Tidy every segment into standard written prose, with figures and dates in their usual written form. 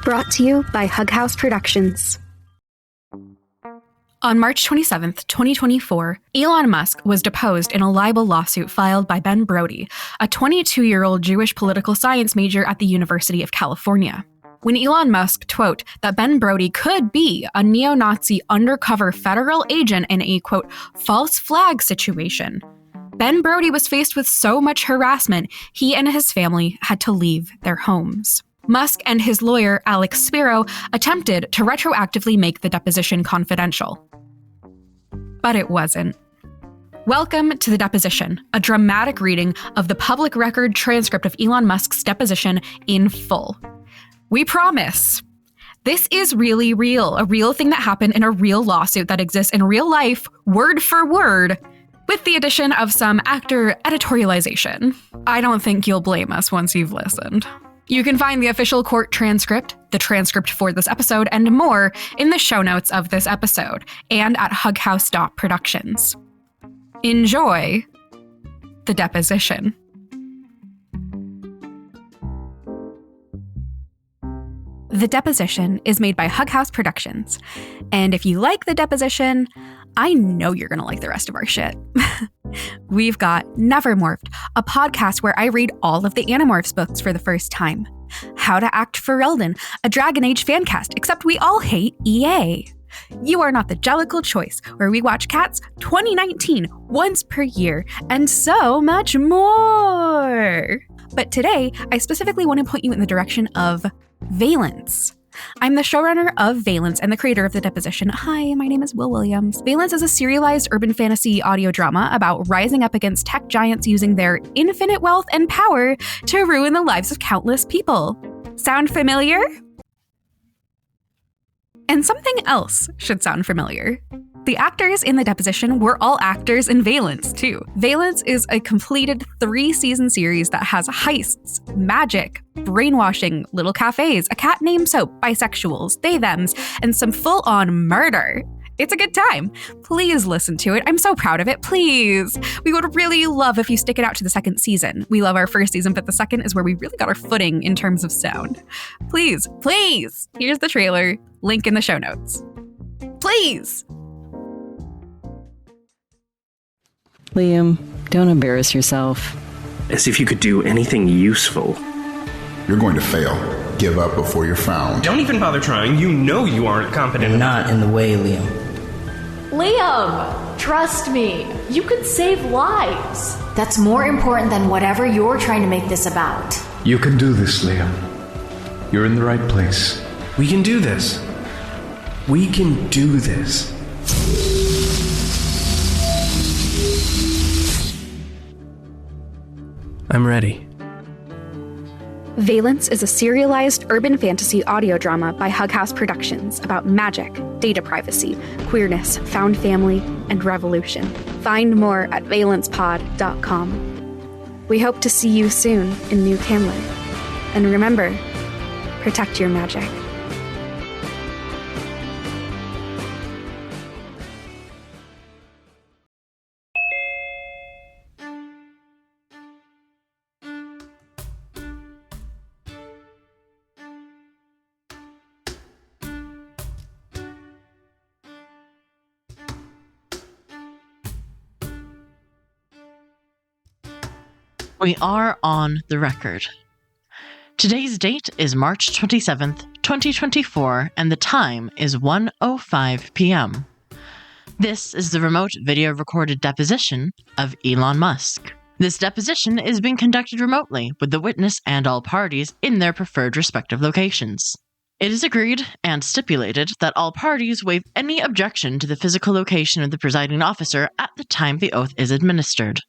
Brought to you by Hug House Productions. On March 27th, 2024, Elon Musk was deposed in a libel lawsuit filed by Ben Brody, a 22-year-old Jewish political science major at the University of California. When Elon Musk quote that Ben Brody could be a neo-Nazi undercover federal agent in a, quote, false flag situation, Ben Brody was faced with so much harassment, he and his family had to leave their homes. Musk and his lawyer, Alex Spiro, attempted to retroactively make the deposition confidential. But it wasn't. Welcome to The Deposition, a dramatic reading of the public record transcript of Elon Musk's deposition in full. We promise. This is really real, a real thing that happened in a real lawsuit that exists in real life, word for word, with the addition of some actor editorialization. I don't think you'll blame us once you've listened. You can find the official court transcript, the transcript for this episode, and more in the show notes of this episode and at hughouse.productions. Enjoy the deposition. The Deposition is made by Hug House Productions, and if you like The Deposition, I know you're going to like the rest of our shit. We've got Nevermorphed, a podcast where I read all of the Animorphs books for the first time. How to Act for Relden, a Dragon Age fancast, except we all hate EA. You Are Not the Jellicle Choice, where we watch Cats 2019 once per year, and so much more. But today, I specifically want to point you in the direction of Valence. I'm the showrunner of Valence and the creator of The Deposition. Hi, my name is Will Williams. Valence is a serialized urban fantasy audio drama about rising up against tech giants using their infinite wealth and power to ruin the lives of countless people. Sound familiar? And something else should sound familiar. The actors in The Deposition were all actors in Valence, too. Valence is a completed 3-season series that has heists, magic, brainwashing, little cafes, a cat named Soap, bisexuals, they-thems, and some full-on murder. It's a good time. Please listen to it. I'm so proud of it. Please. We would really love if you stick it out to the second season. We love our first season, but the second is where we really got our footing in terms of sound. Please, please. Here's the trailer. Link in the show notes. Please. Liam, don't embarrass yourself. As if you could do anything useful. You're going to fail. Give up before you're found. Don't even bother trying. You know you aren't competent enough. Not in the way, Liam. Liam, trust me. You could save lives. That's more important than whatever you're trying to make this about. You can do this, Liam. You're in the right place. We can do this. We can do this. I'm ready. Valence is a serialized urban fantasy audio drama by Hug House Productions about magic, data privacy, queerness, found family, and revolution. Find more at valencepod.com. We hope to see you soon in New Candler. And remember, protect your magic. We are on the record. Today's date is March 27th, 2024, and the time is 1:05 p.m. This is the remote video recorded deposition of Elon Musk. This deposition is being conducted remotely with the witness and all parties in their preferred respective locations. It is agreed and stipulated that all parties waive any objection to the physical location of the presiding officer at the time the oath is administered.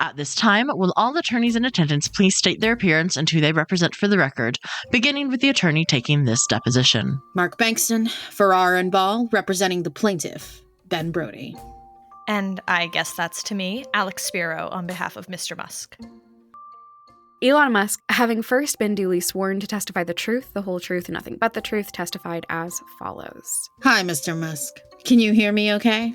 At this time, will all attorneys in attendance please state their appearance and who they represent for the record, beginning with the attorney taking this deposition. Mark Bankston, Farrar and Ball, representing the plaintiff, Ben Brody. And I guess that's to me, Alex Spiro, on behalf of Mr. Musk. Elon Musk, having first been duly sworn to testify the truth, the whole truth, and nothing but the truth, testified as follows. Hi, Mr. Musk. Can you hear me okay?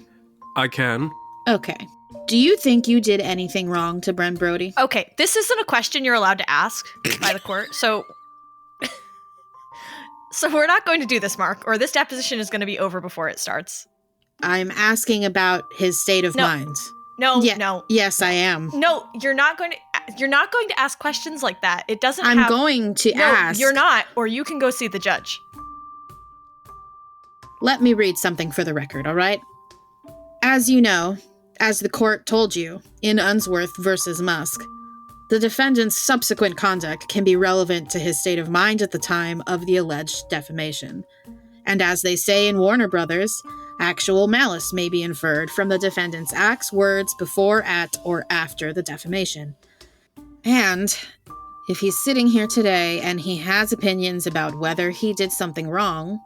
I can. Okay. Do you think you did anything wrong to Ben Brody? Okay, this isn't a question you're allowed to ask by the court, so So we're not going to do this, Mark, or this deposition is going to be over before it starts. I'm asking about his state of mind. No. Yes, I am. No, you're not going to ask questions like that. It doesn't I'm going to ask. You're not, or you can go see the judge. Let me read something for the record, all right? As you know, as the court told you, in Unsworth versus Musk, the defendant's subsequent conduct can be relevant to his state of mind at the time of the alleged defamation. And as they say in Warner Brothers, actual malice may be inferred from the defendant's acts, words before, at, or after the defamation. And if he's sitting here today and he has opinions about whether he did something wrong,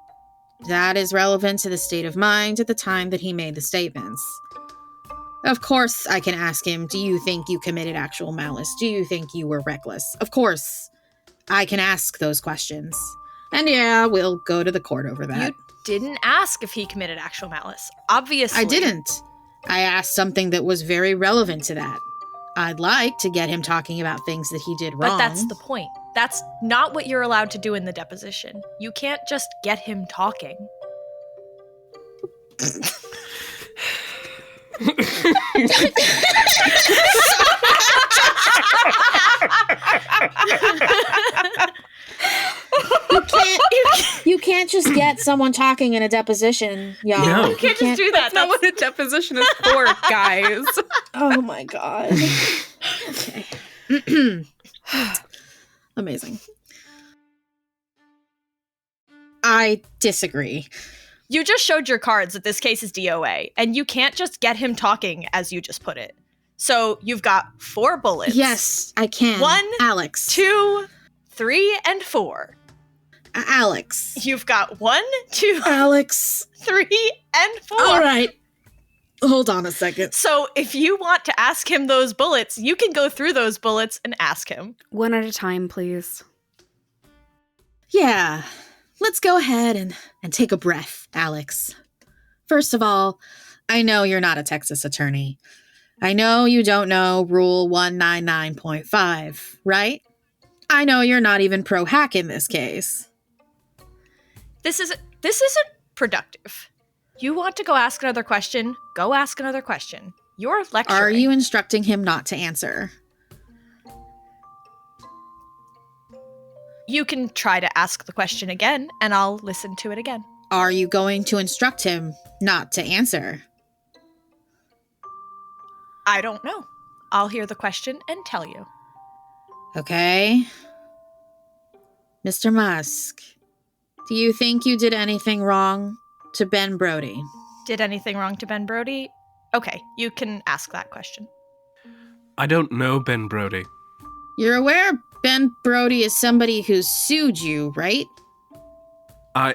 that is relevant to the state of mind at the time that he made the statements. Of course, I can ask him, do you think you committed actual malice? Do you think you were reckless? Of course, I can ask those questions. And yeah, we'll go to the court over that. You didn't ask if he committed actual malice. Obviously. I didn't. I asked something that was very relevant to that. I'd like to get him talking about things that he did wrong. But that's the point. That's not what you're allowed to do in the deposition. You can't just get him talking. You can't just get someone talking in a deposition, y'all. No. You can't just do that. That's not what a deposition is for, guys. Oh my god. Okay. Amazing. I disagree. You just showed your cards that this case is DOA, and you can't just get him talking, as you just put it. So you've got 4 bullets. Yes, I can. 1, Alex. 2, 3, and 4. Alex. You've got 1, 2, Alex. 3, and 4. All right. Hold on a second. So if you want to ask him those bullets, you can go through those bullets and ask him. One at a time, please. Yeah. Let's go ahead and take a breath, Alex. First of all, I know you're not a Texas attorney. I know you don't know Rule 199.5, right? I know you're not even pro-hack in this case. This isn't productive. You want to go ask another question? Go ask another question. You're lecturing. Are you instructing him not to answer? You can try to ask the question again, and I'll listen to it again. Are you going to instruct him not to answer? I don't know. I'll hear the question and tell you. Okay. Mr. Musk, do you think you did anything wrong to Ben Brody? Did anything wrong to Ben Brody? Okay, you can ask that question. I don't know Ben Brody. You're aware Ben Brody is somebody who sued you, right? I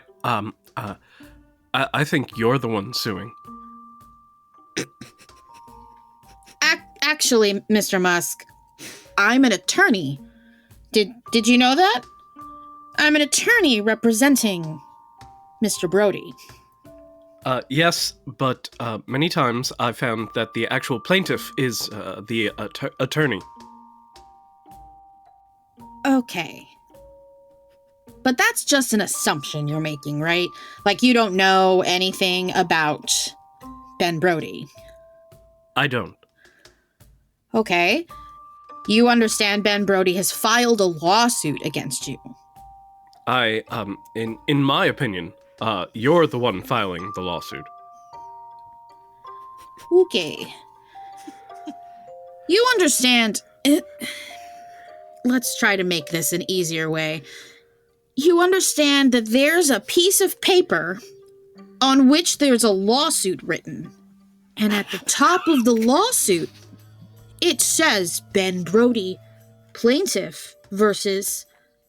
think you're the one suing. Actually, Mr. Musk, I'm an attorney. Did you know that? I'm an attorney representing Mr. Brody. Yes, but many times I've found that the actual plaintiff is the attorney. Okay. But that's just an assumption you're making, right? Like you don't know anything about Ben Brody. I don't. Okay. You understand Ben Brody has filed a lawsuit against you. In my opinion, you're the one filing the lawsuit. Okay. You understand... Let's try to make this an easier way. You understand that there's a piece of paper on which there's a lawsuit written. And at the top of the lawsuit, it says Ben Brody, plaintiff versus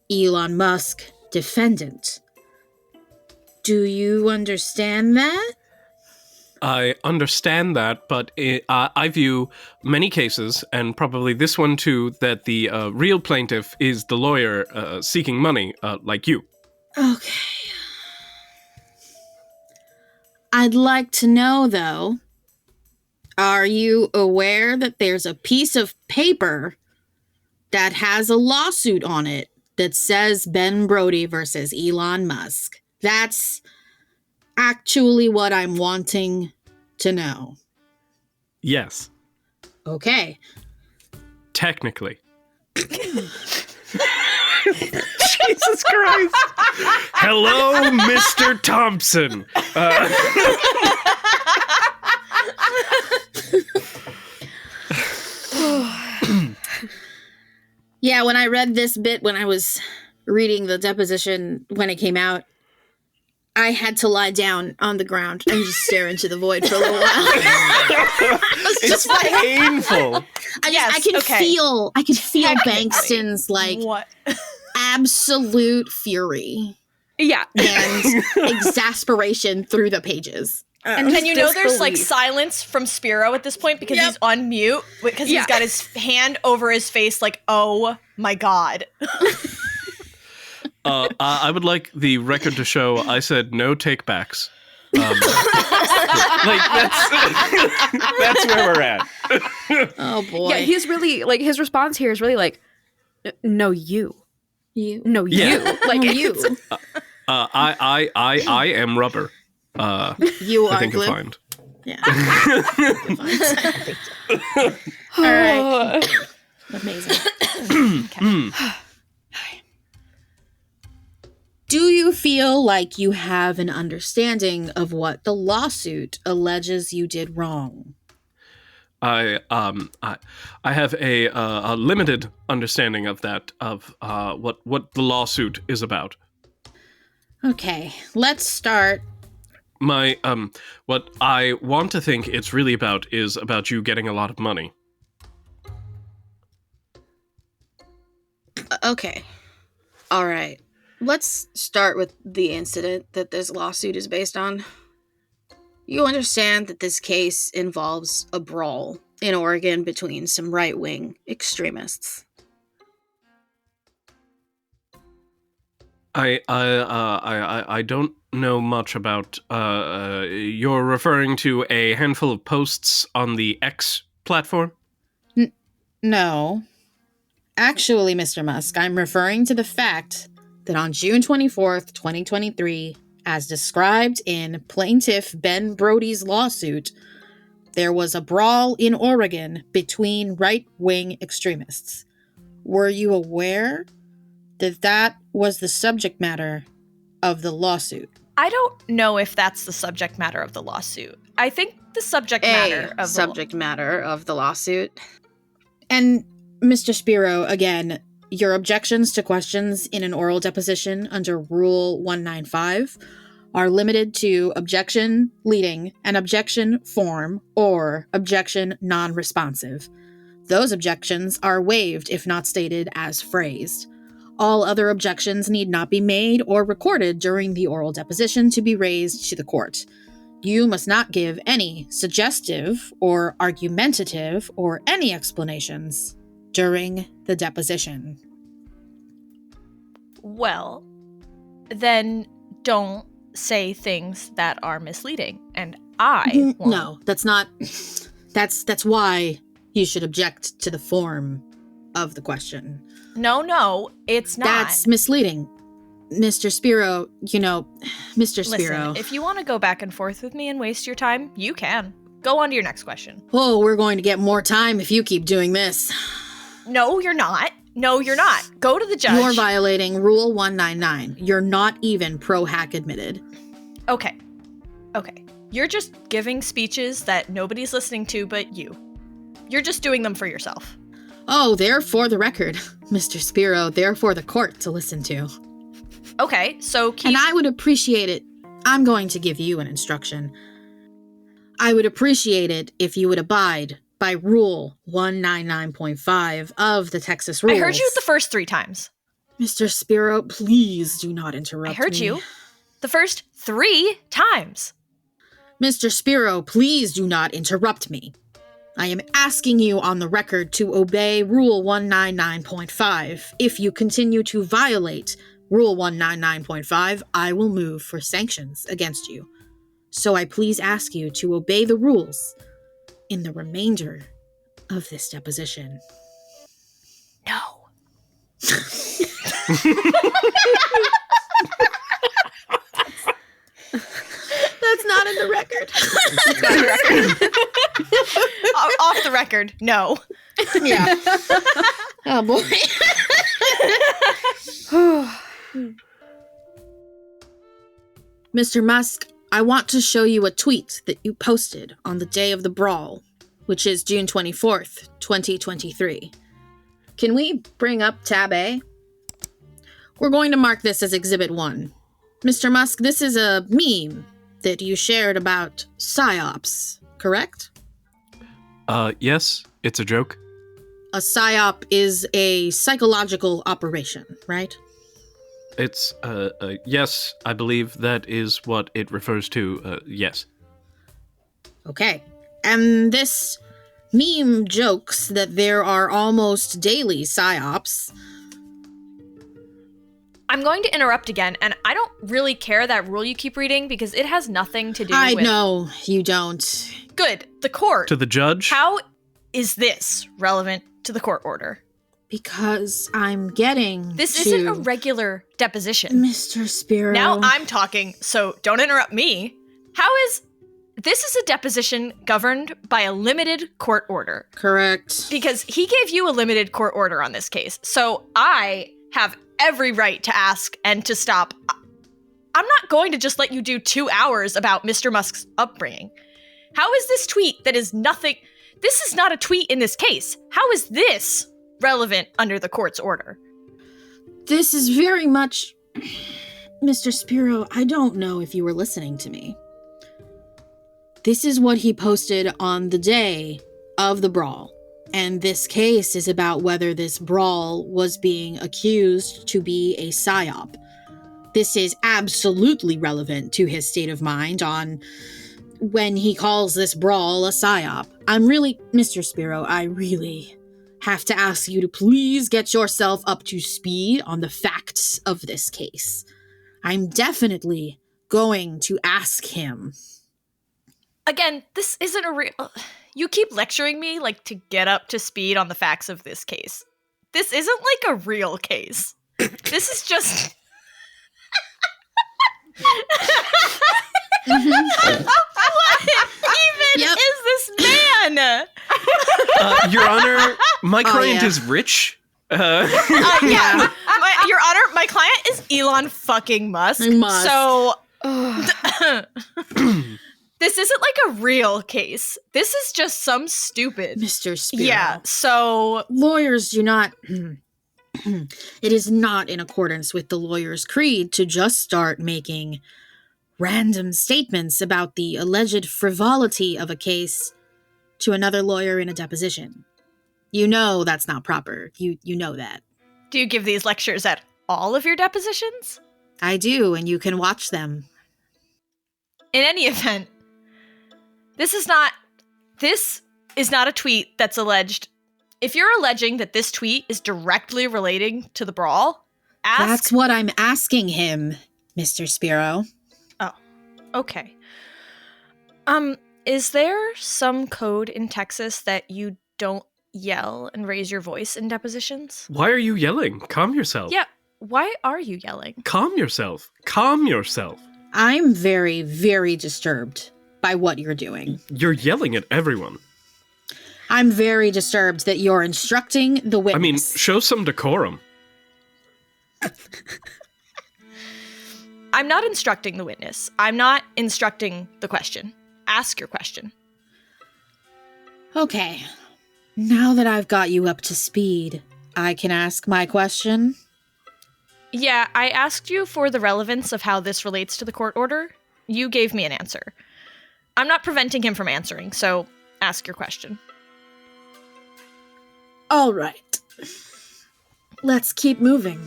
Elon Musk, defendant. Do you understand that? I understand that, but I view many cases, and probably this one too, that the real plaintiff is the lawyer seeking money, like you. Okay. I'd like to know, though, are you aware that there's a piece of paper that has a lawsuit on it that says Ben Brody versus Elon Musk? That's actually what I'm wanting to know. Yes. Okay. Technically. Jesus Christ. Hello, Mr. Thompson. Yeah, when I read this bit, when I was reading the deposition when it came out, I had to lie down on the ground and just stare into the void for a little while. It's painful. I can feel Bankston's absolute fury. Yeah. And exasperation through the pages. And you know there's like silence from Spiro at this point because he's on mute because he's got his hand over his face like, oh my God. I would like the record to show I said no takebacks. That's where we're at. Oh boy. Yeah, he's really like his response here is really like, no, you. No, you. Like you. I am rubber. You are I think glue. you'll find. Yeah. All right. Amazing. Do you feel like you have an understanding of what the lawsuit alleges you did wrong? I have a limited understanding of that, of what the lawsuit is about. Okay, let's start. My what I want to think it's really about is about you getting a lot of money. Okay. All right. Let's start with the incident that this lawsuit is based on. You understand that this case involves a brawl in Oregon between some right-wing extremists. I don't know much about. You're referring to a handful of posts on the X platform? No. Actually, Mr. Musk, I'm referring to the fact that on June 24th, 2023, as described in Plaintiff Ben Brody's lawsuit, there was a brawl in Oregon between right-wing extremists. Were you aware that that was the subject matter of the lawsuit? I don't know if that's the subject matter of the lawsuit. I think the subject matter of the lawsuit. And Mr. Spiro, again, your objections to questions in an oral deposition under Rule 195 are limited to objection leading, an objection form, or objection non-responsive. Those objections are waived if not stated as phrased. All other objections need not be made or recorded during the oral deposition to be raised to the court. You must not give any suggestive or argumentative or any explanations during the deposition. Well, then don't say things that are misleading. And I won't. No, that's not. That's why you should object to the form of the question. No, it's not. That's misleading. Mr. Spiro, Mr. Spiro. Listen, if you want to go back and forth with me and waste your time, you can. Go on to your next question. Oh, we're going to get more time if you keep doing this. No, you're not. No, you're not. Go to the judge. You're violating Rule 199. You're not even pro-hack admitted. Okay. You're just giving speeches that nobody's listening to but you. You're just doing them for yourself. Oh, they're for the record, Mr. Spiro. They're for the court to listen to. Okay, so keep... And I would appreciate it. I'm going to give you an instruction. I would appreciate it if you would abide by Rule 199.5 of the Texas Rules. I heard you the first 3 times. Mr. Spiro, please do not interrupt me. I heard you the first 3 times. Mr. Spiro, please do not interrupt me. I am asking you on the record to obey Rule 199.5. If you continue to violate Rule 199.5, I will move for sanctions against you. So I please ask you to obey the rules in the remainder of this deposition. No. That's not in the record. That's not in the record. Off the record, no. Yeah. Oh, boy. Mr. Musk, I want to show you a tweet that you posted on the day of the brawl, which is June 24th, 2023. Can we bring up tab A? We're going to mark this as Exhibit 1. Mr. Musk, this is a meme that you shared about PSYOPs, correct? Yes, it's a joke. A PSYOP is a psychological operation, right? It's, yes, I believe that is what it refers to, yes. Okay. And this meme jokes that there are almost daily PSYOPs. I'm going to interrupt again, and I don't really care that rule you keep reading because it has nothing to do with... I know you don't. Good. The court. To the judge? How is this relevant to the court order? Because I'm getting This isn't a regular deposition. Mr. Spiro. Now I'm talking, so don't interrupt me. This is a deposition governed by a limited court order. Correct. Because he gave you a limited court order on this case, so I have every right to ask and to stop. I'm not going to just let you do 2 hours about Mr. Musk's upbringing. How is this tweet that is nothing... This is not a tweet in this case. How is this relevant under the court's order? This is very much... Mr. Spiro, I don't know if you were listening to me. This is what he posted on the day of the brawl. And this case is about whether this brawl was being accused to be a PSYOP. This is absolutely relevant to his state of mind on when he calls this brawl a PSYOP. Mr. Spiro, I really have to ask you to please get yourself up to speed on the facts of this case. I'm definitely going to ask him. Again, this isn't a real... You keep lecturing me, to get up to speed on the facts of this case. This isn't, a real case. This is just... What even is this man? Your Honor, my client is rich. Yeah. Your Honor, my client is Elon fucking Musk. So... This isn't a real case. This is just some stupid... Mr. Spiro. Yeah, so... Lawyers do not... It is not in accordance with the lawyer's creed to just start making random statements about the alleged frivolity of a case to another lawyer in a deposition. You know that's not proper. You know that. Do you give these lectures at all of your depositions? I do, and you can watch them. In any event, this is not a tweet that's alleged. If you're alleging that this tweet is directly relating to the brawl, ask... That's what I'm asking him, Mr. Spiro. Oh, okay. Is there some code in Texas that you don't yell and raise your voice in depositions? Why are you yelling? Calm yourself. Yeah, why are you yelling? Calm yourself. Calm yourself. I'm very, very disturbed by what you're doing. You're yelling at everyone. I'm very disturbed that you're instructing the witness. I mean, show some decorum. I'm not instructing the witness. I'm not instructing the question. Ask your question. Okay. Now that I've got you up to speed, I can ask my question? Yeah, I asked you for the relevance of how this relates to the court order. You gave me an answer. I'm not preventing him from answering, so ask your question. All right. Let's keep moving.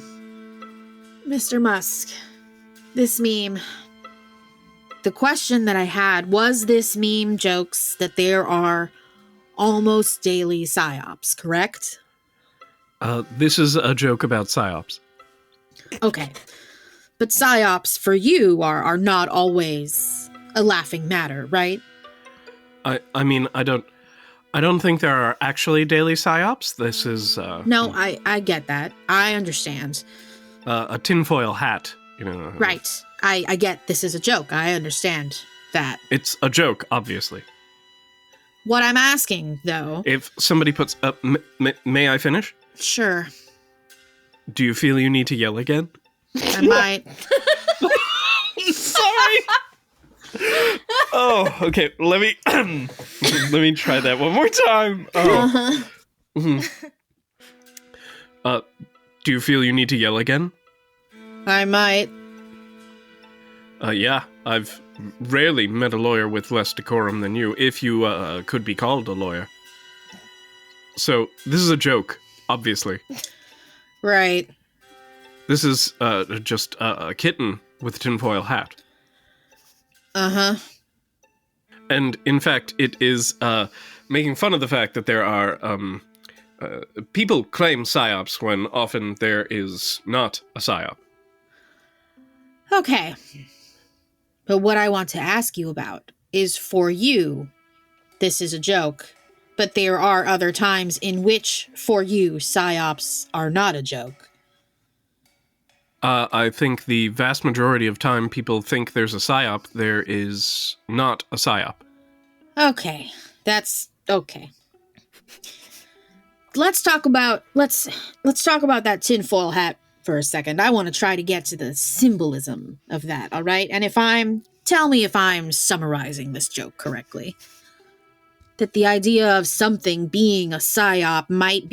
Mr. Musk, this meme. The question that I had was this meme jokes that there are almost daily PSYOPs, correct? This is a joke about PSYOPs. Okay. But PSYOPs for you are not always a laughing matter, right? I mean, I don't think there are actually daily PSYOPs. This is... No, I get that. I understand. a tinfoil hat. You know. Right. I get this is a joke. I understand that. It's a joke, obviously. What I'm asking, though... If somebody puts... may I finish? Sure. Do you feel you need to yell again? I might. Sorry! Oh, okay. Let me try that one more time. Oh. Do you feel you need to yell again? I might. Yeah. I've rarely met a lawyer with less decorum than you, if you could be called a lawyer. So, this is a joke, obviously. Right. This is just a kitten with a tinfoil hat. Uh-huh. And, in fact, it is making fun of the fact that there are... people claim psyops when often there is not a psyop. Okay. But what I want to ask you about is, for you, this is a joke, but there are other times in which, for you, psyops are not a joke. I think the vast majority of time people think there's a psyop, there is not a psyop. Okay. That's okay. Let's talk about that tinfoil hat for a second. I want to try to get to the symbolism of that, all right? And tell me if I'm summarizing this joke correctly. That the idea of something being a psyop might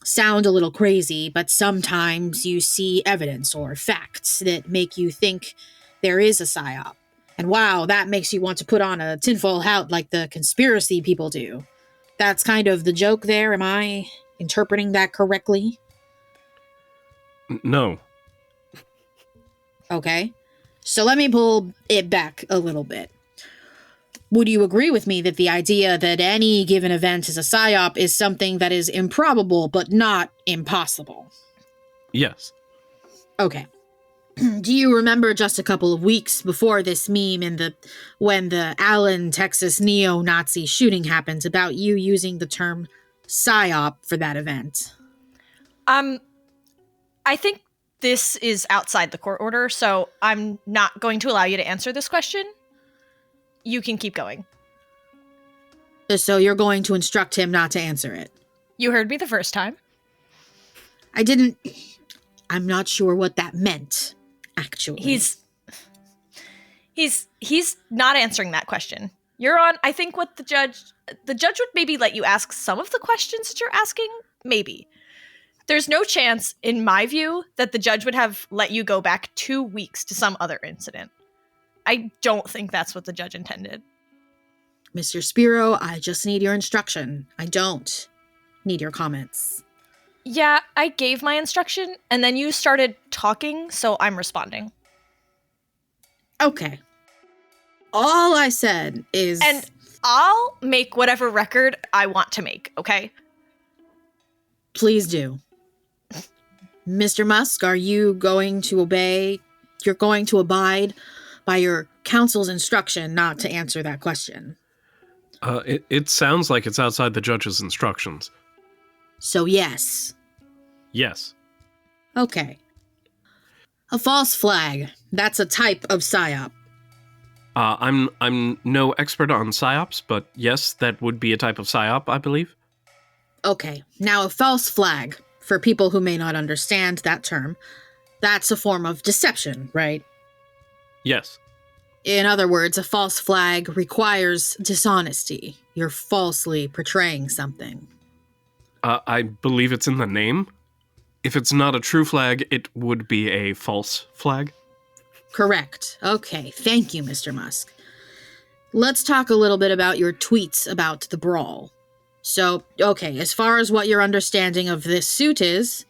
sound a little crazy, but sometimes you see evidence or facts that make you think there is a psyop. And wow, that makes you want to put on a tinfoil hat like the conspiracy people do. That's kind of the joke there. Am I interpreting that correctly? No. Okay. So let me pull it back a little bit. Would you agree with me that the idea that any given event is a psyop is something that is improbable but not impossible? Yes. Okay. Do you remember just a couple of weeks before this meme when the Allen, Texas neo-Nazi shooting happened about you using the term psyop for that event? I think this is outside the court order, so I'm not going to allow you to answer this question. You can keep going. So you're going to instruct him not to answer it? You heard me the first time. I'm not sure what that meant, actually. He's not answering that question. You're on, I think what the judge would maybe let you ask some of the questions that you're asking, maybe. There's no chance, in my view, that the judge would have let you go back 2 weeks to some other incident. I don't think that's what the judge intended. Mr. Spiro, I just need your instruction. I don't need your comments. Yeah, I gave my instruction, and then you started talking, so I'm responding. Okay. All I said is... And I'll make whatever record I want to make, okay? Please do. Mr. Musk, are you going to obey? You're going to abide by your counsel's instruction not to answer that question? It sounds like it's outside the judge's instructions. So yes. Yes. Okay. A false flag. That's a type of psyop. I'm no expert on psyops, but yes, that would be a type of psyop, I believe. Okay. Now, a false flag, for people who may not understand that term, that's a form of deception, right? Yes. In other words, a false flag requires dishonesty. You're falsely portraying something. I believe it's in the name. If it's not a true flag, it would be a false flag. Correct. Okay, thank you, Mr. Musk. Let's talk a little bit about your tweets about the brawl. So, okay, as far as what your understanding of this suit is,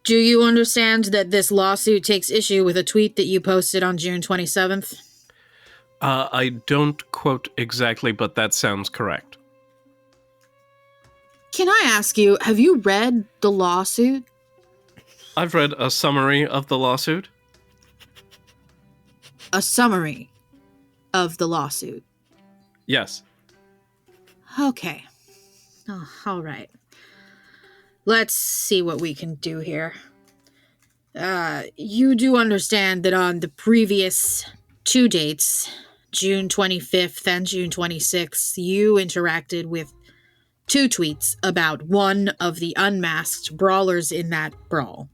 do you understand that this lawsuit takes issue with a tweet that you posted on June 27th? I don't quote exactly, but that sounds correct. Can I ask you, have you read the lawsuit? I've read a summary of the lawsuit. A summary of the lawsuit? Yes. Okay. Oh, all right. Let's see what we can do here. You do understand that on the previous 2 dates, June 25th and June 26th, you interacted with 2 tweets about one of the unmasked brawlers in that brawl.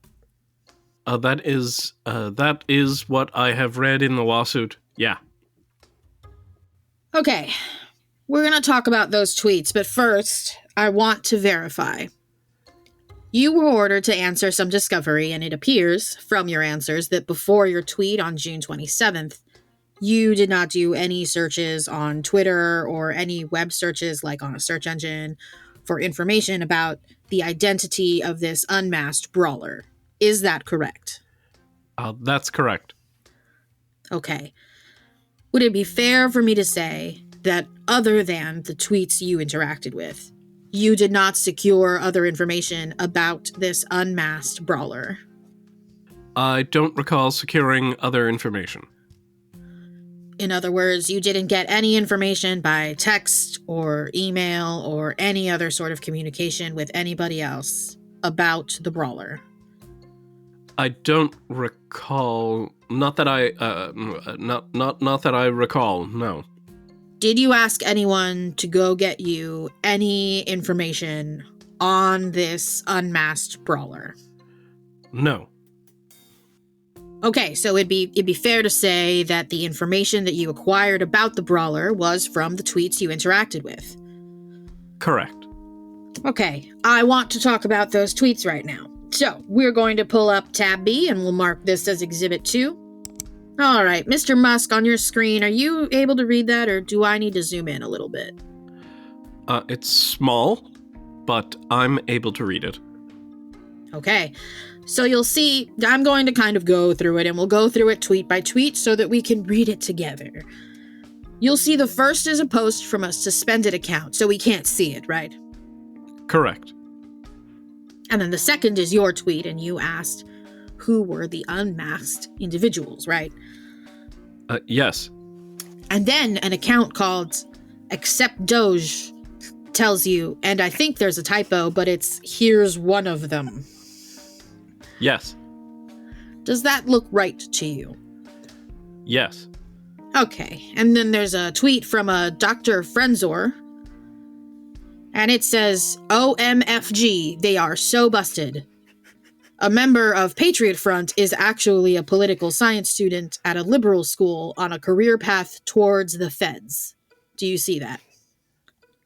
That is what I have read in the lawsuit. Yeah. Okay, we're going to talk about those tweets, but first, I want to verify. You were ordered to answer some discovery, and it appears from your answers that before your tweet on June 27th, you did not do any searches on Twitter or any web searches like on a search engine for information about the identity of this unmasked brawler. Is that correct? That's correct. Okay. Would it be fair for me to say that other than the tweets you interacted with, you did not secure other information about this unmasked brawler? I don't recall securing other information. In other words, you didn't get any information by text or email or any other sort of communication with anybody else about the brawler? I don't recall. Not that I recall. No. Did you ask anyone to go get you any information on this unmasked brawler? No. Okay, so it'd be fair to say that the information that you acquired about the brawler was from the tweets you interacted with. Correct. Okay, I want to talk about those tweets right now. So, we're going to pull up tab B and we'll mark this as Exhibit 2. All right, Mr. Musk, on your screen, are you able to read that, or do I need to zoom in a little bit? It's small, but I'm able to read it. Okay, so you'll see, I'm going to kind of go through it, and we'll go through it tweet by tweet so that we can read it together. You'll see the first is a post from a suspended account, so we can't see it, right? Correct. And then the second is your tweet, and you asked who were the unmasked individuals, right? Yes. And then an account called Accept Doge tells you, and I think there's a typo, but it's here's one of them. Yes. Does that look right to you? Yes. Okay, and then there's a tweet from a Dr. Frenzor, and it says, OMFG, they are so busted. A member of Patriot Front is actually a political science student at a liberal school on a career path towards the feds. Do you see that?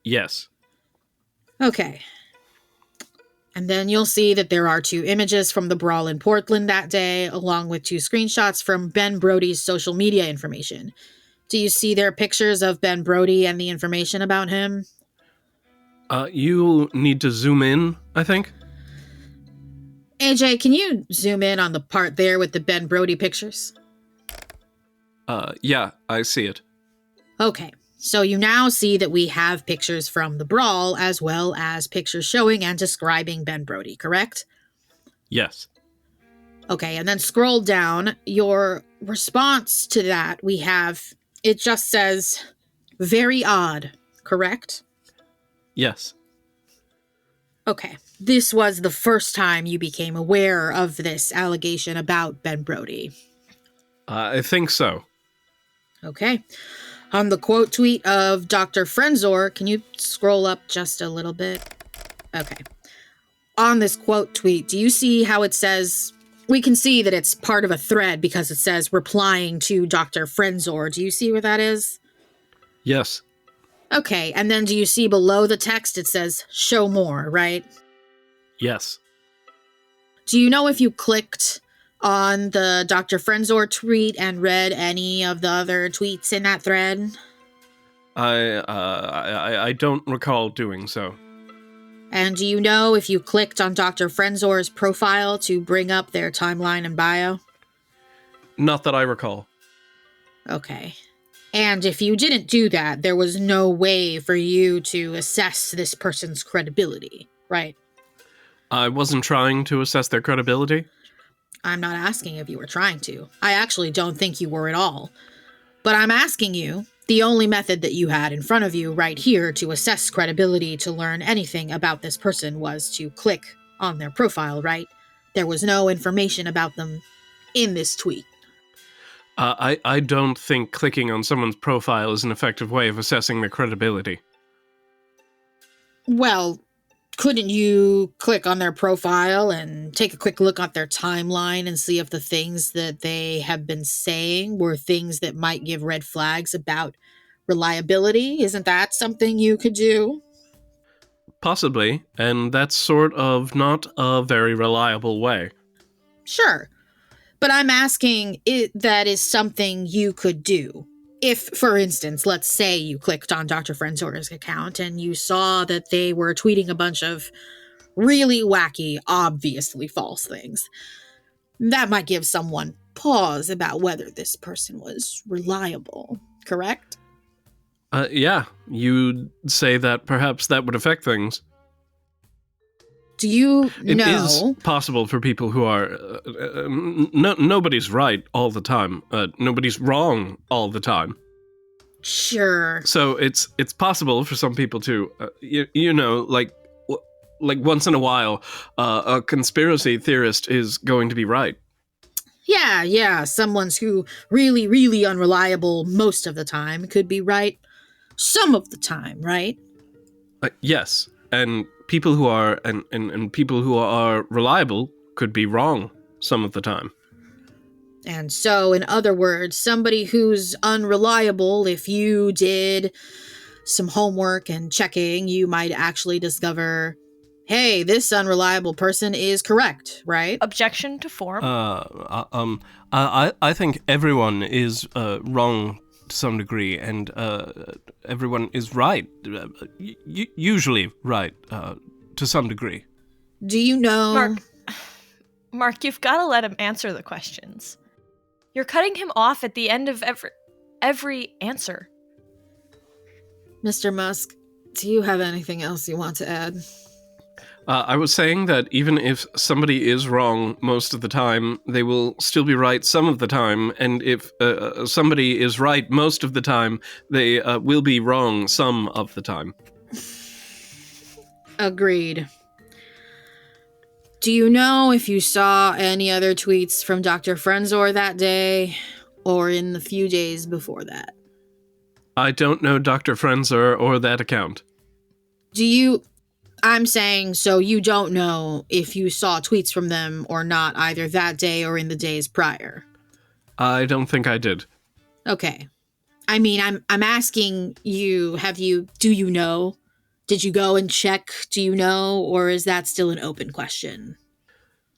Yes. Okay. And then you'll see that there are 2 images from the brawl in Portland that day, along with 2 screenshots from Ben Brody's social media information. Do you see their pictures of Ben Brody and the information about him? You need to zoom in, I think. AJ, can you zoom in on the part there with the Ben Brody pictures? Yeah, I see it. Okay, so you now see that we have pictures from the brawl as well as pictures showing and describing Ben Brody, correct? Yes. Okay, and then scroll down. Your response to that, we have, it just says, very odd, correct? Yes. Okay, this was the first time you became aware of this allegation about Ben Brody. I think so. Okay. On the quote tweet of Dr. Frenzor, can you scroll up just a little bit? Okay. On this quote tweet, do you see how it says, we can see that it's part of a thread because it says replying to Dr. Frenzor. Do you see where that is? Yes. Okay, and then do you see below the text it says show more, right? Yes. Do you know if you clicked on the Dr. Frenzor tweet and read any of the other tweets in that thread? I don't recall doing so. And do you know if you clicked on Dr. Frenzor's profile to bring up their timeline and bio? Not that I recall. Okay. And if you didn't do that, there was no way for you to assess this person's credibility, right? I wasn't trying to assess their credibility. I'm not asking if you were trying to. I actually don't think you were at all. But I'm asking you, the only method that you had in front of you right here to assess credibility to learn anything about this person was to click on their profile, right? There was no information about them in this tweet. I don't think clicking on someone's profile is an effective way of assessing their credibility. Well, couldn't you click on their profile and take a quick look at their timeline and see if the things that they have been saying were things that might give red flags about reliability? Isn't that something you could do? Possibly, and that's sort of not a very reliable way. Sure, but I'm asking if that is something you could do. If, for instance, let's say you clicked on Dr. Frenzor's account and you saw that they were tweeting a bunch of really wacky, obviously false things, that might give someone pause about whether this person was reliable, correct? Yeah, you'd say that perhaps that would affect things. Do you know? It is possible for people who are... nobody's right all the time. Nobody's wrong all the time. Sure. So it's possible for some people to, like once in a while, a conspiracy theorist is going to be right. Yeah, someone's who really, really unreliable most of the time could be right some of the time, right? Yes, and people who are and people who are reliable could be wrong some of the time. And so, in other words, somebody who's unreliable, if you did some homework and checking, you might actually discover, hey, this unreliable person is correct, right? Objection to form. I think everyone is wrong to some degree, and everyone is right, usually right, to some degree. Do you know... Mark, you've got to let him answer the questions. You're cutting him off at the end of every answer. Mr. Musk, do you have anything else you want to add? I was saying that even if somebody is wrong most of the time, they will still be right some of the time, and if somebody is right most of the time, they will be wrong some of the time. Agreed. Do you know if you saw any other tweets from Dr. Frenzor that day, or in the few days before that? I don't know Dr. Frenzor or that account. I'm saying, so you don't know if you saw tweets from them or not, either that day or in the days prior? I don't think I did. Okay. I mean, I'm asking you, do you know? Did you go and check? Do you know? Or is that still an open question?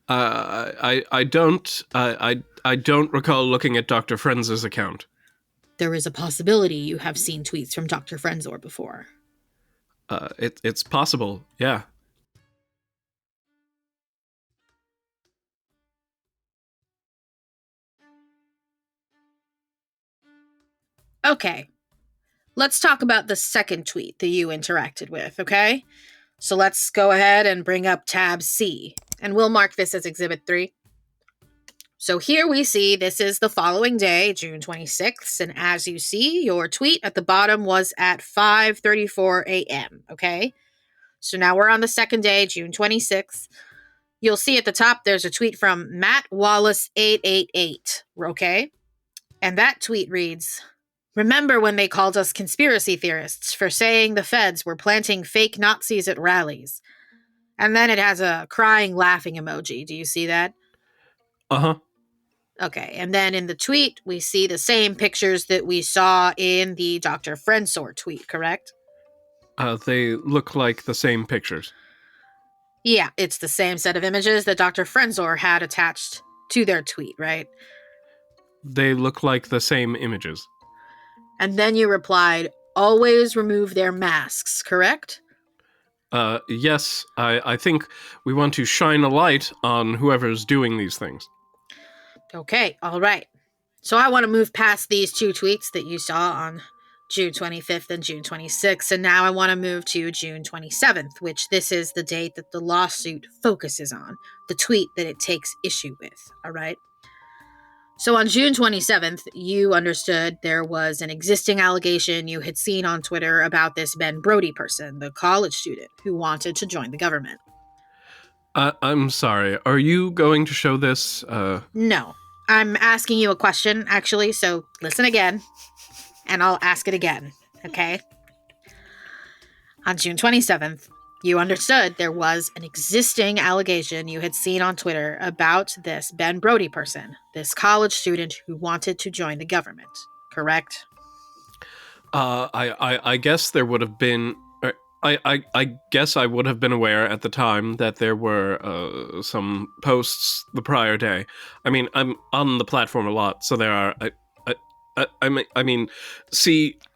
I don't recall looking at Dr. Frenzor's account. There is a possibility you have seen tweets from Dr. Frenzor before. It's possible, yeah. Okay. Let's talk about the second tweet that you interacted with, okay? So let's go ahead and bring up tab C, and we'll mark this as Exhibit 3. So here we see this is the following day, June 26th, and as you see, your tweet at the bottom was at 5:34 a.m., okay? So now we're on the second day, June 26th. You'll see at the top there's a tweet from Matt Wallace 888, okay? And that tweet reads, "Remember when they called us conspiracy theorists for saying the feds were planting fake Nazis at rallies?" And then it has a crying, laughing emoji. Do you see that? Uh-huh. Okay, and then in the tweet, we see the same pictures that we saw in the Dr. Frenzor tweet, correct? They look like the same pictures. Yeah, it's the same set of images that Dr. Frenzor had attached to their tweet, right? They look like the same images. And then you replied, always remove their masks, correct? Yes, I think we want to shine a light on whoever's doing these things. Okay, all right. So I want to move past these two tweets that you saw on June 25th and June 26th, and now I want to move to June 27th, which this is the date that the lawsuit focuses on, the tweet that it takes issue with, all right? So on June 27th, you understood there was an existing allegation you had seen on Twitter about this Ben Brody person, the college student who wanted to join the government. I'm sorry. Are you going to show this? No. I'm asking you a question, actually, so listen again, and I'll ask it again, okay? On June 27th, you understood there was an existing allegation you had seen on Twitter about this Ben Brody person, this college student who wanted to join the government, correct? I guess there would have been... I guess I would have been aware at the time that there were some posts the prior day. I mean, I'm on the platform a lot, so there are... I mean,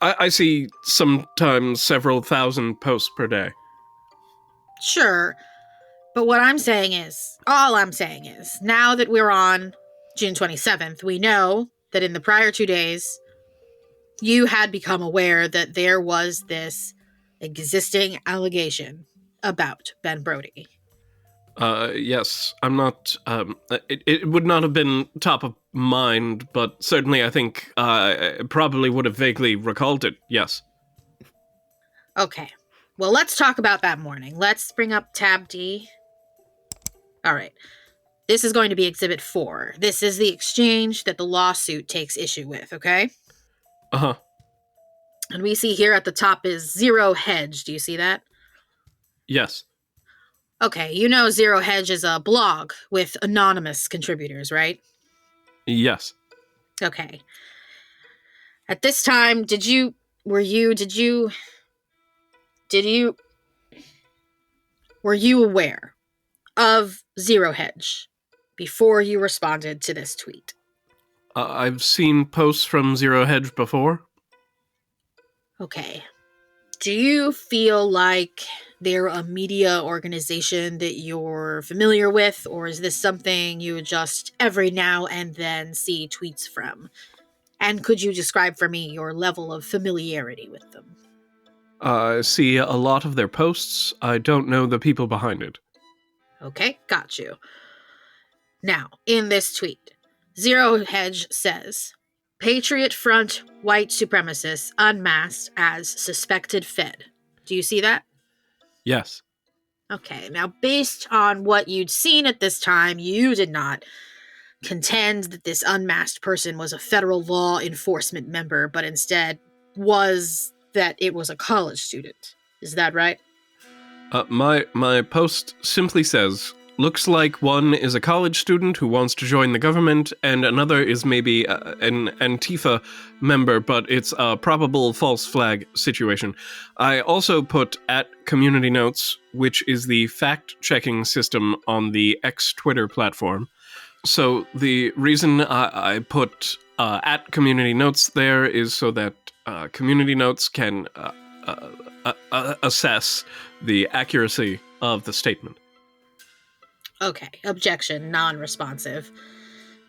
I see sometimes several thousand posts per day. Sure. But what I'm saying is, all I'm saying is, now that we're on June 27th, we know that in the prior 2 days, you had become aware that there was this existing allegation about Ben Brody. Yes, I'm not... It would not have been top of mind, but certainly I think probably would have vaguely recalled it, yes. Okay. Well, let's talk about that morning. Let's bring up tab D. All right. This is going to be Exhibit 4. This is the exchange that the lawsuit takes issue with, okay? Uh-huh. And we see here at the top is Zero Hedge. Do you see that? Yes. Okay, you know Zero Hedge is a blog with anonymous contributors, right? Yes. Okay. At this time, were you aware of Zero Hedge before you responded to this tweet? I've seen posts from Zero Hedge before. Okay. Do you feel like they're a media organization that you're familiar with, or is this something you just every now and then see tweets from? And could you describe for me your level of familiarity with them? I see a lot of their posts. I don't know the people behind it. Okay, got you. Now, in this tweet, Zero Hedge says, Patriot Front white supremacists unmasked as suspected Fed. Do you see that? Yes. Okay, now based on what you'd seen at this time, you did not contend that this unmasked person was a federal law enforcement member, but instead was that it was a college student. Is that right? My post simply says, looks like one is a college student who wants to join the government, and another is maybe an Antifa member, but it's a probable false flag situation. I also put at community notes, which is the fact-checking system on the X Twitter platform. So the reason I put at community notes there is so that community notes can assess the accuracy of the statement. Okay, objection, non-responsive.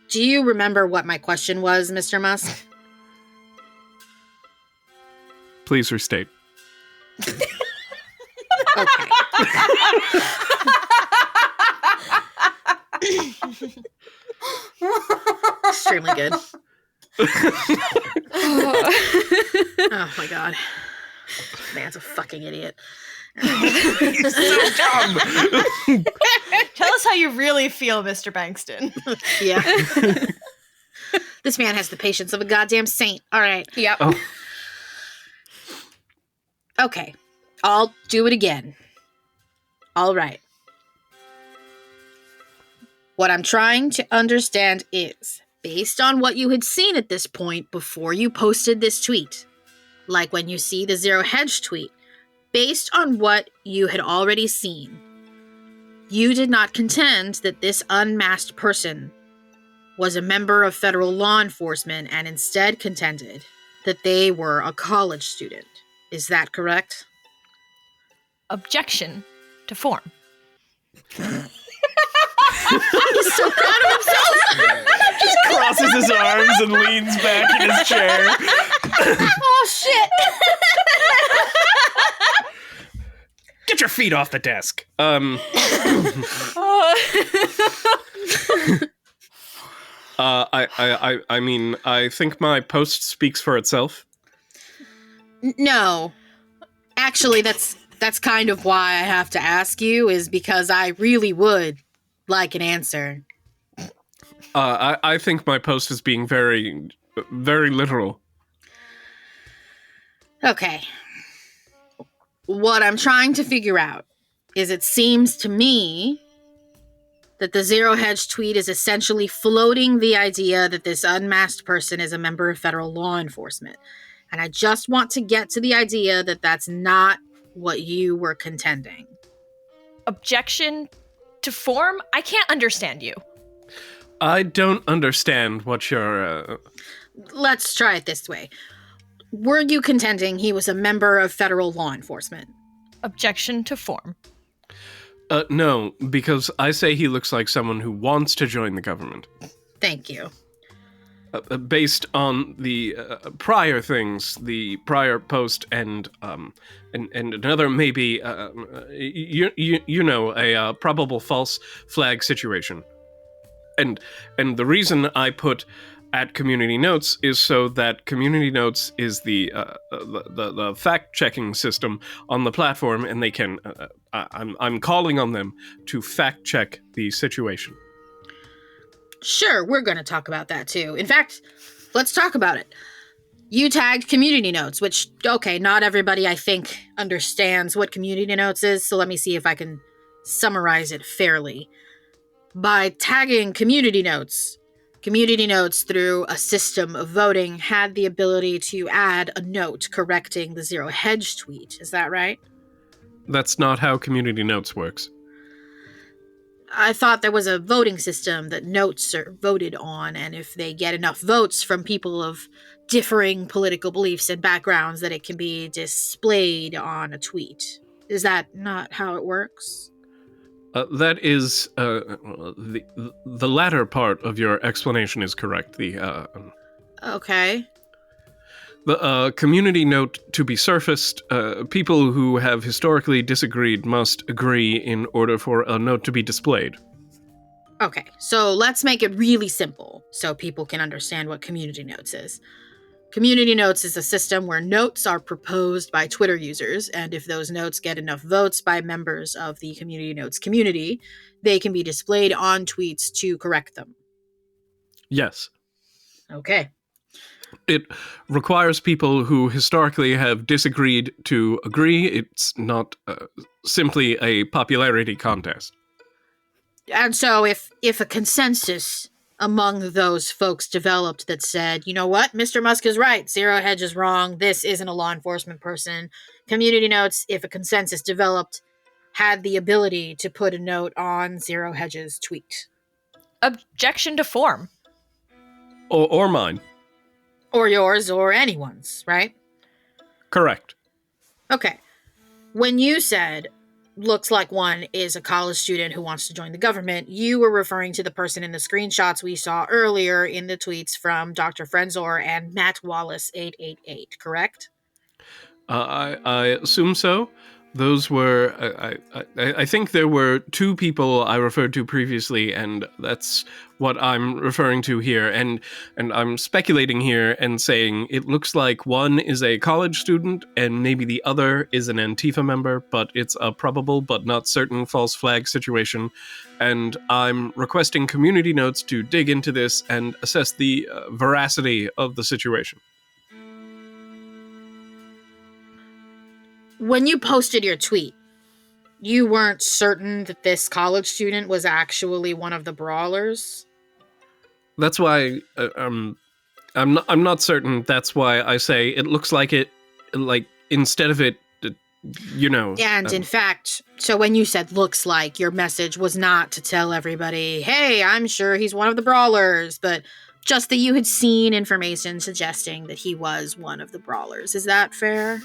Do you remember what my question was, Mr. Musk? Please restate. Okay. Extremely good. Oh my god. Man's a fucking idiot. He's so dumb. Tell us how you really feel, Mr. Bankston. Yeah. This man has the patience of a goddamn saint. All right. Yep. Oh. Okay. I'll do it again. All right. What I'm trying to understand is, based on what you had seen at this point before you posted this tweet, like when you see the Zero Hedge tweet, based on what you had already seen, you did not contend that this unmasked person was a member of federal law enforcement and instead contended that they were a college student. Is that correct? Objection to form. He's so proud of himself. Just crosses his arms and leans back in his chair. Oh, shit. Get your feet off the desk. I mean, I think my post speaks for itself. No. Actually, that's That's kind of why I have to ask you, is because I really would like an answer. I think my post is being very, very literal. Okay. What I'm trying to figure out is it seems to me that the Zero Hedge tweet is essentially floating the idea that this unmasked person is a member of federal law enforcement. And I just want to get to the idea that that's not what you were contending. Objection to form? I can't understand you. I don't understand what you're... Let's try it this way. Were you contending he was a member of federal law enforcement? Objection to form. No, because I say he looks like someone who wants to join the government. Thank you. Based on the prior things, the prior post and another maybe, you know, a probable false flag situation. And the reason I put at Community Notes is so that Community Notes is the fact-checking system on the platform, and they can. I'm calling on them to fact-check the situation. Sure, we're going to talk about that too. In fact, let's talk about it. You tagged Community Notes, which, okay, not everybody, I think, understands what Community Notes is, so let me see if I can summarize it fairly. By tagging Community Notes, through a system of voting, had the ability to add a note correcting the Zero Hedge tweet. Is that right? That's not how Community Notes works. I thought there was a voting system that notes are voted on, and if they get enough votes from people of differing political beliefs and backgrounds, that it can be displayed on a tweet. Is that not how it works? That is the latter part of your explanation is correct. Okay. The community note to be surfaced, people who have historically disagreed must agree in order for a note to be displayed. Okay, so let's make it really simple so people can understand what Community Notes is. Community Notes is a system where notes are proposed by Twitter users, and if those notes get enough votes by members of the Community Notes community, they can be displayed on tweets to correct them. Yes. Okay. It requires people who historically have disagreed to agree. It's not simply a popularity contest. And so if a consensus among those folks developed that said, you know what, Mr. Musk is right, Zero Hedge is wrong, this isn't a law enforcement person, Community Notes, if a consensus developed, had the ability to put a note on Zero Hedge's tweet. Objection to form. Or mine. Or yours, or anyone's, right? Correct. Okay. When you said, looks like one is a college student who wants to join the government, you were referring to the person in the screenshots we saw earlier in the tweets from Dr. Frenzor and Matt Wallace 888, correct? I assume so. Those were, I think there were two people I referred to previously, and that's what I'm referring to here. And I'm speculating here and saying it looks like one is a college student and maybe the other is an Antifa member, but it's a probable but not certain false flag situation. And I'm requesting Community Notes to dig into this and assess the veracity of the situation. When you posted your tweet, you weren't certain that this college student was actually one of the brawlers? That's why I'm not certain. That's why I say it looks like it, like instead of it, you know. And in fact, so when you said looks like, your message was not to tell everybody, hey, I'm sure he's one of the brawlers, but just that you had seen information suggesting that he was one of the brawlers. Is that fair?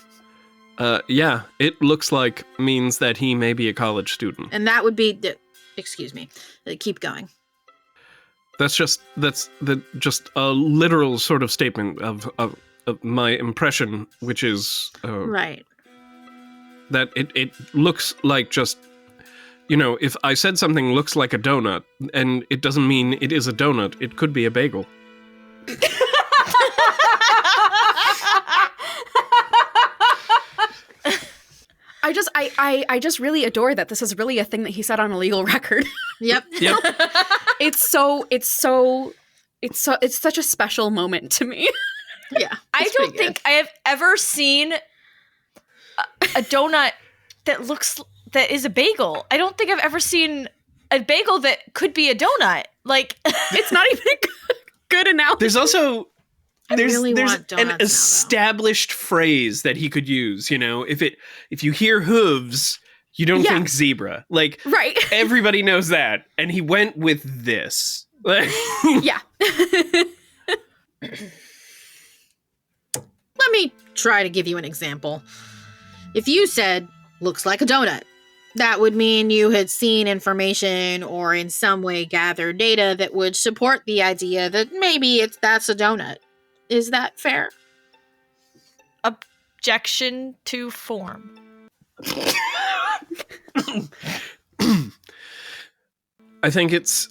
Yeah, it looks like means that he may be a college student. And that would be, excuse me, keep going. That's just a literal sort of statement of my impression, which is right. That it looks like just, you know, if I said something looks like a donut, and it doesn't mean it is a donut, it could be a bagel. I just really adore that this is really a thing that he said on a legal record. Yep. It's such a special moment to me. Yeah. I don't think I have ever seen a donut that is a bagel. I don't think I've ever seen a bagel that could be a donut. Like, it's not even a good analogy. There's also there's want donuts an now, though. established phrase that he could use, you know, if you hear hooves, you don't think zebra. Like, right. Everybody knows that. And he went with this. Yeah. Let me try to give you an example. If you said, looks like a donut, that would mean you had seen information or in some way gathered data that would support the idea that maybe that's a donut. Is that fair? Objection to form. I think this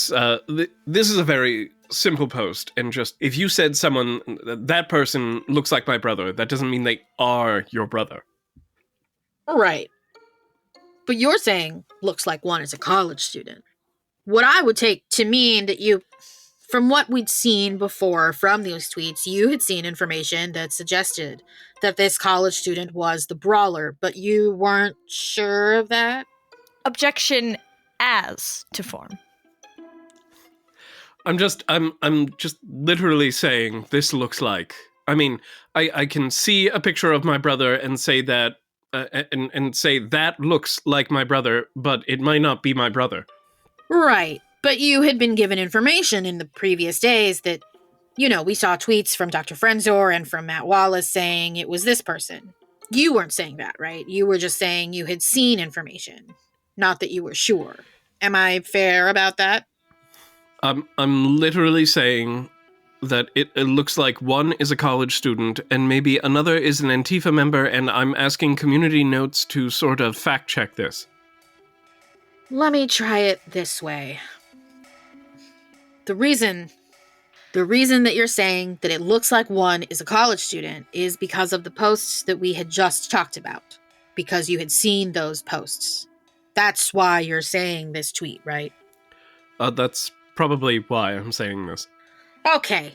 is a very simple post, and just if you said that person looks like my brother, that doesn't mean they are your brother. Right. But you're saying looks like one is a college student. What I would take to mean that you, from what we'd seen before from these tweets, you had seen information that suggested that this college student was the brawler, but you weren't sure of that? Objection as to form. I'm just literally saying this looks like. I mean, I can see a picture of my brother and say that and say that looks like my brother, but it might not be my brother. Right. But you had been given information in the previous days that, you know, we saw tweets from Dr. Frenzor and from Matt Wallace saying it was this person. You weren't saying that, right? You were just saying you had seen information, not that you were sure. Am I fair about that? I'm literally saying that it looks like one is a college student and maybe another is an Antifa member, and I'm asking Community Notes to sort of fact check this. Let me try it this way. The reason that you're saying that it looks like one is a college student is because of the posts that we had just talked about. Because you had seen those posts. That's why you're saying this tweet, right? That's probably why I'm saying this. Okay.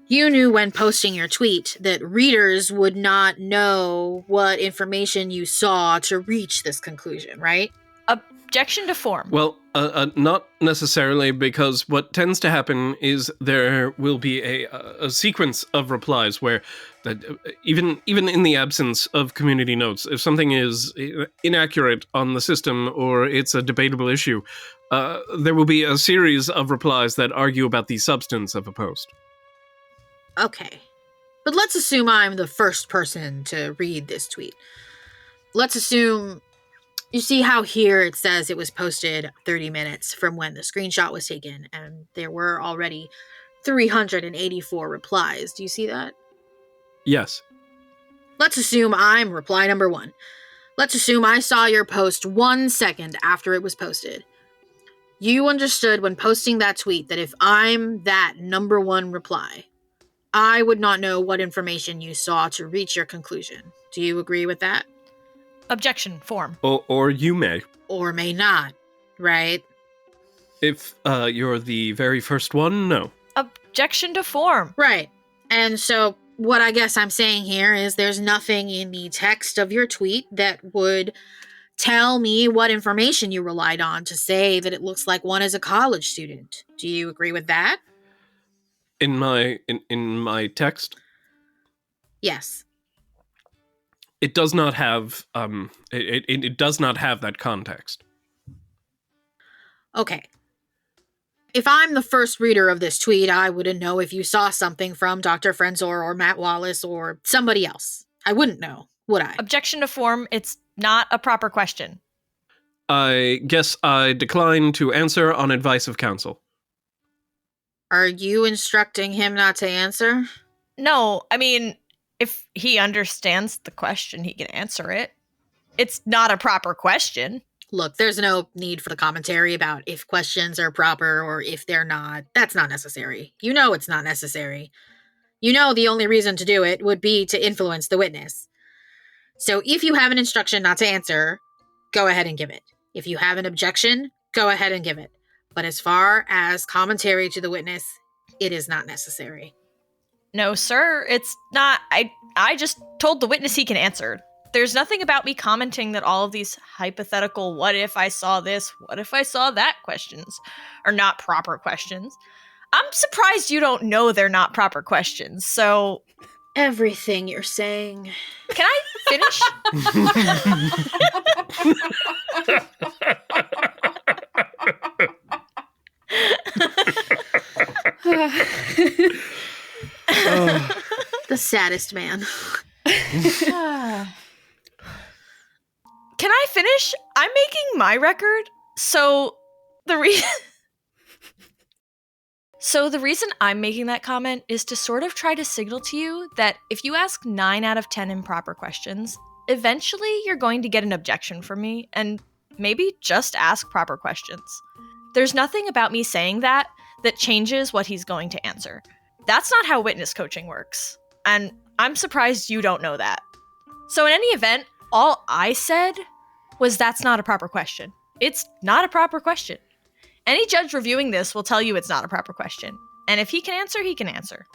You knew when posting your tweet that readers would not know what information you saw to reach this conclusion, right? Objection to form. Well, not necessarily, because what tends to happen is there will be a sequence of replies where that even in the absence of community notes, if something is inaccurate on the system or it's a debatable issue, there will be a series of replies that argue about the substance of a post. Okay. But let's assume I'm the first person to read this tweet. Let's assume... You see how here it says it was posted 30 minutes from when the screenshot was taken, and there were already 384 replies. Do you see that? Yes. Let's assume I'm reply number 1. Let's assume I saw your post 1 second after it was posted. You understood when posting that tweet that if I'm that number 1 reply, I would not know what information you saw to reach your conclusion. Do you agree with that? Objection, form. Or you may. Or may not, right? If you're the very first one, no. Objection to form. Right. And so what I guess I'm saying here is there's nothing in the text of your tweet that would tell me what information you relied on to say that it looks like one is a college student. Do you agree with that? In my text? Yes. It does not have it does not have that context. Okay. If I'm the first reader of this tweet, I wouldn't know if you saw something from Dr. Frenzor or Matt Wallace or somebody else. I wouldn't know, would I? Objection to form. It's not a proper question. I guess I decline to answer on advice of counsel. Are you instructing him not to answer? No, I mean, if he understands the question, he can answer it. It's not a proper question. Look, there's no need for the commentary about if questions are proper or if they're not. That's not necessary. You know it's not necessary. You know the only reason to do it would be to influence the witness. So if you have an instruction not to answer, go ahead and give it. If you have an objection, go ahead and give it. But as far as commentary to the witness, it is not necessary. No, sir, it's not. I just told the witness he can answer. There's nothing about me commenting that all of these hypothetical what if I saw this, what if I saw that questions are not proper questions. I'm surprised you don't know they're not proper questions, so... Everything you're saying. Can I finish? The saddest man. Can I finish? I'm making my record, so the reason I'm making that comment is to sort of try to signal to you that if you ask 9 out of 10 improper questions, eventually you're going to get an objection from me, and maybe just ask proper questions. There's nothing about me saying that changes what he's going to answer. That's not how witness coaching works, and I'm surprised you don't know that. So in any event, all I said was that's not a proper question. It's not a proper question. Any judge reviewing this will tell you it's not a proper question. And if he can answer, he can answer.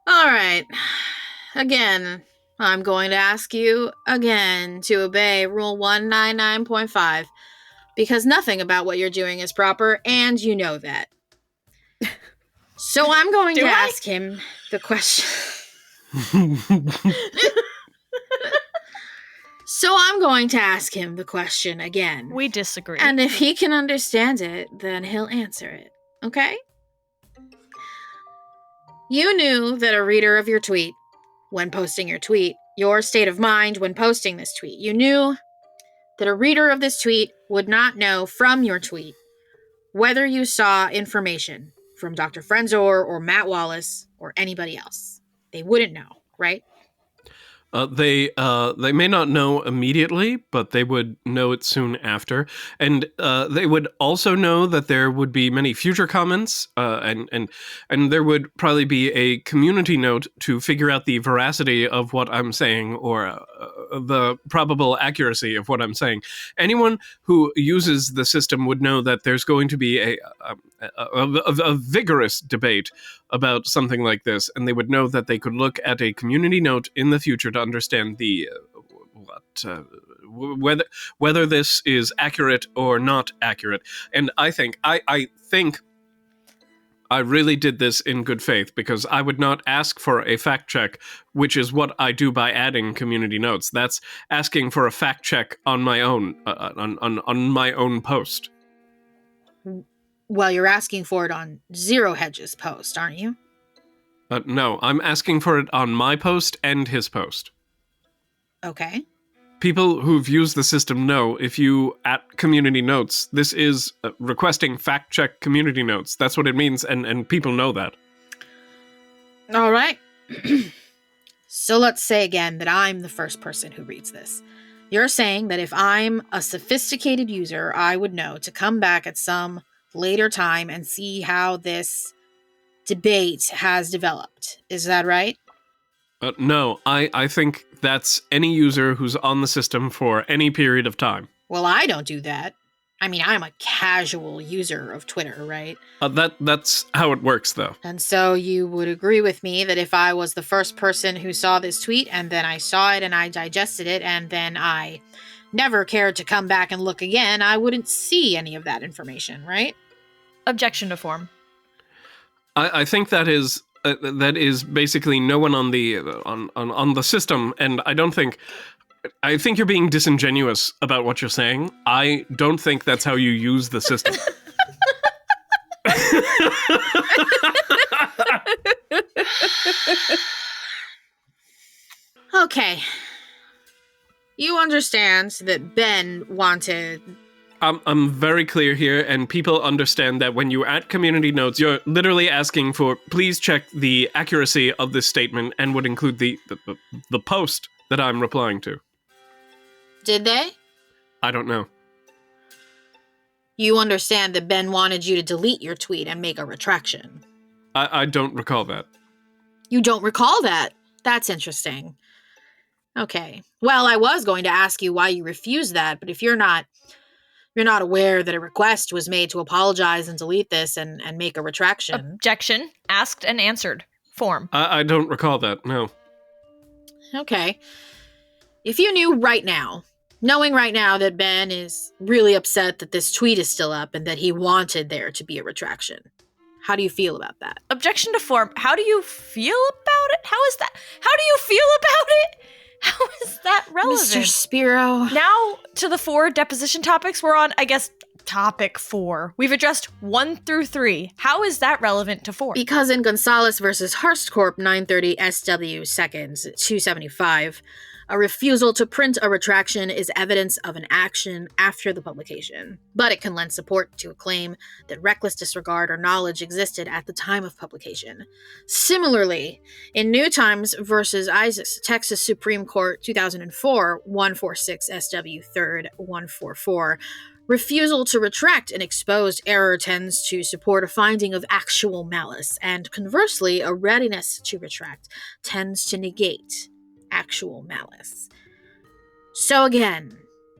All right. Again, I'm going to ask you again to obey Rule 199.5 because nothing about what you're doing is proper, and you know that. So I'm going to ask him the question. So I'm going to ask him the question again. We disagree. And if he can understand it, then he'll answer it. Okay? You knew that a reader of your tweet, when posting your tweet, your state of mind when posting this tweet, you knew that a reader of this tweet would not know from your tweet whether you saw information from Dr. Frenzor or Matt Wallace or anybody else. They wouldn't know, right? They may not know immediately, but they would know it soon after, and they would also know that there would be many future comments, and there would probably be a community note to figure out the veracity of what I'm saying or the probable accuracy of what I'm saying. Anyone who uses the system would know that there's going to be a vigorous debate about something like this, and they would know that they could look at a community note in the future to understand the whether this is accurate or not accurate. And I think I really did this in good faith, because I would not ask for a fact check, which is what I do by adding community notes. That's asking for a fact check on my own on my own post. Well, you're asking for it on Zero Hedge's post, aren't you? No, I'm asking for it on my post and his post. Okay. People who've used the system know if you at community notes, this is requesting fact check community notes. That's what it means, and people know that. All right. So let's say again that I'm the first person who reads this. You're saying that if I'm a sophisticated user, I would know to come back at some later time and see how this debate has developed. Is that right? No, I think that's any user who's on the system for any period of time. Well, I don't do that. I mean, I'm a casual user of Twitter, right? That's how it works, though. And so you would agree with me that if I was the first person who saw this tweet, and then I saw it and I digested it, and then I never cared to come back and look again, I wouldn't see any of that information, right? Objection to form. I think that is basically no one on the on the system, and I think you're being disingenuous about what you're saying. I don't think that's how you use the system. Okay. You understand that Ben wanted... I'm very clear here, and people understand that when you add community notes, you're literally asking for, please check the accuracy of this statement, and would include the post that I'm replying to. Did they? I don't know. You understand that Ben wanted you to delete your tweet and make a retraction. I don't recall that. You don't recall that? That's interesting. Okay. Well, I was going to ask you why you refused that, but if you're not aware that a request was made to apologize and delete this and make a retraction. Objection. Asked and answered. Form. I don't recall that, no. Okay. If you knew right now, knowing right now that Ben is really upset that this tweet is still up and that he wanted there to be a retraction, how do you feel about that? Objection to form. How do you feel about it? How do you feel about it? How is that relevant? Mr. Spiro. Now to the 4 deposition topics. We're on, I guess, topic 4. We've addressed 1 through 3. How is that relevant to 4? Because in Gonzalez versus Hearst Corp 930 SW seconds 275, a refusal to print a retraction is evidence of an action after the publication, but it can lend support to a claim that reckless disregard or knowledge existed at the time of publication. Similarly, in New Times versus Isaacs, Texas Supreme Court 2004 146 SW 3rd 144, refusal to retract an exposed error tends to support a finding of actual malice, and conversely, a readiness to retract tends to negate actual malice. So again,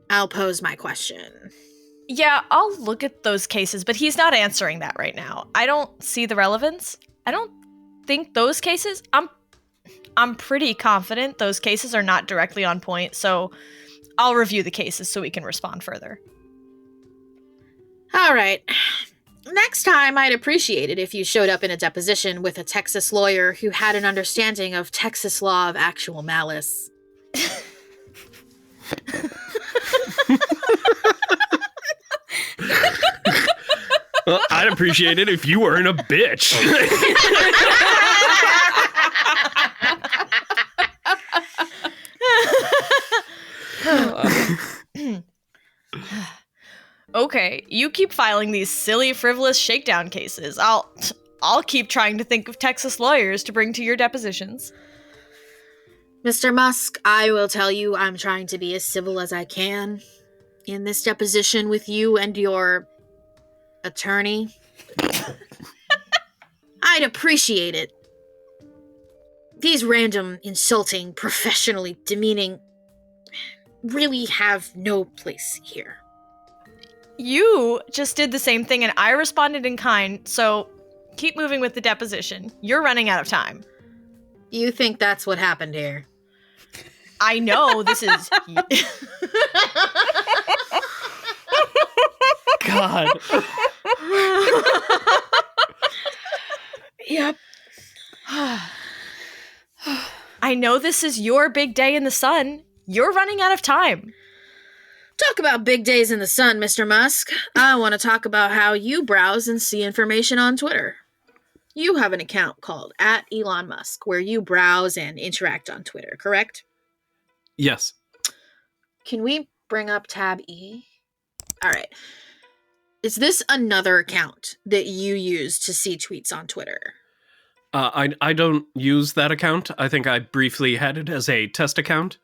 I'll pose my question. Yeah, I'll look at those cases, but he's not answering that right now. I don't see the relevance. I don't think those cases, I'm pretty confident those cases are not directly on point, so I'll review the cases so we can respond further. All right. Next time, I'd appreciate it if you showed up in a deposition with a Texas lawyer who had an understanding of Texas law of actual malice. Well, I'd appreciate it if you weren't a bitch. Okay, you keep filing these silly, frivolous shakedown cases. I'll keep trying to think of Texas lawyers to bring to your depositions. Mr. Musk, I will tell you I'm trying to be as civil as I can in this deposition with you and your attorney. I'd appreciate it. These random, insulting, professionally demeaning really have no place here. You just did the same thing and I responded in kind, so keep moving with the deposition. You're running out of time. You think that's what happened here? I know this is... God. Yep. I know this is your big day in the sun. You're running out of time. Talk about big days in the sun, Mr. Musk. I want to talk about how you browse and see information on Twitter. You have an account called @Elon Musk, where you browse and interact on Twitter, correct? Yes. Can we bring up tab E? All right. Is this another account that you use to see tweets on Twitter? I don't use that account. I think I briefly had it as a test account.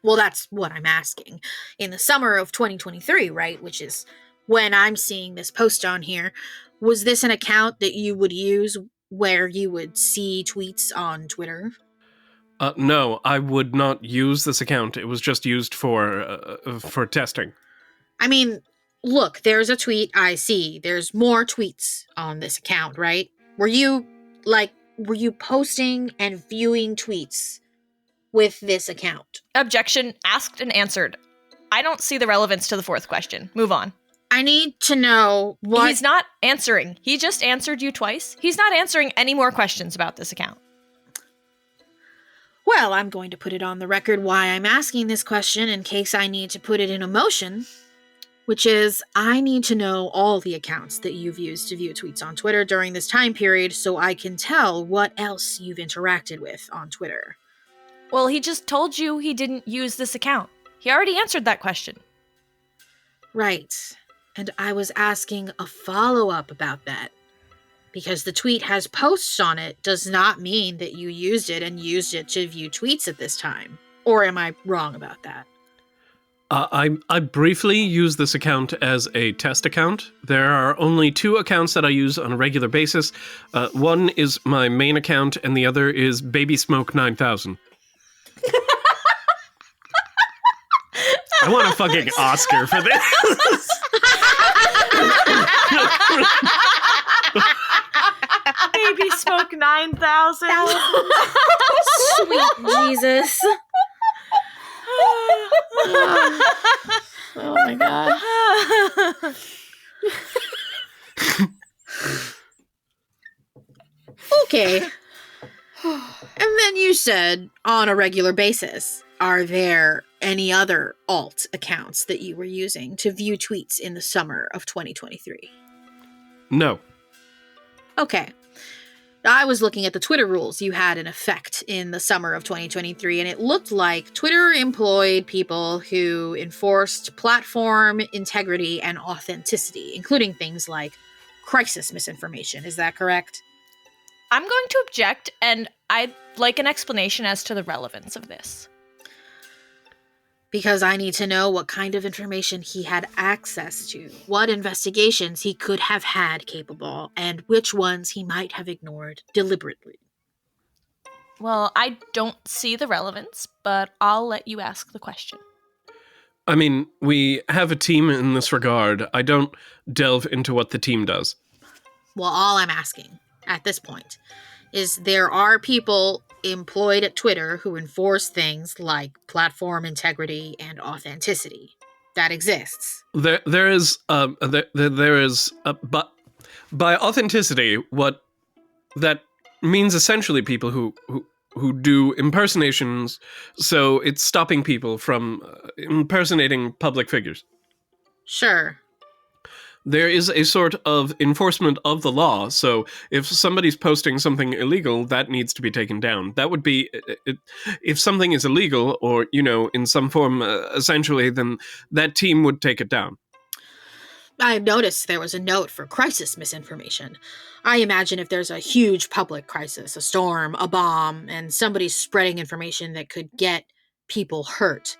Well, that's what I'm asking. In the summer of 2023, right, which is when I'm seeing this post on here, was this an account that you would use where you would see tweets on Twitter? No, I would not use this account. It was just used for testing. I mean, look, there's a tweet I see. There's more tweets on this account, right? Were you posting and viewing tweets with this account? Objection asked and answered. I don't see the relevance to the 4th question. Move on. I need to know what... He's not answering. He just answered you twice. He's not answering any more questions about this account. Well, I'm going to put it on the record why I'm asking this question in case I need to put it in a motion, which is I need to know all the accounts that you've used to view tweets on Twitter during this time period so I can tell what else you've interacted with on Twitter. Well, he just told you he didn't use this account. He already answered that question. Right. And I was asking a follow-up about that. Because the tweet has posts on it does not mean that you used it to view tweets at this time. Or am I wrong about that? I briefly use this account as a test account. There are only 2 accounts that I use on a regular basis. One is my main account, and the other is Baby Smoke 9000. I want a fucking Oscar for this. Baby Smoke 9,000. Sweet Jesus. Oh my god. Okay. And then you said on a regular basis, are there any other alt accounts that you were using to view tweets in the summer of 2023? No. Okay. I was looking at the Twitter rules you had in effect in the summer of 2023, and it looked like Twitter employed people who enforced platform integrity and authenticity, including things like crisis misinformation. Is that correct? I'm going to object, and I'd like an explanation as to the relevance of this. Because I need to know what kind of information he had access to, what investigations he could have had capable, and which ones he might have ignored deliberately. Well, I don't see the relevance, but I'll let you ask the question. I mean, we have a team in this regard. I don't delve into what the team does. Well, all I'm asking at this point is there are people employed at Twitter who enforce things like platform integrity and authenticity. That exists. But by authenticity, what that means essentially people who do impersonations, so it's stopping people from impersonating public figures. Sure. There is a sort of enforcement of the law, so if somebody's posting something illegal, that needs to be taken down. That would be, if something is illegal, or, in some form, essentially, then that team would take it down. I noticed there was a note for crisis misinformation. I imagine if there's a huge public crisis, a storm, a bomb, and somebody's spreading information that could get people hurt,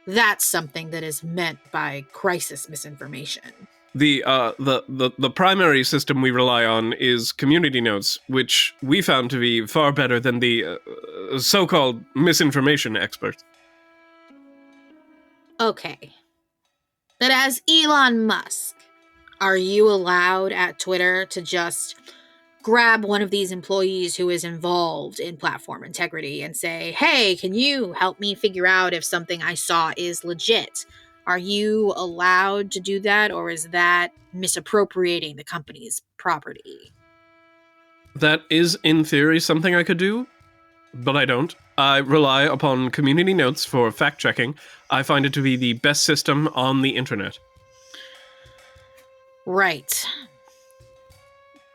that's something that is meant by crisis misinformation. The primary system we rely on is community notes, which we found to be far better than the so-called misinformation experts. Okay. But as Elon Musk, are you allowed at Twitter to just grab one of these employees who is involved in platform integrity and say, hey, can you help me figure out if something I saw is legit? Are you allowed to do that, or is that misappropriating the company's property? That is, in theory, something I could do, but I don't. I rely upon community notes for fact-checking. I find it to be the best system on the internet. Right.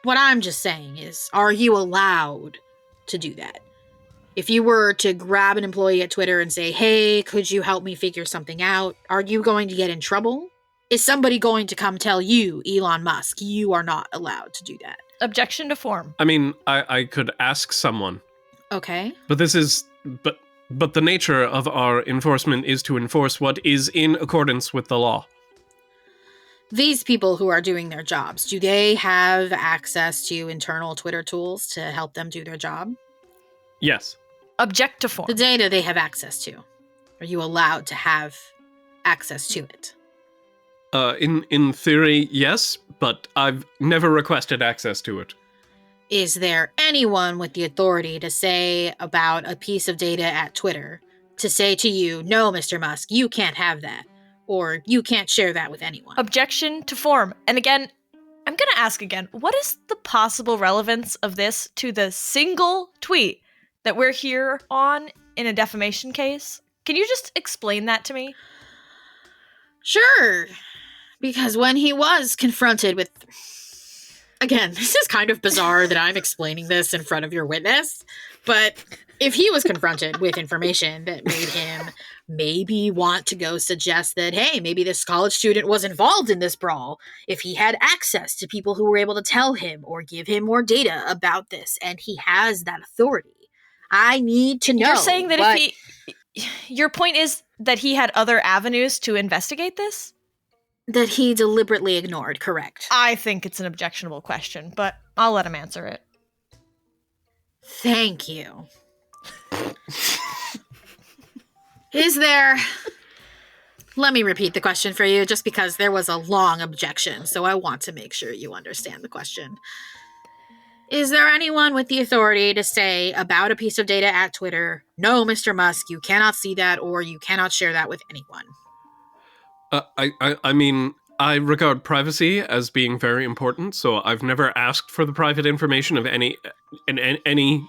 What I'm just saying is, are you allowed to do that? If you were to grab an employee at Twitter and say, hey, could you help me figure something out? Are you going to get in trouble? Is somebody going to come tell you, Elon Musk, you are not allowed to do that? Objection to form. I mean, I could ask someone. Okay. But this is... But the nature of our enforcement is to enforce what is in accordance with the law. These people who are doing their jobs, do they have access to internal Twitter tools to help them do their job? Yes. Object to form. The data they have access to. Are you allowed to have access to it? In theory, yes, but I've never requested access to it. Is there anyone with the authority to say about a piece of data at Twitter, to say to you, no, Mr. Musk, you can't have that, or you can't share that with anyone? Objection to form. And again, I'm going to ask again, what is the possible relevance of this to the single tweet that we're here on in a defamation case? Can you just explain that to me? Sure. Because when he was confronted with... Again, this is kind of bizarre that I'm explaining this in front of your witness, but if he was confronted with information that made him maybe want to go suggest that, hey, maybe this college student was involved in this brawl, if he had access to people who were able to tell him or give him more data about this, and he has that authority, I need to know. You're saying that if he... Your point is that he had other avenues to investigate this? That he deliberately ignored, correct. I think it's an objectionable question, but I'll let him answer it. Thank you. Let me repeat the question for you, just because there was a long objection, so I want to make sure you understand the question. Is there anyone with the authority to say about a piece of data at Twitter, no, Mr. Musk, you cannot see that or you cannot share that with anyone? I mean, I regard privacy as being very important, so I've never asked for the private information of any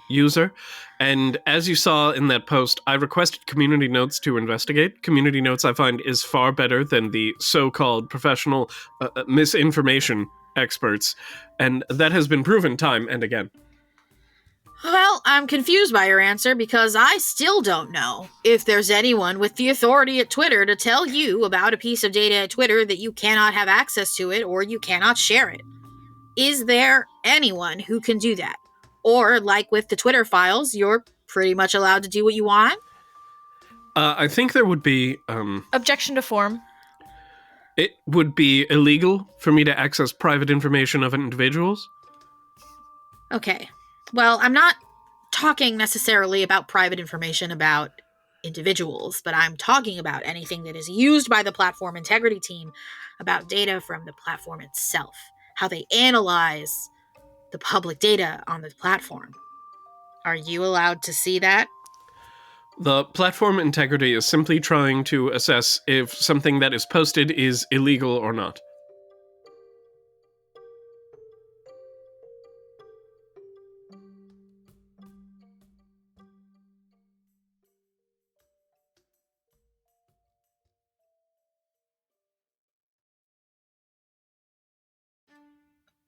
user. And as you saw in that post, I requested community notes to investigate. Community notes, I find, is far better than the so-called professional misinformation experts, and that has been proven time and again. Well, I'm confused by your answer because I still don't know if there's anyone with the authority at Twitter to tell you about a piece of data at Twitter that you cannot have access to it or you cannot share it. Is there anyone who can do that? Or, like with the Twitter files, you're pretty much allowed to do what you want? I think there would be... Objection to form. It would be illegal for me to access private information of individuals. Okay. Well, I'm not talking necessarily about private information about individuals, but I'm talking about anything that is used by the platform integrity team about data from the platform itself, how they analyze the public data on the platform. Are you allowed to see that? The platform integrity is simply trying to assess if something that is posted is illegal or not.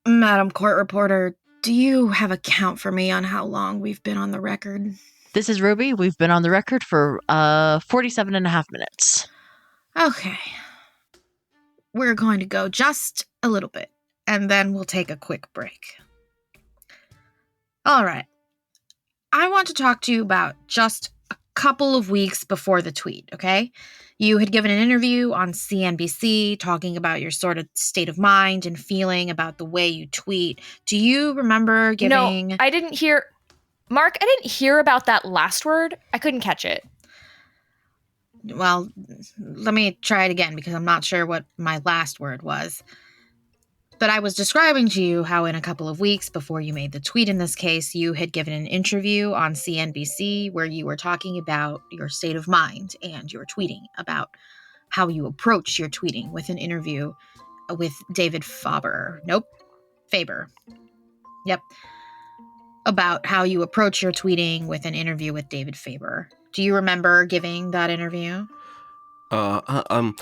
Madam Court Reporter, do you have a count for me on how long we've been on the record? This is Ruby. We've been on the record for 47 and a half minutes. Okay. We're going to go just a little bit, and then we'll take a quick break. All right. I want to talk to you about just a couple of weeks before the tweet, okay? You had given an interview on CNBC talking about your sort of state of mind and feeling about the way you tweet. Do you remember giving... No, I didn't hear... Mark, I didn't hear about that last word. I couldn't catch it. Well, let me try it again because I'm not sure what my last word was. But I was describing to you how in a couple of weeks before you made the tweet in this case, you had given an interview on CNBC where you were talking about your state of mind and your tweeting, about how you approach your tweeting with an interview with David Faber. Nope. Faber. Yep. About how you approach your tweeting with an interview with David Faber. Do you remember giving that interview? I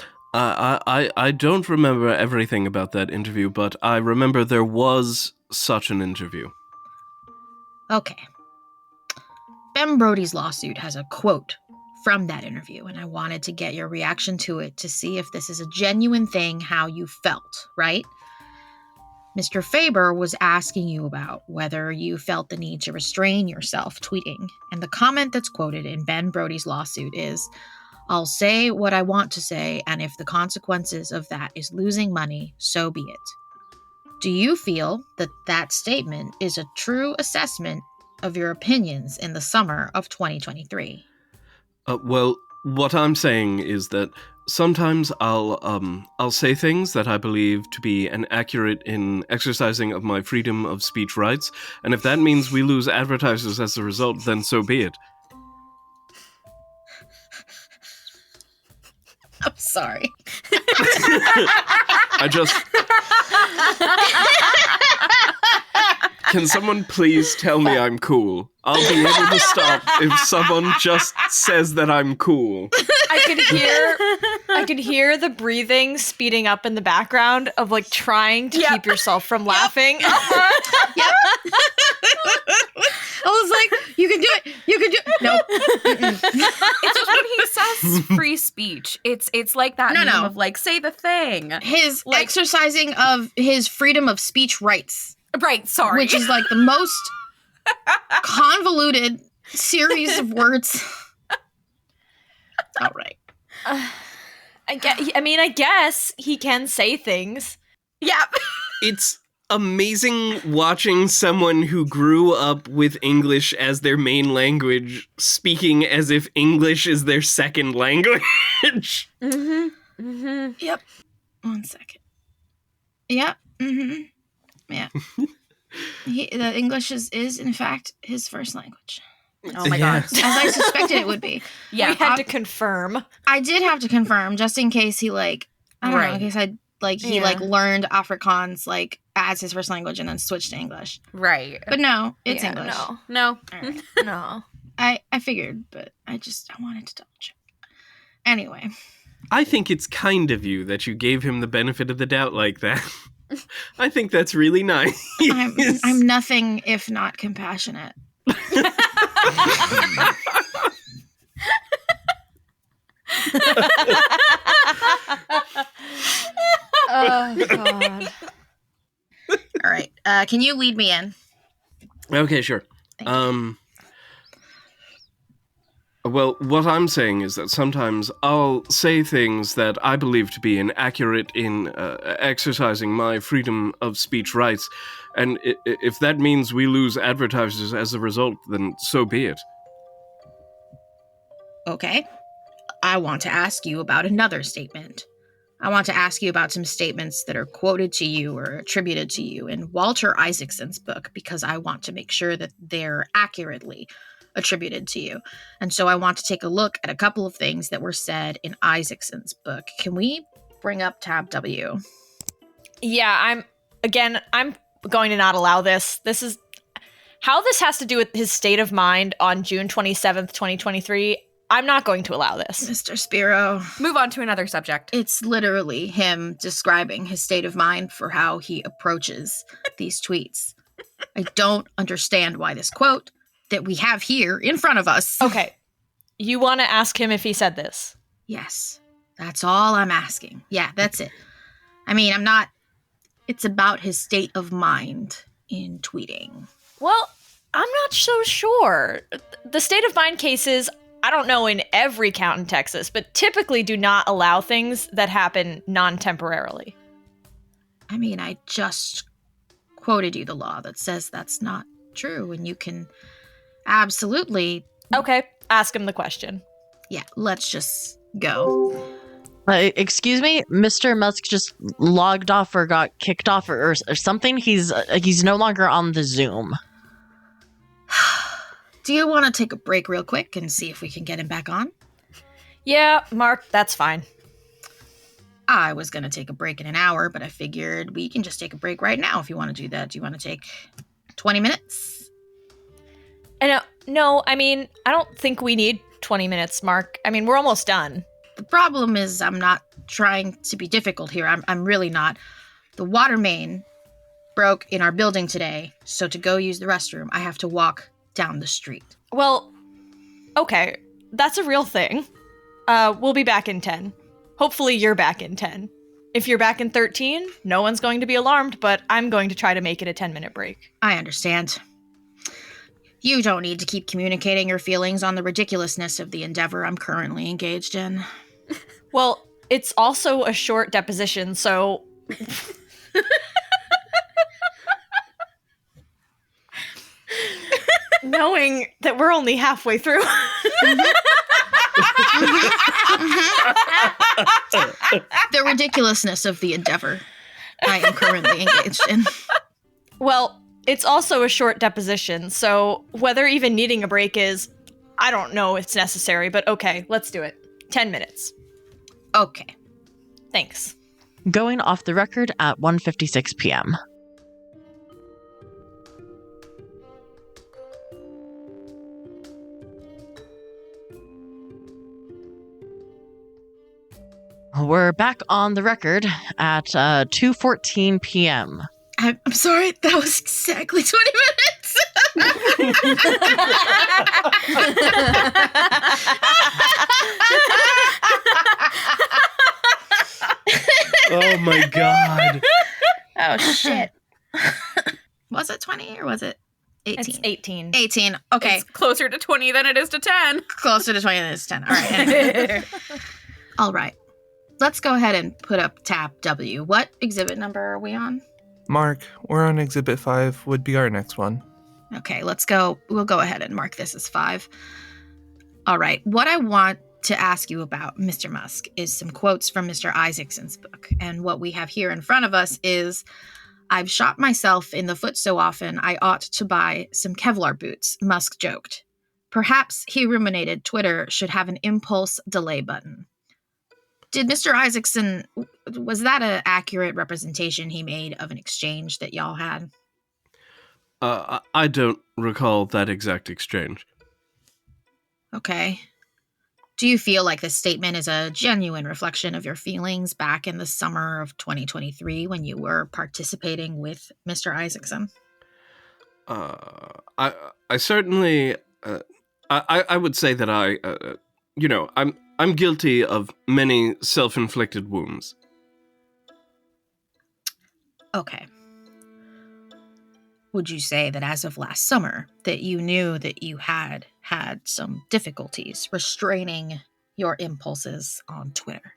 don't remember everything about that interview, but I remember there was such an interview. Okay. Ben Brody's lawsuit has a quote from that interview, and I wanted to get your reaction to it to see if this is a genuine thing, how you felt, right? Mr. Faber was asking you about whether you felt the need to restrain yourself tweeting, and the comment that's quoted in Ben Brody's lawsuit is, "I'll say what I want to say, and if the consequences of that is losing money, so be it." Do you feel that that statement is a true assessment of your opinions in the summer of 2023? Well, what I'm saying is that sometimes I'll say things that I believe to be inaccurate in exercising of my freedom of speech rights, and if that means we lose advertisers as a result, then so be it. I'm sorry. I just... Can someone please tell me I'm cool? I'll be able to stop if someone just says that I'm cool. I could hear the breathing speeding up in the background of like trying to keep yourself from laughing. Yep. I was like, you can do it. You can do it. Nope. It's just when he says free speech. It's like that meme of like, say the thing. His exercising of his freedom of speech rights. Right, sorry. Which is like the most convoluted series of words. All right. I guess he can say things. Yeah. It's amazing watching someone who grew up with English as their main language speaking as if English is their second language. Mm-hmm. Mm-hmm. Yep. 1 second. Yep. Mm-hmm. Yeah. The English is in fact his first language. Oh my god. As I suspected it would be. Yeah. We had to confirm. I did have to confirm just in case he in case he learned Afrikaans as his first language and then switched to English. Right. But no, it's English. No. Right. No. I figured, but I wanted to double check. Anyway. I think it's kind of you that you gave him the benefit of the doubt like that. I think that's really nice. I'm nothing if not compassionate. Oh god. All right. Can you lead me in? Okay, sure. Well, what I'm saying is that sometimes I'll say things that I believe to be inaccurate in exercising my freedom of speech rights, and if that means we lose advertisers as a result, then so be it. Okay. I want to ask you about another statement. I want to ask you about some statements that are quoted to you or attributed to you in Walter Isaacson's book, because I want to make sure that they're accurately attributed to you. And so I want to take a look at a couple of things that were said in Isaacson's book. Can we bring up tab W? Yeah, I'm going to not allow this. This is how this has to do with his state of mind on June 27th, 2023. I'm not going to allow this. Mr. Spiro. Move on to another subject. It's literally him describing his state of mind for how he approaches these tweets. I don't understand why this quote that we have here in front of us. Okay. You want to ask him if he said this? Yes. That's all I'm asking. Yeah, that's it. I mean, it's about his state of mind in tweeting. Well, I'm not so sure. The state of mind cases, I don't know in every count in Texas, but typically do not allow things that happen non-temporarily. I mean, I just quoted you the law that says that's not true, and you can absolutely... Okay, ask him the question. Yeah, let's just go. Excuse me, Mr. Musk just logged off or got kicked off or something. He's no longer on the Zoom. Do you want to take a break real quick and see if we can get him back on? Yeah, Mark, that's fine. I was going to take a break in an hour, but I figured we can just take a break right now if you want to do that. Do you want to take 20 minutes? No, I mean, I don't think we need 20 minutes, Mark. I mean, we're almost done. The problem is I'm not trying to be difficult here. I'm really not. The water main broke in our building today, so to go use the restroom, I have to walk down the street. Well, okay, that's a real thing. We'll be back in 10. Hopefully you're back in 10. If you're back in 13, no one's going to be alarmed, but I'm going to try to make it a 10-minute break. I understand. You don't need to keep communicating your feelings on the ridiculousness of the endeavor I'm currently engaged in. Well, it's also a short deposition, so... Knowing that we're only halfway through. The ridiculousness of the endeavor I am currently engaged in. Well, it's also a short deposition, so whether even needing a break is, I don't know if it's necessary, but okay, let's do it. 10 minutes. Okay. Thanks. Going off the record at 1:56 p.m. We're back on the record at 2:14 p.m. I'm sorry, that was exactly 20 minutes. Oh my god. Oh shit. Was it 20 or was it 18? It's 18. 18. Okay. It's closer to 20 than it is to 10. Closer to 20 than it is to 10. All right. Anyway. All right. Let's go ahead and put up tab W. What exhibit number are we on? Mark, we're on exhibit 5, would be our next one. Okay, let's go. We'll go ahead and mark this as 5. All right. What I want to ask you about, Mr. Musk, is some quotes from Mr. Isaacson's book. And what we have here in front of us is, "I've shot myself in the foot so often I ought to buy some Kevlar boots," Musk joked. Perhaps, he ruminated, Twitter should have an impulse delay button. Did Mr. Isaacson, was that an accurate representation he made of an exchange that y'all had? I don't recall that exact exchange. Okay. Do you feel like this statement is a genuine reflection of your feelings back in the summer of 2023 when you were participating with Mr. Isaacson? I certainly, I would say that I'm guilty of many self-inflicted wounds. Okay. Would you say that as of last summer, that you knew that you had some difficulties restraining your impulses on Twitter?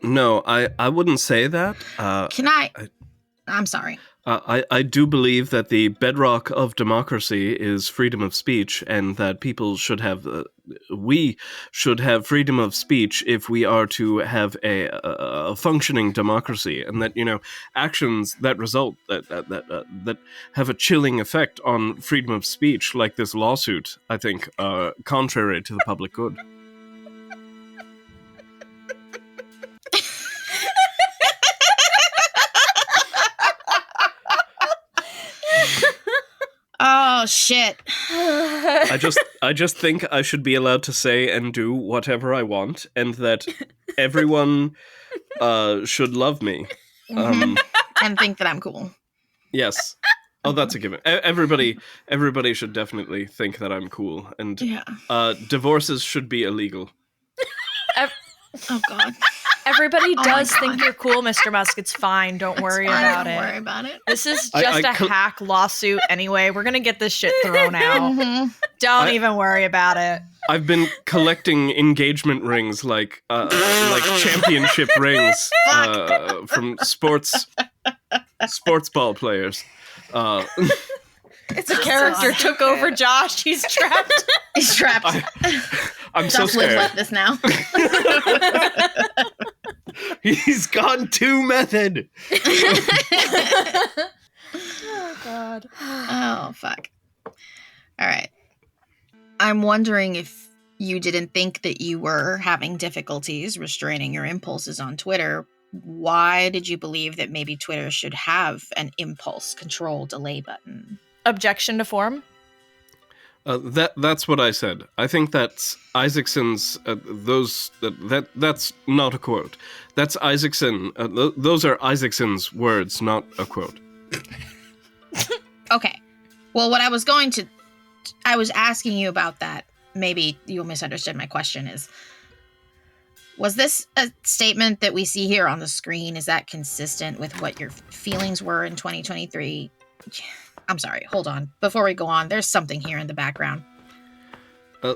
No, I wouldn't say that. I'm sorry. I do believe that the bedrock of democracy is freedom of speech, and that people should have, we should have freedom of speech if we are to have a functioning democracy, and that, actions that result, that have a chilling effect on freedom of speech, like this lawsuit, I think, are contrary to the public good. Oh, shit. I just think I should be allowed to say and do whatever I want, and that everyone should love me. And think that I'm cool. Yes. Oh, that's a given. Everybody should definitely think that I'm cool, and divorces should be illegal. Oh, God. Everybody does think you're cool, Mr. Musk. It's fine. Don't worry about it. Don't worry about it. This is just a hack lawsuit anyway. We're going to get this shit thrown out. Don't even worry about it. I've been collecting engagement rings like championship rings from sports ball players. It's a character took over Josh. He's trapped. He's trapped. I'm so scared. Josh lives like this now. He's gone too method. Oh, God. Oh, fuck. All right. I'm wondering if you didn't think that you were having difficulties restraining your impulses on Twitter. Why did you believe that maybe Twitter should have an impulse control delay button? Objection to form? That's what I said. I think that's Isaacson's. That's not a quote. That's Isaacson. Those are Isaacson's words, not a quote. Okay. Well, what I was asking you about that. Maybe you misunderstood my question. Was this a statement that we see here on the screen? Is that consistent with what your feelings were in 2023? I'm sorry, hold on. Before we go on, there's something here in the background.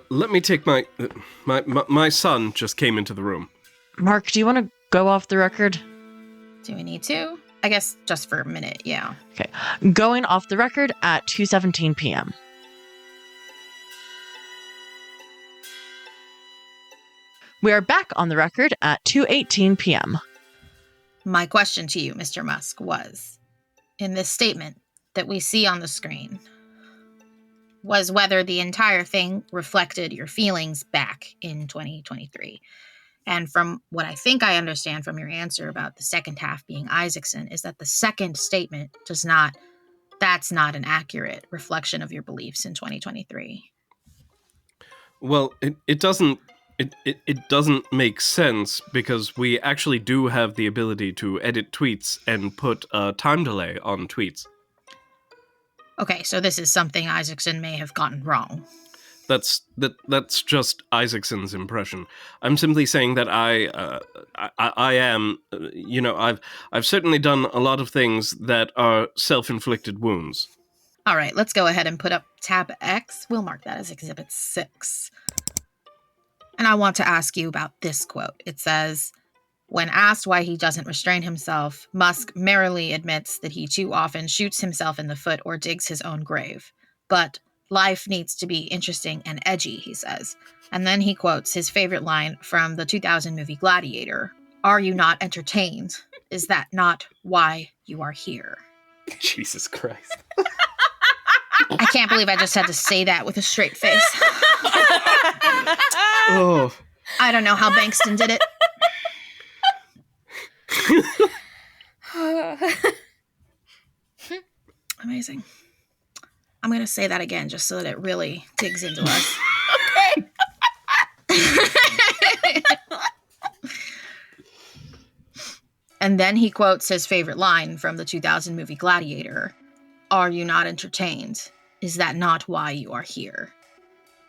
Let me take my son just came into the room. Mark, do you want to go off the record? Do we need to? I guess just for a minute, yeah. Okay. Going off the record at 2:17 p.m. We are back on the record at 2:18 p.m. My question to you, Mr. Musk, was, in this statement that we see on the screen, was whether the entire thing reflected your feelings back in 2023. And from what I think I understand from your answer about the second half being Isaacson, is that the second statement that's not an accurate reflection of your beliefs in 2023. Well, it doesn't make sense, because we actually do have the ability to edit tweets and put a time delay on tweets. Okay, so this is something Isaacson may have gotten wrong. That's just Isaacson's impression. I'm simply saying that I am, I've certainly done a lot of things that are self-inflicted wounds. All right, let's go ahead and put up tab X. We'll mark that as Exhibit 6. And I want to ask you about this quote. It says, when asked why he doesn't restrain himself, Musk merrily admits that he too often shoots himself in the foot or digs his own grave. But Life needs to be interesting and edgy, he says. And then he quotes his favorite line from the 2000 movie Gladiator. Are you not entertained? Is that not why you are here? Jesus Christ. I can't believe I just had to say that with a straight face. Oh. I don't know how Bankston did it. Amazing. I'm going to say that again just so that it really digs into us. Okay. And then he quotes his favorite line from the 2000 movie Gladiator. Are you not entertained? Is that not why you are here?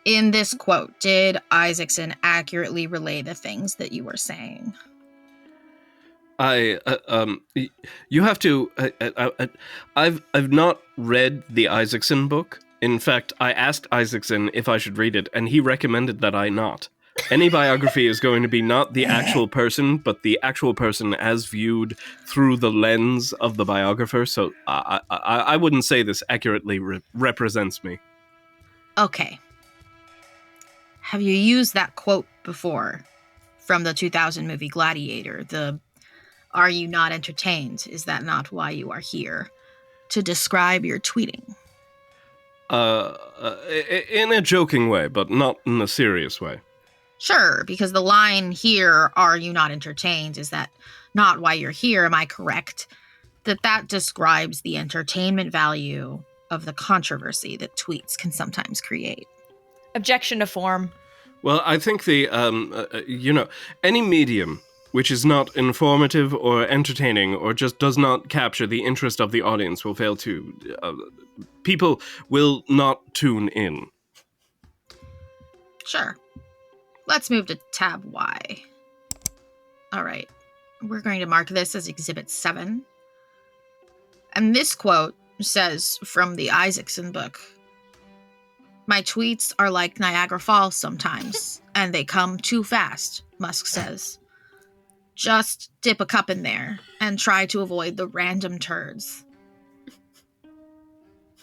In this quote, did Isaacson accurately relay the things that you were saying? You have to. I've not read the Isaacson book. In fact, I asked Isaacson if I should read it, and he recommended that I not. Any biography is going to be not the actual person, but the actual person as viewed through the lens of the biographer. So I wouldn't say this accurately represents me. Okay. Have you used that quote before from the 2000 movie Gladiator? The "Are you not entertained? Is that not why you are here?" to describe your tweeting? In a joking way, but not in a serious way. Sure, because the line here, "Are you not entertained? Is that not why you're here?" Am I correct? That describes the entertainment value of the controversy that tweets can sometimes create. Objection to form. Well, I think any medium which is not informative or entertaining or just does not capture the interest of the audience will fail to... people will not tune in. Sure. Let's move to tab Y. All right. We're going to mark this as Exhibit 7. And this quote says from the Isaacson book, "My tweets are like Niagara Falls sometimes, and they come too fast," Musk says. "Just dip a cup in there and try to avoid the random turds."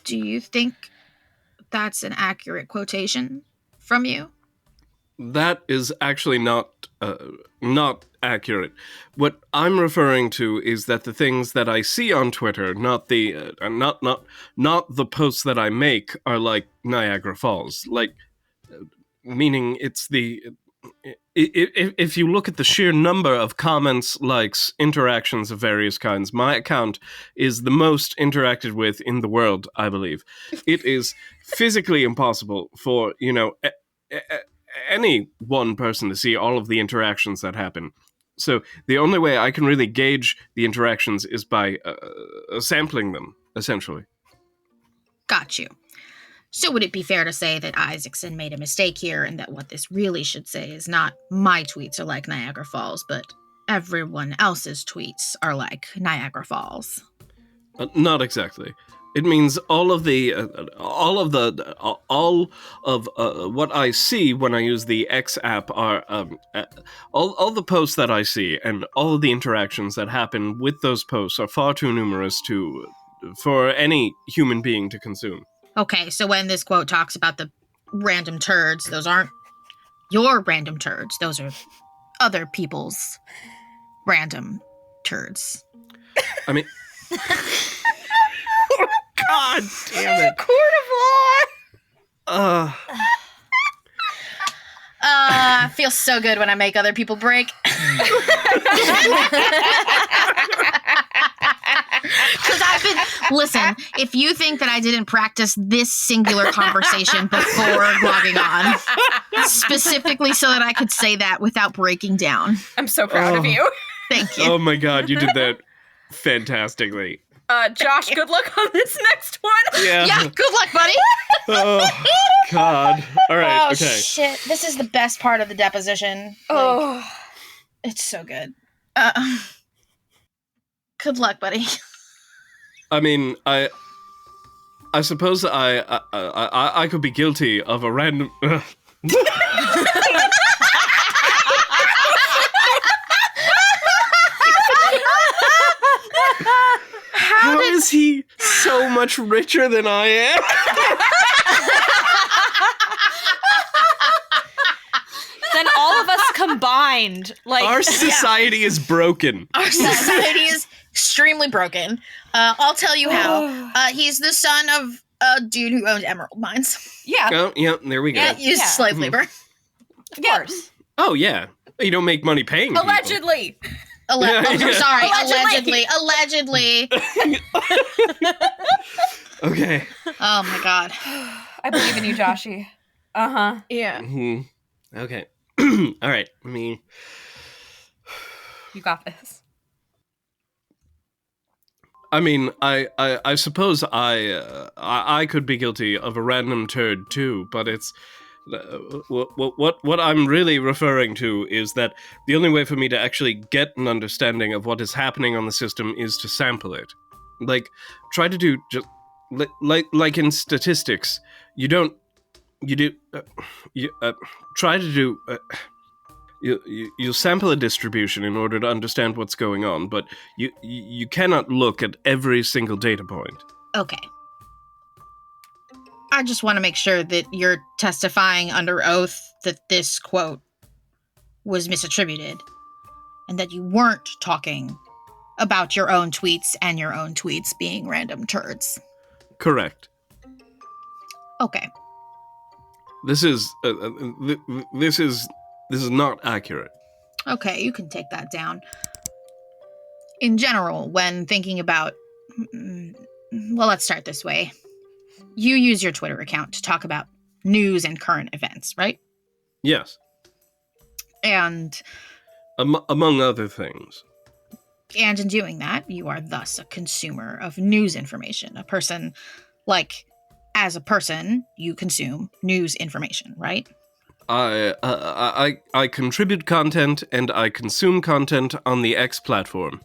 Do you think that's an accurate quotation from you? That is actually not accurate. What I'm referring to is that the things that I see on Twitter, not the posts that I make, are like Niagara Falls. Like, meaning it's the... If you look at the sheer number of comments, likes, interactions of various kinds, my account is the most interacted with in the world, I believe. It is physically impossible for, any one person to see all of the interactions that happen. So the only way I can really gauge the interactions is by sampling them, essentially. Got you. So would it be fair to say that Isaacson made a mistake here and that what this really should say is not "my tweets are like Niagara Falls," but everyone else's tweets are like Niagara Falls? Not exactly. It means all of what I see when I use the X app are all the posts that I see and all of the interactions that happen with those posts are far too numerous for any human being to consume. Okay, so when this quote talks about the random turds, those aren't your random turds. Those are other people's random turds. I mean... God damn it. Court of law! Feels so good when I make other people break. Because listen, if you think that I didn't practice this singular conversation before logging on, specifically so that I could say that without breaking down. I'm so proud of you. Thank you. Oh my God, you did that fantastically. Josh, good luck on this next one. Yeah, good luck, buddy. Oh, God. All right, okay. Shit. This is the best part of the deposition. It's so good. Good luck, buddy. I mean, I suppose I could be guilty of a random... How is he so much richer than I am? mind. Like our society is broken. Our society is extremely broken. I'll tell you how. He's the son of a dude who owned emerald mines. Yeah. Oh, yeah, there we go. Yeah, used slave labor. Of course. Oh, yeah. You don't make money paying people. Allegedly. Sorry, allegedly. Okay. Oh my god. I believe in you, Joshy. Uh-huh. Yeah. Mm-hmm. Okay. All right. You got this. I mean, I suppose I could be guilty of a random turd too, but it's what I'm really referring to is that the only way for me to actually get an understanding of what is happening on the system is to sample it. Like, try to do just like in statistics, try to do. You sample a distribution in order to understand what's going on, but you cannot look at every single data point. Okay. I just want to make sure that you're testifying under oath that this quote was misattributed and that you weren't talking about your own tweets and your own tweets being random turds. Correct. Okay. This is not accurate. Okay, you can take that down. In general, when thinking about... Well, let's start this way. You use your Twitter account to talk about news and current events, right? Yes. And... among other things. And in doing that, you are thus a consumer of news information. A person, as a person, you consume news information, right? I contribute content and I consume content on the X platform.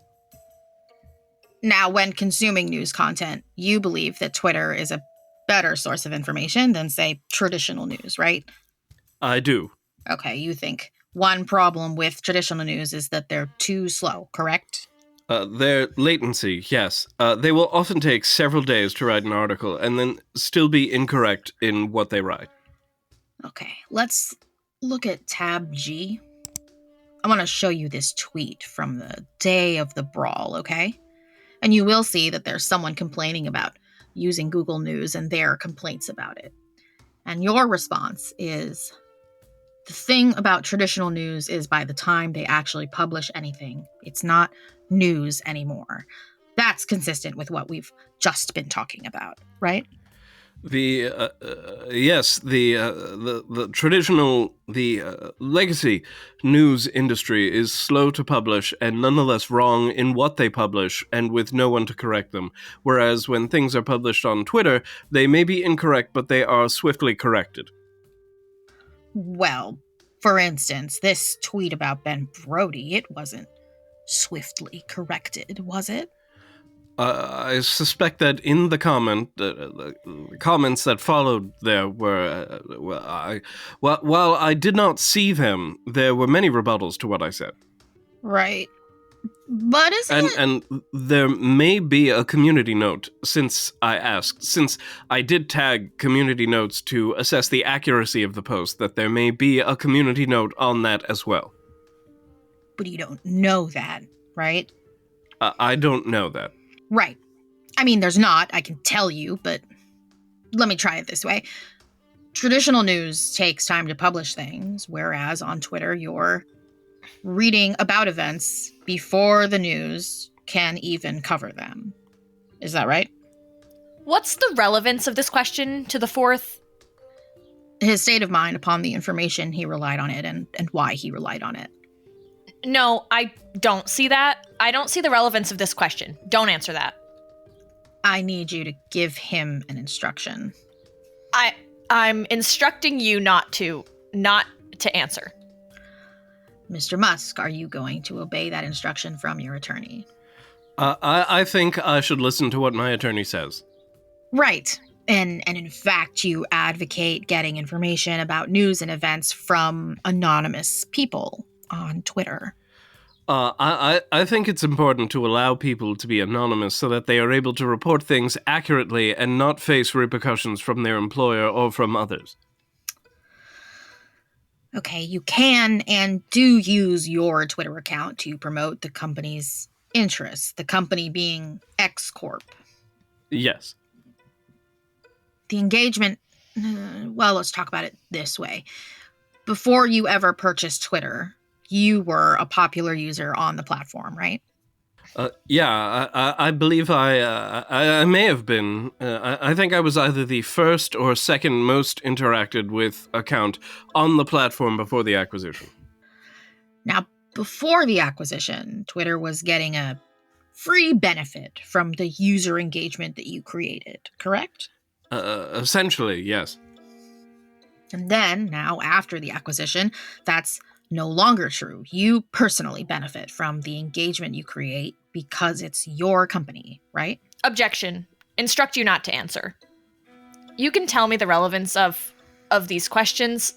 Now, when consuming news content, you believe that Twitter is a better source of information than, say, traditional news, right? I do. Okay, you think one problem with traditional news is that they're too slow, correct? Their latency, yes. They will often take several days to write an article and then still be incorrect in what they write. Okay, let's look at tab G. I want to show you this tweet from the day of the brawl, okay? And you will see that there's someone complaining about using Google News and their complaints about it. And your response is, the thing about traditional news is by the time they actually publish anything, it's not news anymore. That's consistent with what we've just been talking about, right? The traditional, legacy news industry is slow to publish and nonetheless wrong in what they publish and with no one to correct them. Whereas when things are published on Twitter, they may be incorrect, but they are swiftly corrected. Well, for instance, this tweet about Ben Brody, it wasn't swiftly corrected, was it? I suspect that in the comments that followed there were, while I did not see them, there were many rebuttals to what I said. Right. But and there may be a community note, since I did tag community notes to assess the accuracy of the post, that there may be a community note on that as well. But you don't know that, right? I don't know that. Right. I mean, there's not, I can tell you, but let me try it this way. Traditional news takes time to publish things, whereas on Twitter, you're reading about events before the news can even cover them. Is that right? What's the relevance of this question to the fourth? His state of mind upon the information he relied on it and why he relied on it. No, I don't see that. I don't see the relevance of this question. Don't answer that. I need you to give him an instruction. I'm instructing you not to answer. Mr. Musk, are you going to obey that instruction from your attorney? I think I should listen to what my attorney says. Right. And in fact, you advocate getting information about news and events from anonymous people on Twitter. I think it's important to allow people to be anonymous so that they are able to report things accurately and not face repercussions from their employer or from others. Okay, you can and do use your Twitter account to promote the company's interests, the company being X Corp. Yes. The engagement, well, let's talk about it this way. Before you ever purchased Twitter, you were a popular user on the platform, right? I believe I may have been. I think I was either the first or second most interacted with account on the platform before the acquisition. Now, before the acquisition, Twitter was getting a free benefit from the user engagement that you created, correct? Essentially, yes. And then, now after the acquisition, that's no longer true. You personally benefit from the engagement you create because it's your company, right? Objection. Instruct you not to answer. You can tell me the relevance of these questions.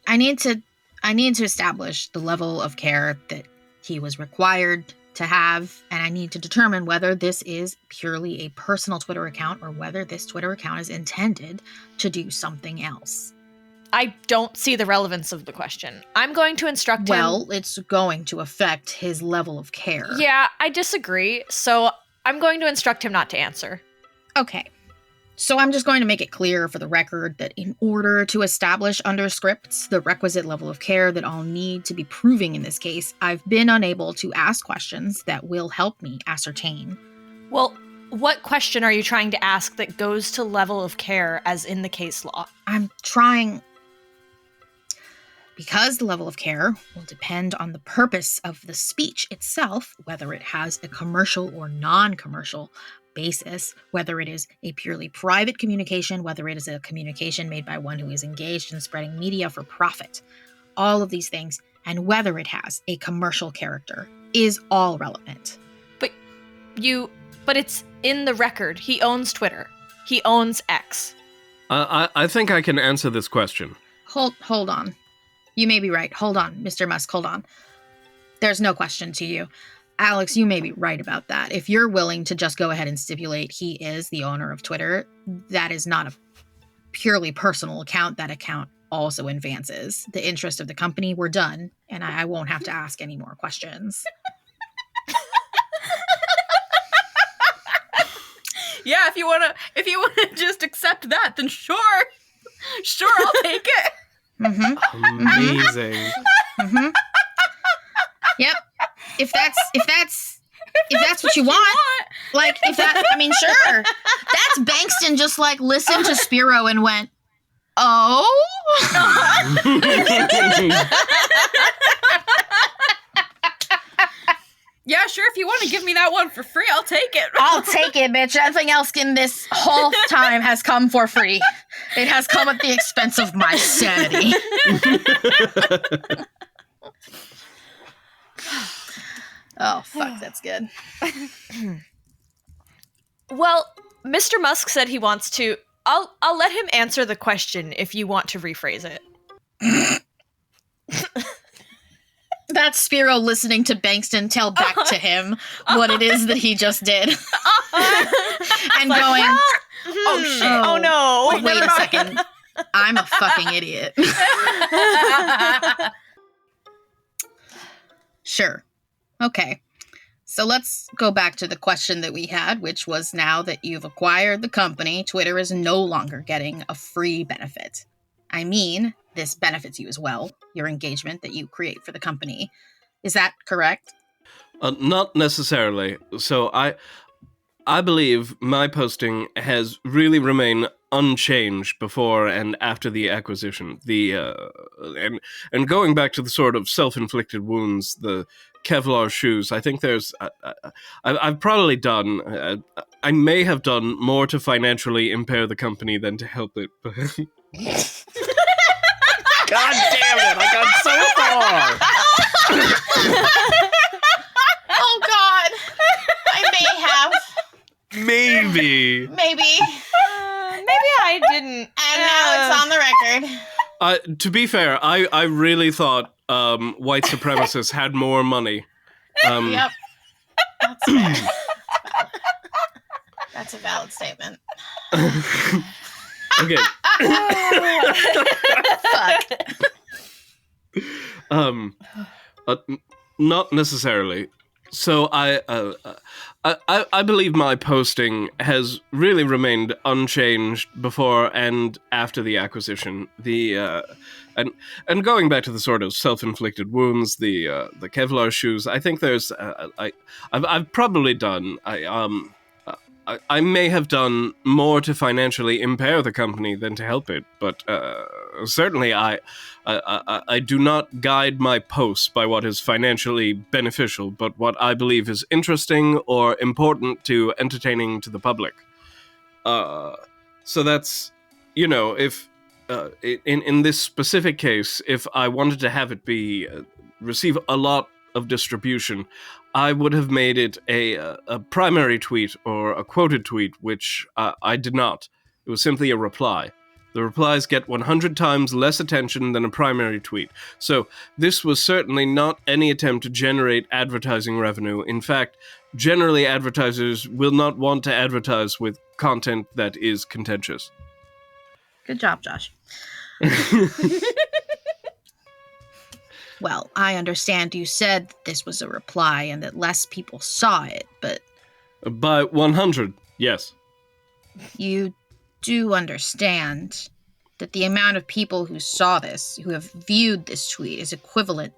I need to establish the level of care that he was required to have, and I need to determine whether this is purely a personal Twitter account or whether this Twitter account is intended to do something else. I don't see the relevance of the question. I'm going to instruct him. Well, it's going to affect his level of care. Yeah, I disagree, so I'm going to instruct him not to answer. Okay. So I'm just going to make it clear for the record that in order to establish under scripts the requisite level of care that I'll need to be proving in this case, I've been unable to ask questions that will help me ascertain. Well, what question are you trying to ask that goes to level of care as in the case law? I'm trying... Because the level of care will depend on the purpose of the speech itself, whether it has a commercial or non-commercial basis, whether it is a purely private communication, whether it is a communication made by one who is engaged in spreading media for profit. All of these things, and whether it has a commercial character, is all relevant. But it's in the record. He owns Twitter. He owns X. I think I can answer this question. Hold on. You may be right. Hold on, Mr. Musk, hold on. There's no question to you. Alex, you may be right about that. If you're willing to just go ahead and stipulate he is the owner of Twitter, that is not a purely personal account. That account also advances the interest of the company. We're done, and I won't have to ask any more questions. Yeah, if you wanna just accept that, then sure, I'll take it. Mm-hmm. Amazing. Mm-hmm. Yep. If that's what you want, like, if that, I mean, sure. That's Bankston just, like, listened to Spiro and went, oh? Yeah, sure, if you want to give me that one for free, I'll take it. I'll take it, bitch. Nothing else in this whole time has come for free. It has come at the expense of my sanity. Oh, fuck, that's good. Well, Mr. Musk said he wants to... I'll let him answer the question if you want to rephrase it. That's Spiro listening to Bankston tell back to him what it is that he just did. And like, going, oh shit, oh no. Wait a second. I'm a fucking idiot. Sure. Okay. So let's go back to the question that we had, which was now that you've acquired the company, Twitter is no longer getting a free benefit. I mean, this benefits you as well, your engagement that you create for the company. Is that correct? Not necessarily. So I believe my posting has really remained unchanged before and after the acquisition. And going back to the sort of self-inflicted wounds, the Kevlar shoes, I think I've probably done, I may have done more to financially impair the company than to help it. God damn it, I got so far! Oh god! I may have. Maybe. Maybe I didn't. And now it's on the record. To be fair, I really thought white supremacists had more money. Yep. That's fair. That's a valid statement. Okay. Fuck. Not necessarily. So I believe my posting has really remained unchanged before and after the acquisition. And going back to the sort of self-inflicted wounds, the Kevlar shoes. I think there's I've probably done I may have done more to financially impair the company than to help it, but certainly I do not guide my posts by what is financially beneficial, but what I believe is interesting or important to entertaining to the public. So that's, if in this specific case, if I wanted to have it be receive a lot of distribution, I would have made it a primary tweet or a quoted tweet, which I did not. It was simply a reply. The replies get 100 times less attention than a primary tweet. So this was certainly not any attempt to generate advertising revenue. In fact, generally advertisers will not want to advertise with content that is contentious. Good job, Josh. Well, I understand you said this was a reply and that less people saw it, but... By 100, yes. You do understand that the amount of people who saw this, who have viewed this tweet, is equivalent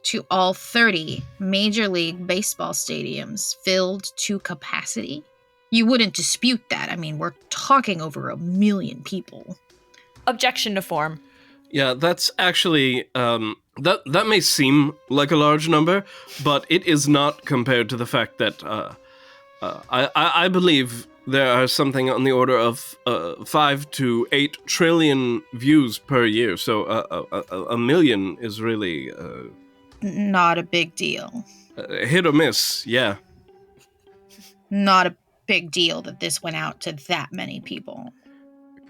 to all 30 Major League Baseball stadiums filled to capacity? You wouldn't dispute that. I mean, we're talking over 1 million people. Objection to form. Yeah, that's actually... That may seem like a large number, but it is not compared to the fact that I believe there are something on the order of 5 to 8 trillion views per year. So a million is really... not a big deal. Hit or miss, yeah. Not a big deal that this went out to that many people.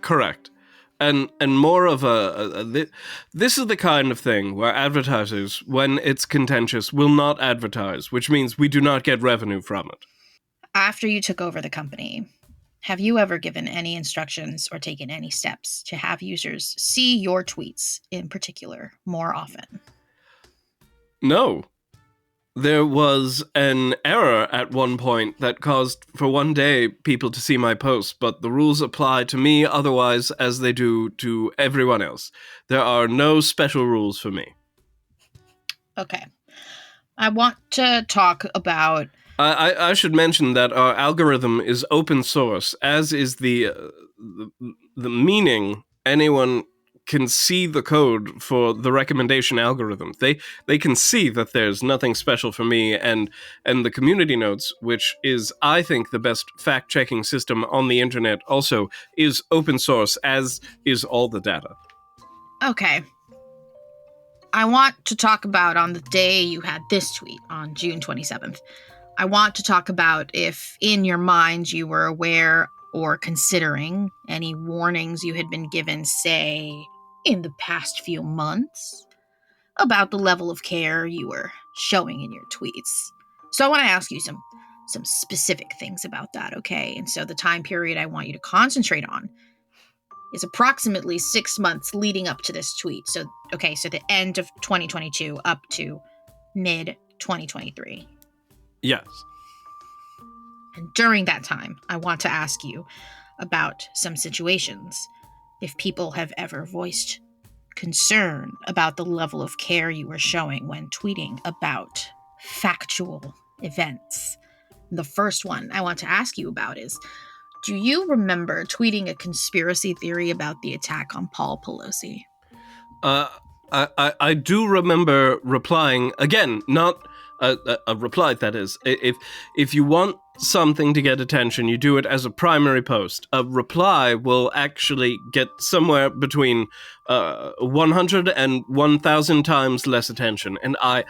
Correct. And more of this is the kind of thing where advertisers, when it's contentious, will not advertise, which means we do not get revenue from it. After you took over the company, have you ever given any instructions or taken any steps to have users see your tweets in particular more often? No. There was an error at one point that caused for one day people to see my posts, but the rules apply to me otherwise as they do to everyone else. There are no special rules for me. Okay. I want to talk about... I should mention that our algorithm is open source, as is the meaning anyone can see the code for the recommendation algorithm. They can see that there's nothing special for me, and the community notes, which is, I think, the best fact-checking system on the internet, also is open source, as is all the data. Okay. I want to talk about on the day you had this tweet, on June 27th. I want to talk about if, in your mind, you were aware or considering any warnings you had been given, say, in the past few months, about the level of care you were showing in your tweets. So I want to ask you some specific things about that, okay? And so the time period I want you to concentrate on is approximately 6 months leading up to this tweet. So the end of 2022 up to mid-2023. Yes. And during that time, I want to ask you about some situations. If people have ever voiced concern about the level of care you were showing when tweeting about factual events. The first one I want to ask you about is, do you remember tweeting a conspiracy theory about the attack on Paul Pelosi? I do remember replying, again, not a reply, that is. If you want something to get attention, you do it as a primary post. A reply will actually get somewhere between 100 and 1,000 times less attention. And I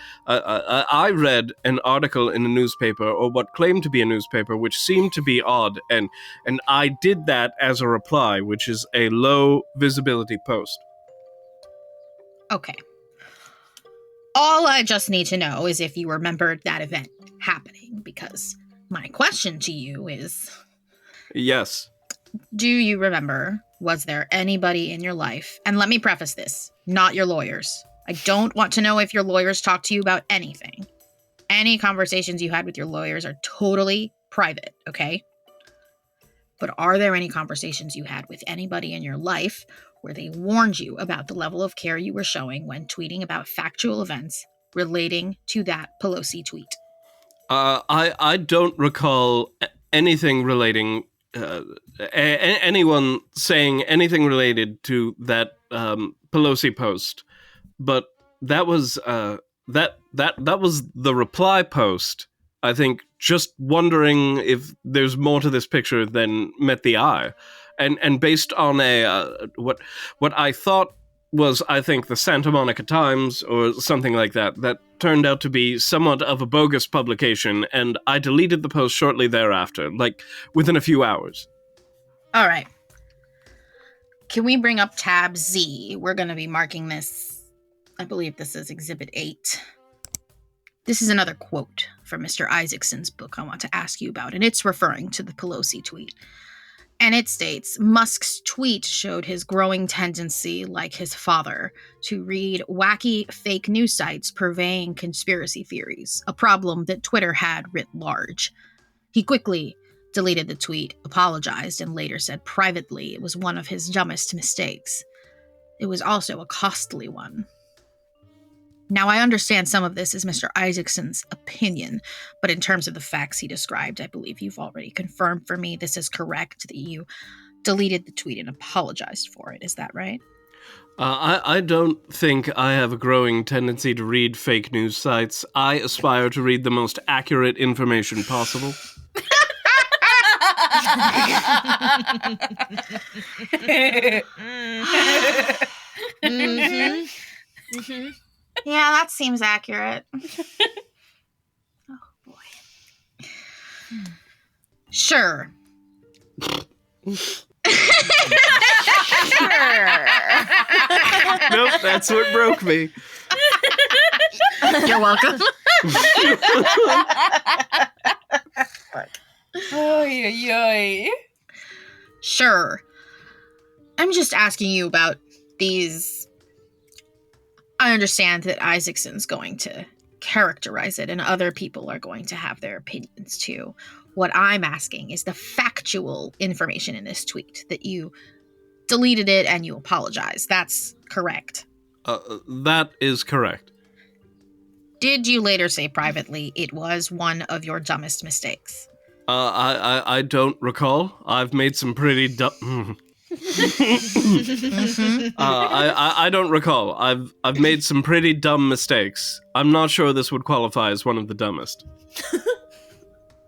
read an article in a newspaper, or what claimed to be a newspaper, which seemed to be odd, and I did that as a reply, which is a low visibility post. Okay. All I just need to know is if you remembered that event happening, because my question to you is... Yes. Do you remember, was there anybody in your life, and let me preface this, not your lawyers, I don't want to know if your lawyers talk to you about anything. Any conversations you had with your lawyers are totally private, okay? But are there any conversations you had with anybody in your life where they warned you about the level of care you were showing when tweeting about factual events relating to that Pelosi tweet? I don't recall anything relating, anyone saying anything related to that Pelosi post, but that was that was the reply post. I think just wondering if there's more to this picture than met the eye, and based on what I thought was, I think, the Santa Monica Times or something like that, that turned out to be somewhat of a bogus publication, and I deleted the post shortly thereafter, like within a few hours. All right. Can we bring up tab Z? We're going to be marking this, I believe this is Exhibit 8. This is another quote from Mr. Isaacson's book I want to ask you about, and it's referring to the Pelosi tweet. And it states, Musk's tweet showed his growing tendency, like his father, to read wacky fake news sites purveying conspiracy theories, a problem that Twitter had writ large. He quickly deleted the tweet, apologized, and later said privately it was one of his dumbest mistakes. It was also a costly one. Now, I understand some of this is Mr. Isaacson's opinion, but in terms of the facts he described, I believe you've already confirmed for me this is correct, that you deleted the tweet and apologized for it. Is that right? I don't think I have a growing tendency to read fake news sites. I aspire to read the most accurate information possible. Yeah, that seems accurate. Oh, boy. Sure. Nope, that's what broke me. You're welcome. Oy. Sure. I'm just asking you about these. I understand that Isaacson's going to characterize it and other people are going to have their opinions too. What I'm asking is the factual information in this tweet, that you deleted it and you apologize. That's correct. That is correct. Did you later say privately it was one of your dumbest mistakes? I don't recall. I've made some pretty dumb... I don't recall. I've made some pretty dumb mistakes. I'm not sure this would qualify as one of the dumbest.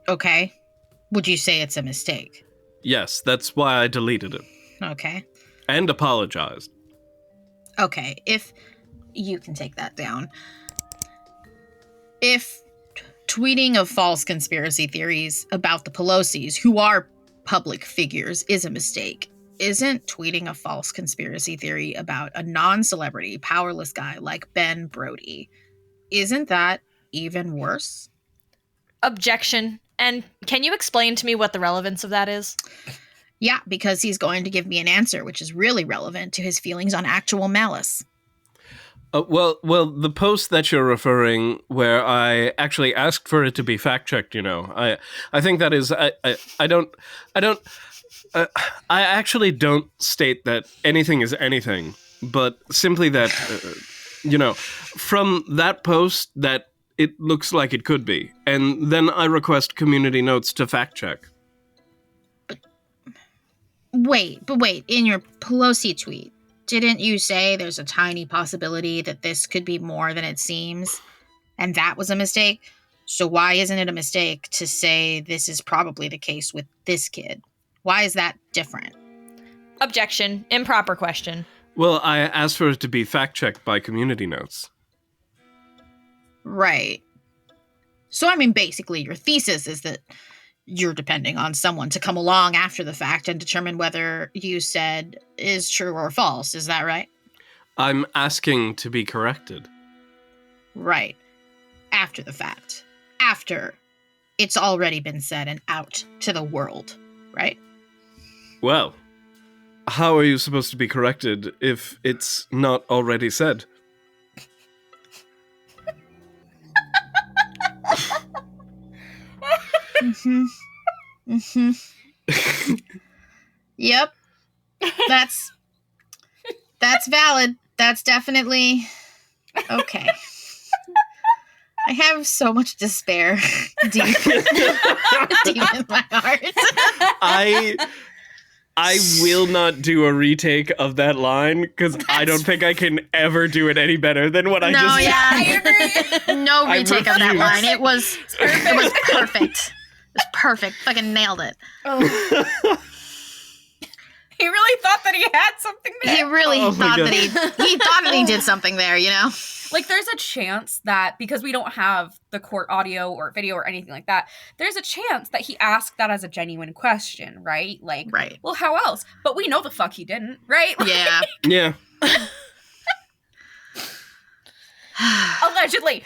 Okay. Would you say it's a mistake? Yes, that's why I deleted it. Okay. And apologized. Okay, if you can take that down. If tweeting of false conspiracy theories about the Pelosi's, who are public figures, is a mistake, isn't tweeting a false conspiracy theory about a non-celebrity, powerless guy like Ben Brody, isn't that even worse? Objection. And can you explain to me what the relevance of that is? Yeah, because he's going to give me an answer, which is really relevant to his feelings on actual malice. Well, the post that you're referring, where I actually asked for it to be fact-checked, I think that is, I actually don't state that anything is anything, but simply that, from that post, that it looks like it could be. And then I request community notes to fact-check. But wait, in your Pelosi tweet, didn't you say there's a tiny possibility that this could be more than it seems? And that was a mistake? So why isn't it a mistake to say this is probably the case with this kid? Why is that different? Objection. Improper question. Well, I asked for it to be fact-checked by community notes. Right. So, I mean, basically, your thesis is that you're depending on someone to come along after the fact and determine whether you said is true or false. Is that right? I'm asking to be corrected. Right. After the fact. After it's already been said and out to the world, right? Well, how are you supposed to be corrected if it's not already said? Yep. That's valid. That's definitely okay. I have so much despair deep in my heart. I will not do a retake of that line because I don't think I can ever do it any better than what I just did. I agree. No retake of that line. It was perfect. It was perfect. Fucking nailed it. Oh. He really thought that he had something there. He really thought that he thought that he did something there, you know? Like, there's a chance that, because we don't have the court audio or video or anything like that, there's a chance that he asked that as a genuine question, right? Like, right. Well, how else? But we know the fuck he didn't, right? Like, yeah. Yeah. Allegedly.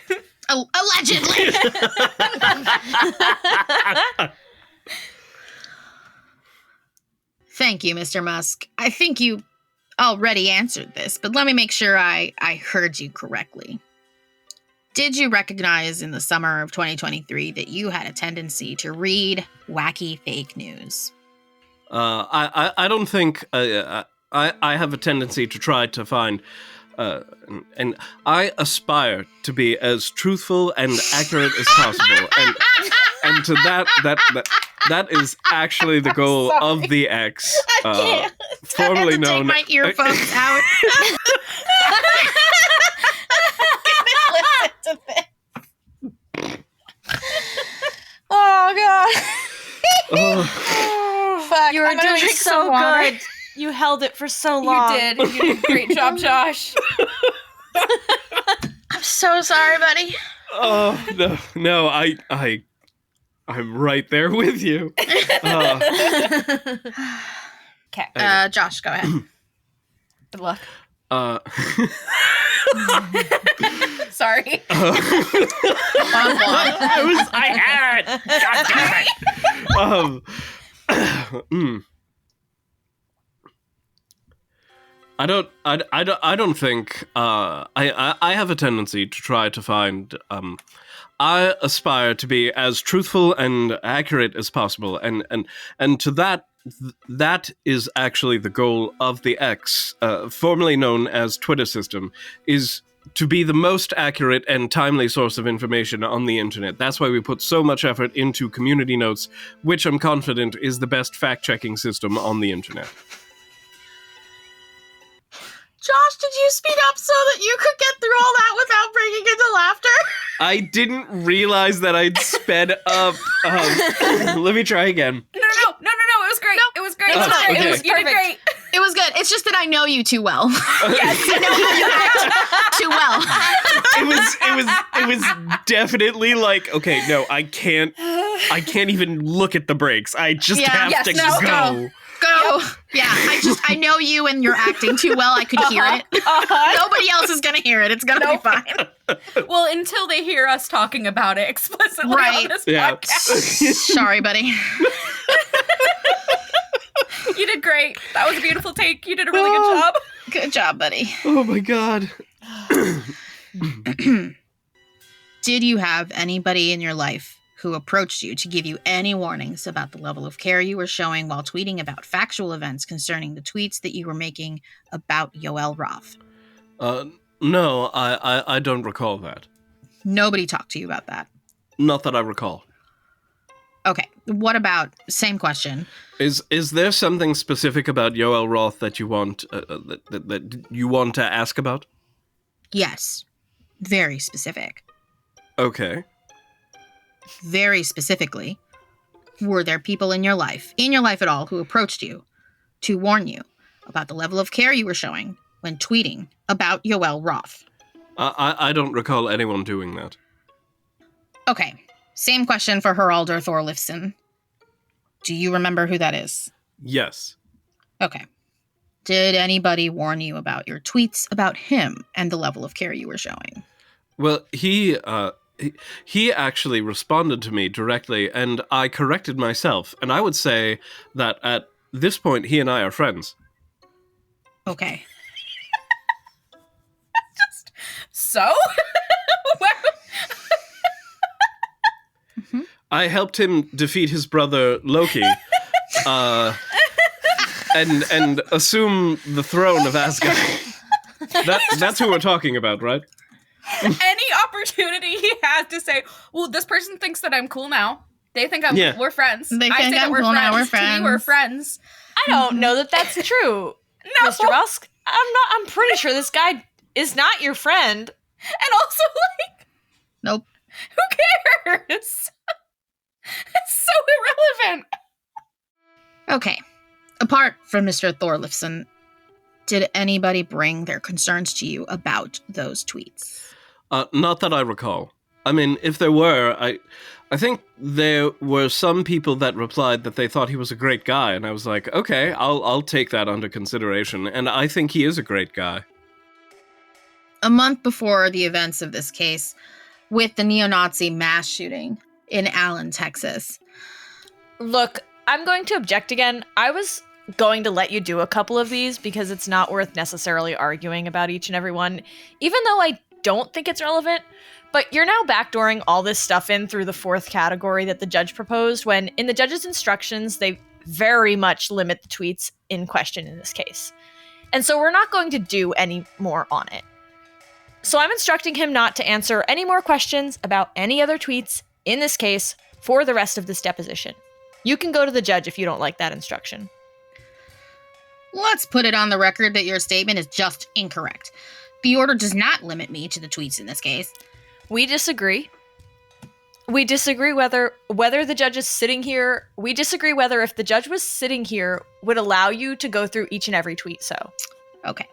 Allegedly. Thank you, Mr. Musk. I think you already answered this, but let me make sure I heard you correctly. Did you recognize in the summer of 2023 that you had a tendency to read wacky fake news? I don't think I have a tendency to try to find, and I aspire to be as truthful and accurate as possible, and to that is actually the goal of the X, formerly known. Take my earphones out. Listen to this. Oh god. Oh. Fuck. You were doing so good. You held it for so long. You did a great job, Josh. I'm so sorry, buddy. Oh no! I'm right there with you. Okay. Josh, go ahead. Good luck. Sorry. I had it. God damn it. I don't think I have a tendency to try to find I aspire to be as truthful and accurate as possible, and to that is actually the goal of the X, formerly known as Twitter system, is to be the most accurate and timely source of information on the internet. That's why we put so much effort into community notes, which I'm confident is the best fact-checking system on the internet. Josh, did you speed up so that you could get through all that without breaking into laughter? I didn't realize that I'd sped up. Let me try again. No. It was great. It was great. Okay. You did great. It was good. It's just that I know you too well. Yes, I know you act too well. It was definitely like, okay, no, I can't even look at the brakes. I just have to go. Go. Yeah, I know you and you're acting too well. I could hear it. Nobody else is going to hear it. It's going to be fine. Well, until they hear us talking about it explicitly on this podcast. Sorry, buddy. You did great. That was a beautiful take. You did a really good job. Good job, buddy. Oh my god. Did you have anybody in your life who approached you to give you any warnings about the level of care you were showing while tweeting about factual events concerning the tweets that you were making about Yoel Roth? No, I don't recall that. Nobody talked to you about that? Not that I recall. Okay, what about, same question. Is there something specific about Yoel Roth that you want that you want to ask about? Yes, very specific. Okay. Very specifically, were there people in your life at all, who approached you to warn you about the level of care you were showing when tweeting about Yoel Roth? I don't recall anyone doing that. Okay, same question for Haraldur Thorleifsson. Do you remember who that is? Yes. Okay. Did anybody warn you about your tweets about him and the level of care you were showing? Well, he actually responded to me directly, and I corrected myself. And I would say that at this point, he and I are friends. Okay. So? I helped him defeat his brother Loki, and assume the throne of Asgard. That's who we're talking about, right? Any opportunity he has to say, well, this person thinks that I'm cool now. They think we're friends. They I think say that I'm we're cool friends. now, we're To me, we're friends. I don't know that that's true, No. Mr. Musk. I'm pretty sure this guy is not your friend. And also, like, nope. Who cares? It's so irrelevant. Okay. Apart from Mr. Thorlifson, did anybody bring their concerns to you about those tweets? Not that I recall. I mean, if there were, I think there were some people that replied that they thought he was a great guy, and I was like, okay, I'll take that under consideration, and I think he is a great guy. A month before the events of this case, with the neo-Nazi mass shooting in Allen, Texas. Look, I'm going to object again. I was going to let you do a couple of these because it's not worth necessarily arguing about each and every one, even though I don't think it's relevant. But you're now backdooring all this stuff in through the fourth category that the judge proposed, when in the judge's instructions, they very much limit the tweets in question in this case. And so we're not going to do any more on it. So I'm instructing him not to answer any more questions about any other tweets in this case for the rest of this deposition. You can go to the judge if you don't like that instruction. Let's put it on the record that your statement is just incorrect. The order does not limit me to the tweets in this case. We disagree. We disagree whether the judge is sitting here. We disagree whether if the judge was sitting here would allow you to go through each and every tweet. So, okay.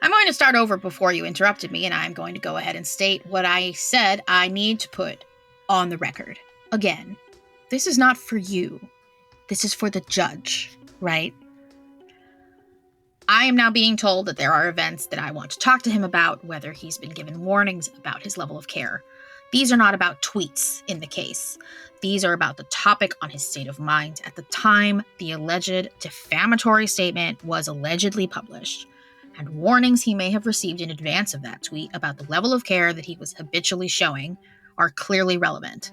I'm going to start over before you interrupted me, and I'm going to go ahead and state what I said I need to put on the record. Again, this is not for you. This is for the judge, right? I am now being told that there are events that I want to talk to him about, whether he's been given warnings about his level of care. These are not about tweets in the case. These are about the topic on his state of mind at the time the alleged defamatory statement was allegedly published, and warnings he may have received in advance of that tweet about the level of care that he was habitually showing are clearly relevant.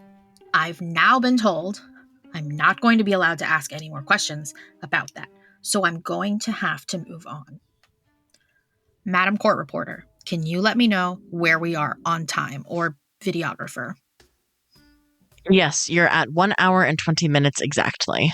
I've now been told I'm not going to be allowed to ask any more questions about that. So I'm going to have to move on. Madam Court Reporter, can you let me know where we are on time, or videographer? Yes, you're at 1 hour and 20 minutes exactly.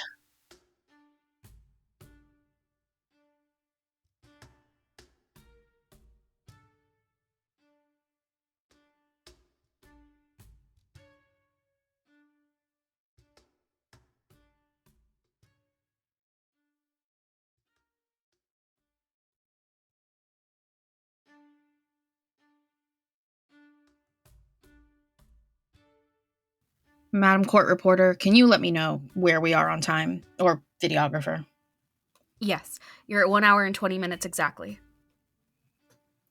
Madam Court Reporter, can you let me know where we are on time, or videographer? Yes, you're at 1 hour and 20 minutes exactly.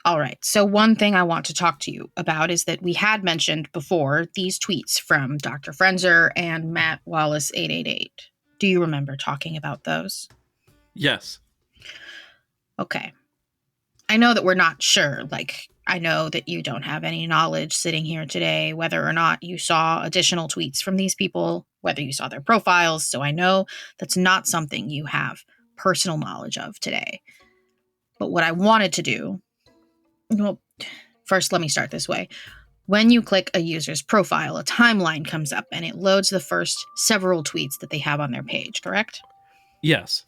All right, so one thing I want to talk to you about is that we had mentioned before these tweets from Dr. Frenzer and Matt Wallace 888. Do you remember talking about those? Yes. Okay. I know that we're not sure, I know that you don't have any knowledge sitting here today, whether or not you saw additional tweets from these people, whether you saw their profiles, so I know that's not something you have personal knowledge of today. But what I wanted to do, well, first let me start this way. When you click a user's profile, a timeline comes up and it loads the first several tweets that they have on their page, correct? Yes.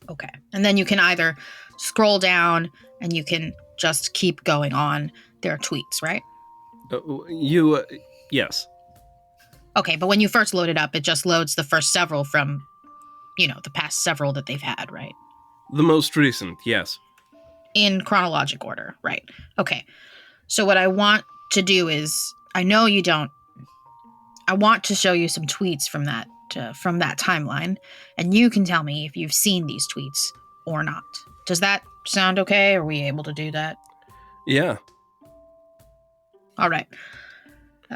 Okay. And then you can either scroll down and you can just keep going on their tweets, right? Yes. Okay, but when you first load it up, it just loads the first several from, the past several that they've had, right? The most recent, yes. In chronologic order, right. Okay. So what I want to do is, I know you don't, I want to show you some tweets from that timeline, and you can tell me if you've seen these tweets or not. Does that sound okay? Are we able to do that? Yeah. All right.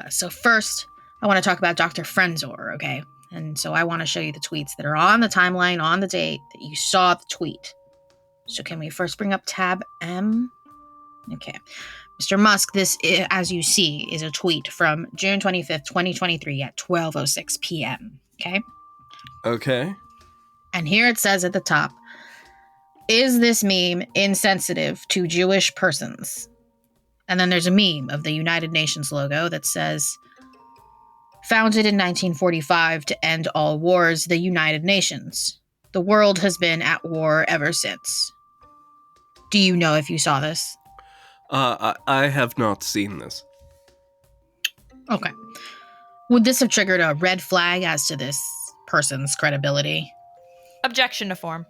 So first, I want to talk about Dr. Frenzer, okay? And so I want to show you the tweets that are on the timeline on the date that you saw the tweet. So can we first bring up tab M? Okay. Mr. Musk, this, as you see, is a tweet from June 25th, 2023 at 12:06 p.m., okay? Okay. And here it says at the top, is this meme insensitive to Jewish persons? And then there's a meme of the United Nations logo that says, founded in 1945 to end all wars, the United Nations. The world has been at war ever since. Do you know if you saw this? I have not seen this. Okay. Would this have triggered a red flag as to this person's credibility? Objection to form.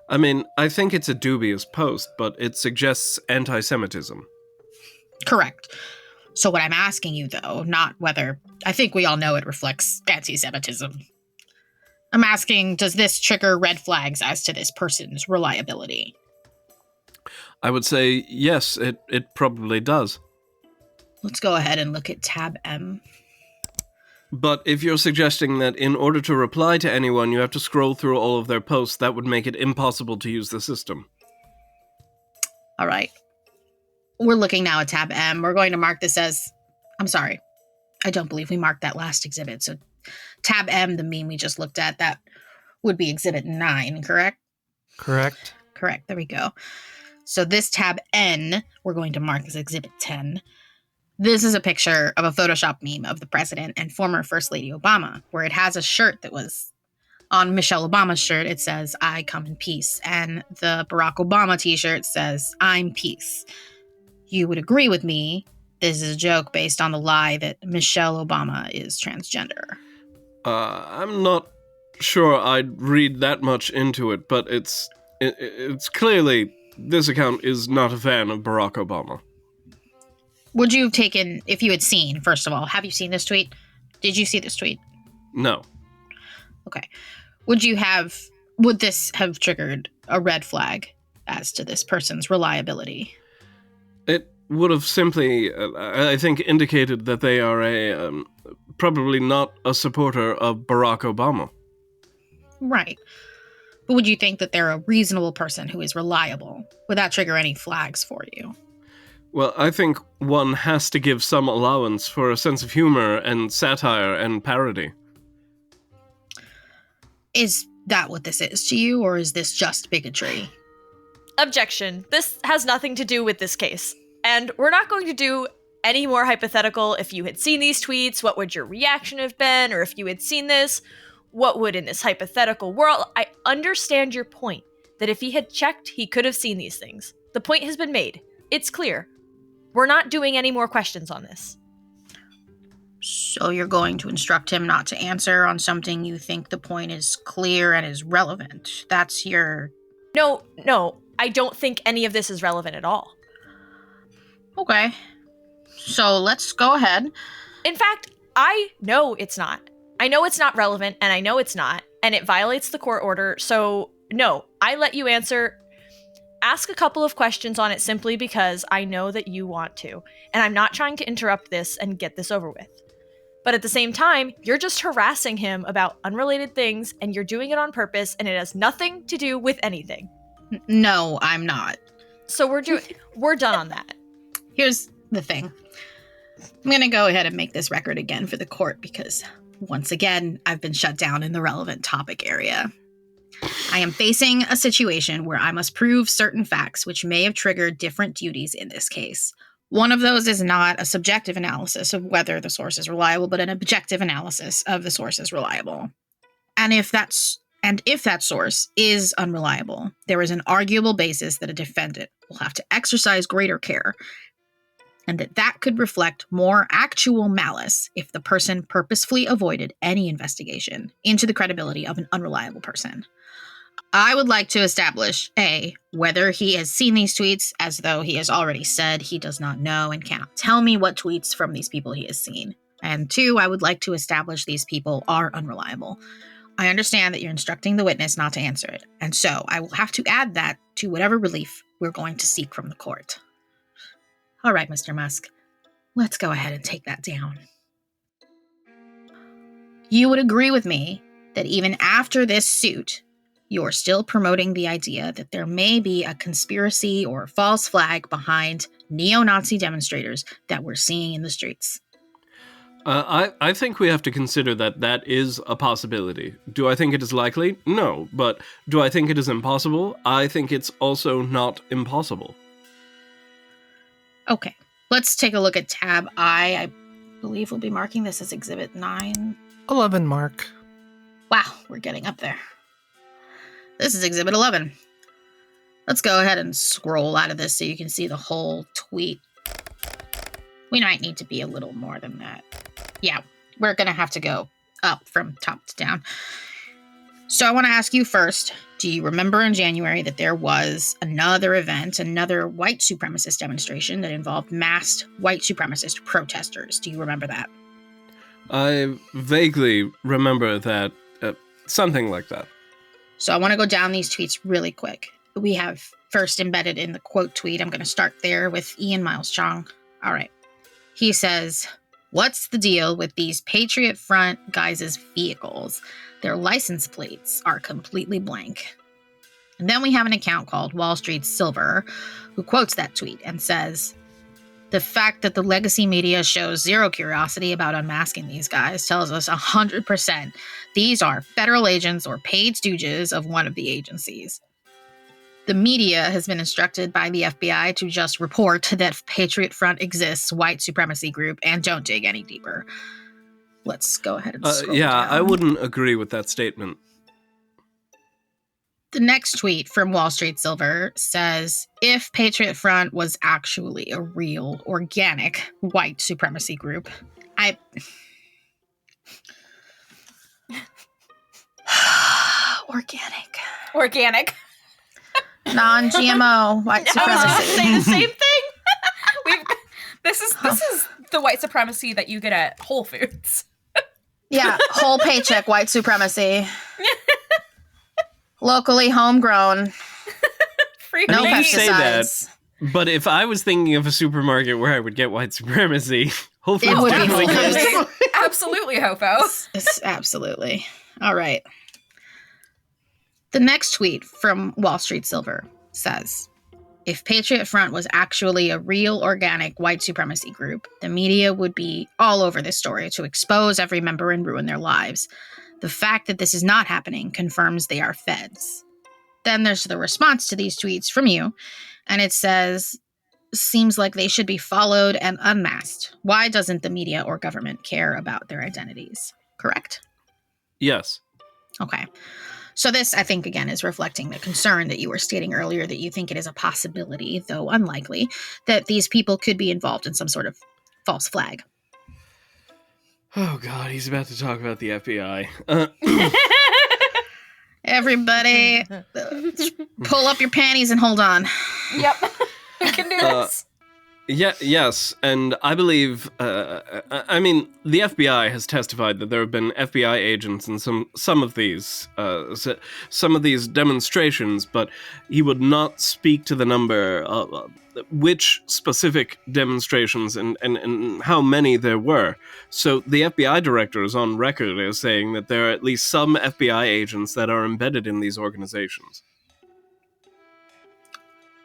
I mean, I think it's a dubious post, but it suggests anti-Semitism. Correct. So what I'm asking you, though, not whether... I think we all know it reflects anti-Semitism. I'm asking, does this trigger red flags as to this person's reliability? I would say yes, it probably does. Let's go ahead and look at tab M. But if you're suggesting that in order to reply to anyone, you have to scroll through all of their posts, that would make it impossible to use the system. All right. We're looking now at tab M. We're going to mark this as... I'm sorry. I don't believe we marked that last exhibit. So tab M, the meme we just looked at, that would be exhibit 9, correct? Correct. Correct. There we go. So this tab N, we're going to mark as exhibit 10. This is a picture of a Photoshop meme of the president and former First Lady Obama, where it has a shirt that was on Michelle Obama's shirt. It says, I come in peace. And the Barack Obama t-shirt says, I'm peace. You would agree with me. This is a joke based on the lie that Michelle Obama is transgender. I'm not sure I'd read that much into it, but it's clearly this account is not a fan of Barack Obama. Would you have taken, if you had seen, first of all, have you seen this tweet? Did you see this tweet? No. Okay. Would this have triggered a red flag as to this person's reliability? It would have simply, I think, indicated that they are probably not a supporter of Barack Obama. Right. But would you think that they're a reasonable person who is reliable? Would that trigger any flags for you? Well, I think one has to give some allowance for a sense of humor and satire and parody. Is that what this is to you, or is this just bigotry? Objection. This has nothing to do with this case. And we're not going to do any more hypothetical. If you had seen these tweets, what would your reaction have been? Or if you had seen this, what would in this hypothetical world? I understand your point, that if he had checked, he could have seen these things. The point has been made. It's clear. We're not doing any more questions on this. So you're going to instruct him not to answer on something you think the point is clear and is relevant. That's your... No, I don't think any of this is relevant at all. Okay. So let's go ahead. In fact, I know it's not. I know it's not relevant, and I know it's not, and it violates the court order, so no, I let you answer. Ask a couple of questions on it simply because I know that you want to, and I'm not trying to interrupt this and get this over with. But at the same time, you're just harassing him about unrelated things, and you're doing it on purpose, and it has nothing to do with anything. No, I'm not. So we're done on that. Here's the thing. I'm going to go ahead and make this record again for the court because, once again, I've been shut down in the relevant topic area. I am facing a situation where I must prove certain facts which may have triggered different duties in this case. One of those is not a subjective analysis of whether the source is reliable, but an objective analysis of the source is reliable. And if that source is unreliable, there is an arguable basis that a defendant will have to exercise greater care, and that could reflect more actual malice if the person purposefully avoided any investigation into the credibility of an unreliable person. I would like to establish, A, whether he has seen these tweets, as though he has already said he does not know and cannot tell me what tweets from these people he has seen. And 2, I would like to establish these people are unreliable. I understand that you're instructing the witness not to answer it, and so I will have to add that to whatever relief we're going to seek from the court. All right, Mr. Musk, let's go ahead and take that down. You would agree with me that even after this suit, you're still promoting the idea that there may be a conspiracy or false flag behind neo-Nazi demonstrators that we're seeing in the streets. I think we have to consider that is a possibility. Do I think it is likely? No. But do I think it is impossible? I think it's also not impossible. Okay, let's take a look at tab I. I believe we'll be marking this as Exhibit 9. 11 mark. Wow, we're getting up there. This is Exhibit 11. Let's go ahead and scroll out of this so you can see the whole tweet. We might need to be a little more than that. Yeah, we're going to have to go up from top to down. So I want to ask you first, do you remember in January that there was another event, another white supremacist demonstration that involved masked white supremacist protesters? Do you remember that? I vaguely remember that, something like that. So I want to go down these tweets really quick. We have first embedded in the quote tweet. I'm going to start there with Ian Miles Chong. All right. He says, "What's the deal with these Patriot Front guys' vehicles? Their license plates are completely blank." And then we have an account called Wall Street Silver who quotes that tweet and says, "The fact that the legacy media shows zero curiosity about unmasking these guys tells us 100% these are federal agents or paid stooges of one of the agencies. The media has been instructed by the FBI to just report that Patriot Front exists, white supremacy group, and don't dig any deeper." Let's go ahead and scroll down. I wouldn't agree with that statement. The next tweet from Wall Street Silver says, "If Patriot Front was actually a real, organic white supremacy group, Organic. Non-GMO white supremacy." I was going to say the same thing. This is the white supremacy that you get at Whole Foods. Yeah, whole paycheck white supremacy. Locally homegrown. Free no I say that, pesticides. but if I was thinking of a supermarket where I would get white supremacy, Whole Foods would be definitely Whole goes. Foods. Absolutely, Hofo. It's absolutely. All right. The next tweet from Wall Street Silver says, "If Patriot Front was actually a real organic white supremacy group, the media would be all over this story to expose every member and ruin their lives. The fact that this is not happening confirms they are feds." Then there's the response to these tweets from you, and it says, "Seems like they should be followed and unmasked. Why doesn't the media or government care about their identities?" Correct? Yes. Okay. So this, I think, again, is reflecting the concern that you were stating earlier, that you think it is a possibility, though unlikely, that these people could be involved in some sort of false flag. Oh, God, he's about to talk about the FBI. Everybody, pull up your panties and hold on. Yep. We can do this. Yes, and I believe, the FBI has testified that there have been FBI agents in some of these demonstrations, but he would not speak to the number, which specific demonstrations and how many there were. So the FBI director is on record as saying that there are at least some FBI agents that are embedded in these organizations.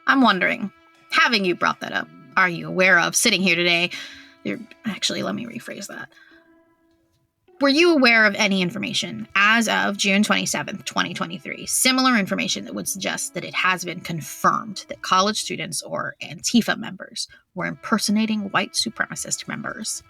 I'm wondering, having you brought that up, are you aware of, sitting here today, actually, let me rephrase that. Were you aware of any information as of June 27th, 2023, similar information that would suggest that it has been confirmed that college students or Antifa members were impersonating white supremacist members?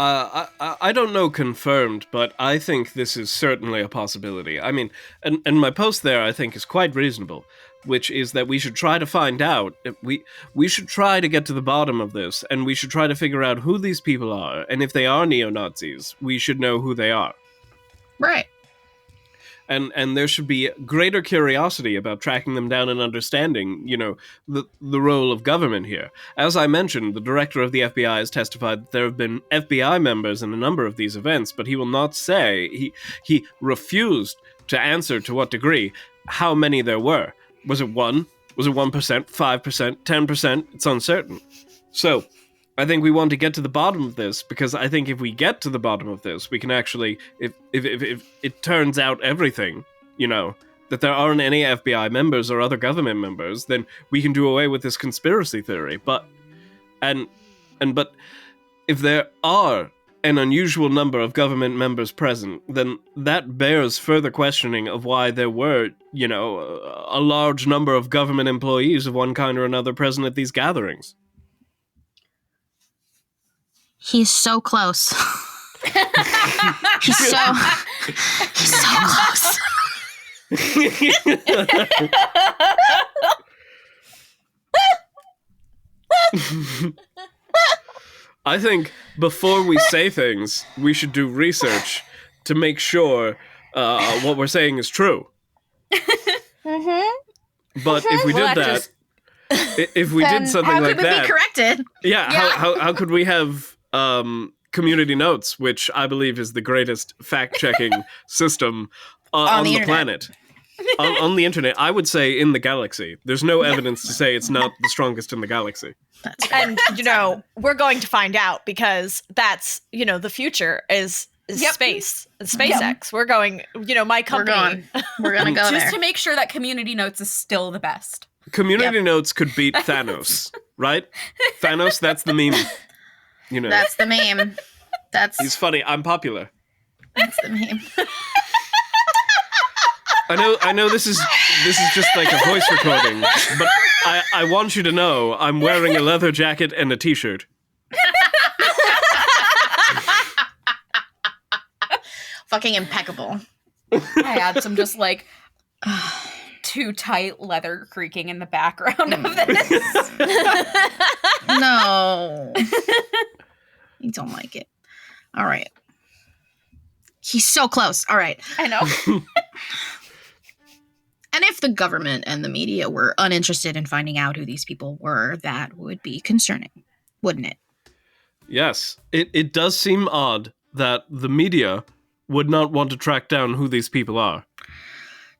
I don't know confirmed, but I think this is certainly a possibility. I mean, and my post there, I think, is quite reasonable, which is that we should try to find out, we should try to get to the bottom of this, and we should try to figure out who these people are, and if they are neo-Nazis, we should know who they are. Right. And there should be greater curiosity about tracking them down and understanding, the role of government here. As I mentioned, the director of the FBI has testified that there have been FBI members in a number of these events, but he will not say, he refused to answer to what degree, how many there were. Was it 1? Was it 1%, 5%, 10%? It's uncertain. So, I think we want to get to the bottom of this, because I think if we get to the bottom of this, we can actually, if it turns out everything, that there aren't any FBI members or other government members, then we can do away with this conspiracy theory. But if there are an unusual number of government members present, then that bears further questioning of why there were, a large number of government employees of one kind or another present at these gatherings. He's so close. He's so close. I think before we say things, we should do research to make sure what we're saying is true. But if we did that, if we did something like that, how could we be corrected? Yeah, how could we have community notes, which I believe is the greatest fact-checking system on the planet. On the internet, I would say in the galaxy. There's no evidence to say it's not the strongest in the galaxy. And, we're going to find out because that's, the future is space. SpaceX. Yep. We're going, my company. We're going to go there. Just to make sure that community notes is still the best. Community notes could beat Thanos, right? Thanos, that's the meme. That's the meme. He's funny. I'm popular. That's the meme. I know this is just like a voice recording, but I want you to know I'm wearing a leather jacket and a t-shirt. Fucking impeccable. I had some just like too tight leather creaking in the background of this. No. You don't like it. All right. He's so close. All right. I know. And if the government and the media were uninterested in finding out who these people were, that would be concerning, wouldn't it? Yes. It does seem odd that the media would not want to track down who these people are.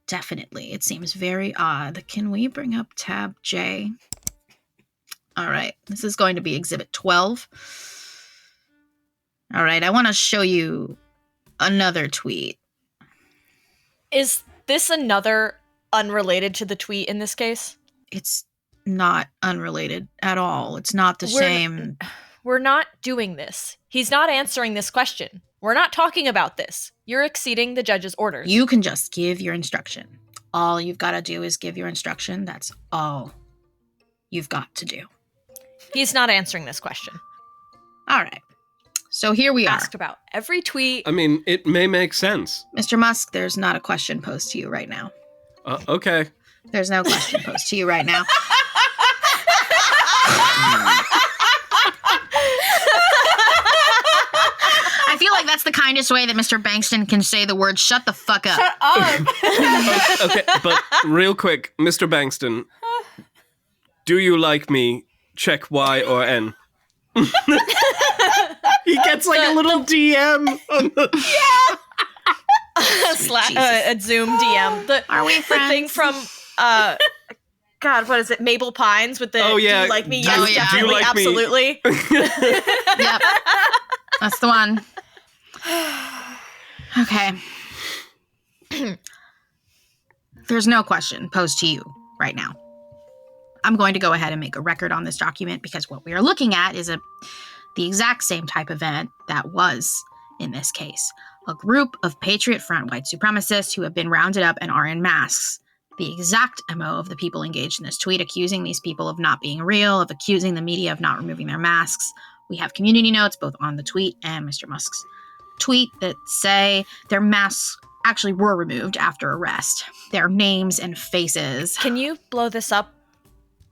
Definitely. It seems very odd. Can we bring up tab J? All right. This is going to be exhibit 12. All right. I want to show you another tweet. Is this another unrelated to the tweet in this case? It's not unrelated at all. It's not the same. We're not doing this. He's not answering this question. We're not talking about this. You're exceeding the judge's orders. You can just give your instruction. All you've got to do is give your instruction. That's all you've got to do. He's not answering this question. All right. So here we are. Asked about every tweet. I mean, it may make sense. Mr. Musk, there's not a question posed to you right now. Okay. There's no question posed to you right now. I feel like that's the kindest way that Mr. Bankston can say the word shut the fuck up. Shut up. Okay, but real quick, Mr. Bankston, do you like me? Check Y or N. He gets like a little DM. Yeah. A Zoom DM. Are we friends? The thing from, God, what is it? Maple Pines with the, oh, yeah. Do you like me? Yes, yeah. Do you like absolutely. Me? Yep. That's the one. Okay. There's no question posed to you right now. I'm going to go ahead and make a record on this document because what we are looking at is the exact same type of event that was in this case. A group of Patriot Front white supremacists who have been rounded up and are in masks. The exact MO of the people engaged in this tweet, accusing these people of not being real, of accusing the media of not removing their masks. We have community notes both on the tweet and Mr. Musk's tweet that say their masks actually were removed after arrest. Their names and faces. Can you blow this up?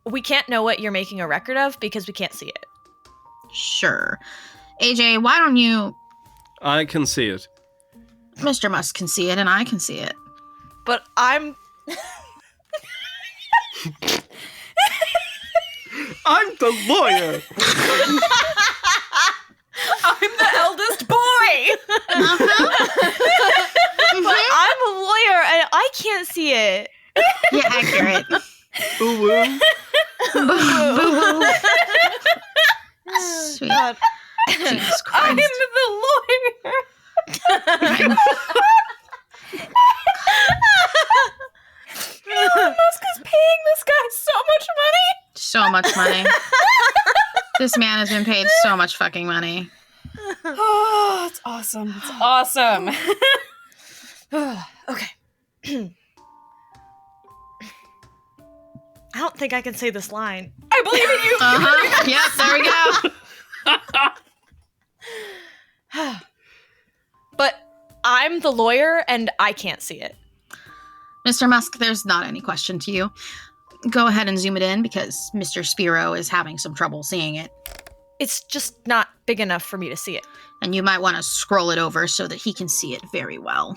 We can't know what you're making a record of because we can't see it. Sure. AJ, why don't you... I can see it. Mr. Musk can see it and I can see it. But I'm... I'm the lawyer. I'm the eldest boy. But I'm a lawyer and I can't see it. Yeah, accurate. Ooh, woo. Boo. Sweet. God. Jesus Christ. I'm the lawyer. much money. This man has been paid so much fucking money. Oh, it's awesome. It's awesome. Okay. I don't think I can say this line. I believe in you. Yep, there we go. But I'm the lawyer and I can't see it. Mr. Musk, there's not any question to you. Go ahead and zoom it in because Mr. Spiro is having some trouble seeing it. It's just not big enough for me to see it. And you might want to scroll it over so that he can see it very well.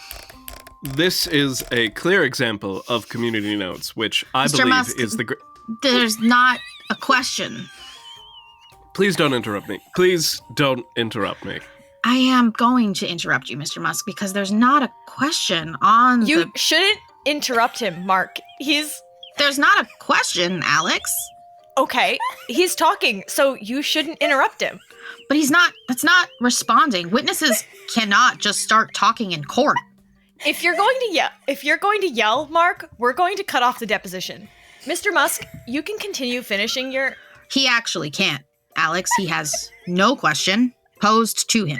This is a clear example of community notes, which I Mr. believe Musk, is the... There's not a question. Please don't interrupt me. Please don't interrupt me. I am going to interrupt you, Mr. Musk, because there's not a question on You shouldn't interrupt him, Mark. There's not a question, Alex. Okay, he's talking, so you shouldn't interrupt him. But that's not responding. Witnesses cannot just start talking in court. If you're going to yell, Mark, we're going to cut off the deposition. Mr. Musk, you can continue finishing your... He actually can't, Alex. He has no question posed to him.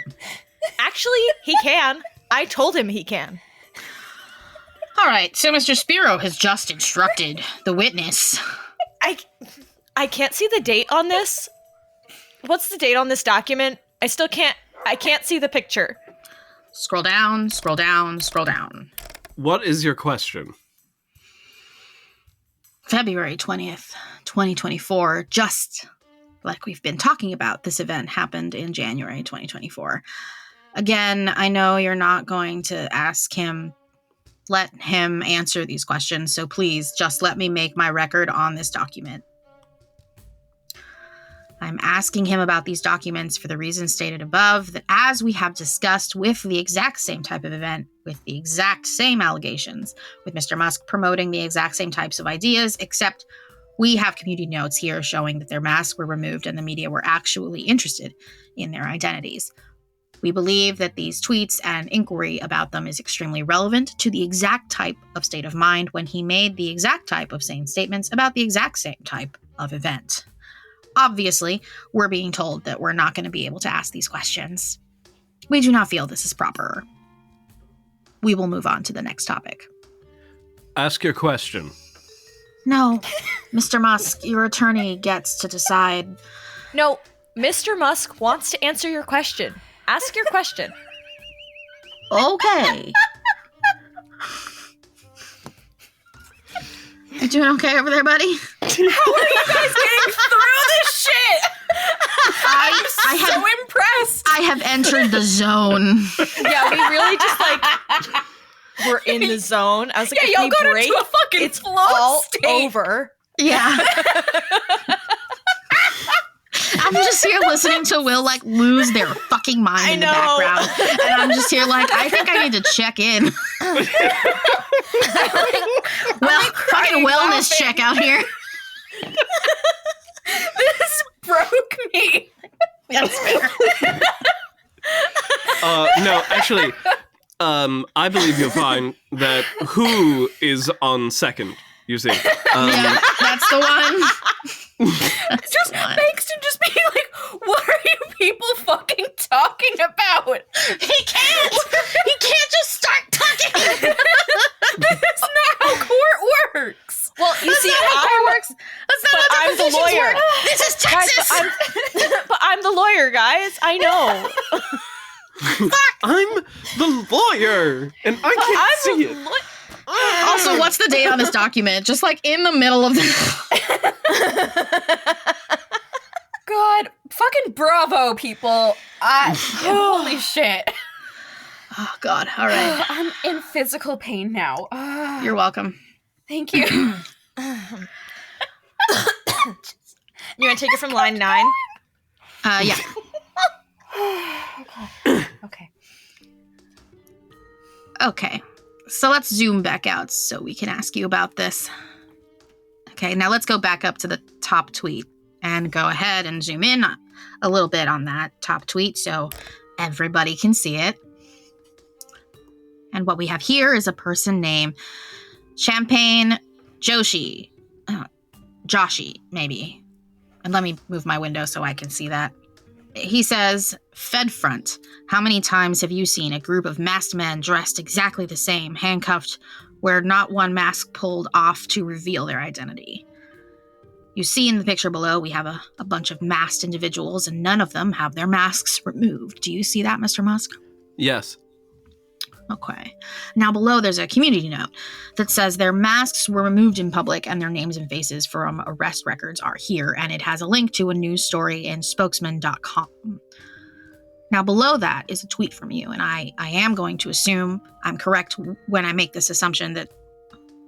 Actually, he can. I told him he can. All right, so Mr. Spiro has just instructed the witness. I can't see the date on this. What's the date on this document? I can't see the picture. Scroll down, scroll down, scroll down. What is your question? February 20th, 2024, just like we've been talking about, this event happened in January 2024. Again, I know you're not going to let him answer these questions, so please just let me make my record on this document. I'm asking him about these documents for the reasons stated above, that as we have discussed with the exact same type of event, with the exact same allegations, with Mr. Musk promoting the exact same types of ideas, except we have community notes here showing that their masks were removed and the media were actually interested in their identities. We believe that these tweets and inquiry about them is extremely relevant to the exact type of state of mind when he made the exact type of same statements about the exact same type of event. Obviously, we're being told that we're not going to be able to ask these questions. We do not feel this is proper. We will move on to the next topic. Ask your question. No, Mr. Musk, your attorney gets to decide. No, Mr. Musk wants to answer your question. Ask your question. Okay. You doing okay over there, buddy? How are you guys getting through this shit? I'm so impressed. I have entered the zone. Yeah, we really just we're in the zone. I was like, yeah, y'all got into a fucking it's flow all state. over. Yeah. I'm just here listening to Will lose their fucking mind in the background. And I'm just here I think I need to check in. Fucking wellness check out here. This broke me. That's fair. No, actually, I believe you'll find that who is on second, you see. Yeah, that's the one. Just Bankston just being like, what are you people fucking talking about? He can't just start talking. That's not how court works. Well, you see, That's not how I'm the depositions lawyer. work. This is Texas. Guys, but I'm the lawyer, guys. I know. I'm the lawyer, and I can't see it. Also, what's the date on this document? Just in the middle of the... God, fucking bravo, people. Holy shit. Oh, God. All right. I'm in physical pain now. You're welcome. Thank you. You want to take it from line 9? Yeah. Okay. Okay. So let's zoom back out so we can ask you about this. Okay, now let's go back up to the top tweet and go ahead and zoom in a little bit on that top tweet so everybody can see it. And what we have here is a person named Champagne Joshi. Joshi, maybe. And let me move my window so I can see that. He says, Fed front. How many times have you seen a group of masked men dressed exactly the same, handcuffed, where not one mask pulled off to reveal their identity? You see in the picture below, we have a bunch of masked individuals, and none of them have their masks removed. Do you see that, Mr. Musk? Yes. Okay. Now below there's a community note that says their masks were removed in public and their names and faces from arrest records are here, and it has a link to a news story in spokesman.com. Now below that is a tweet from you, and I am going to assume I'm correct when I make this assumption that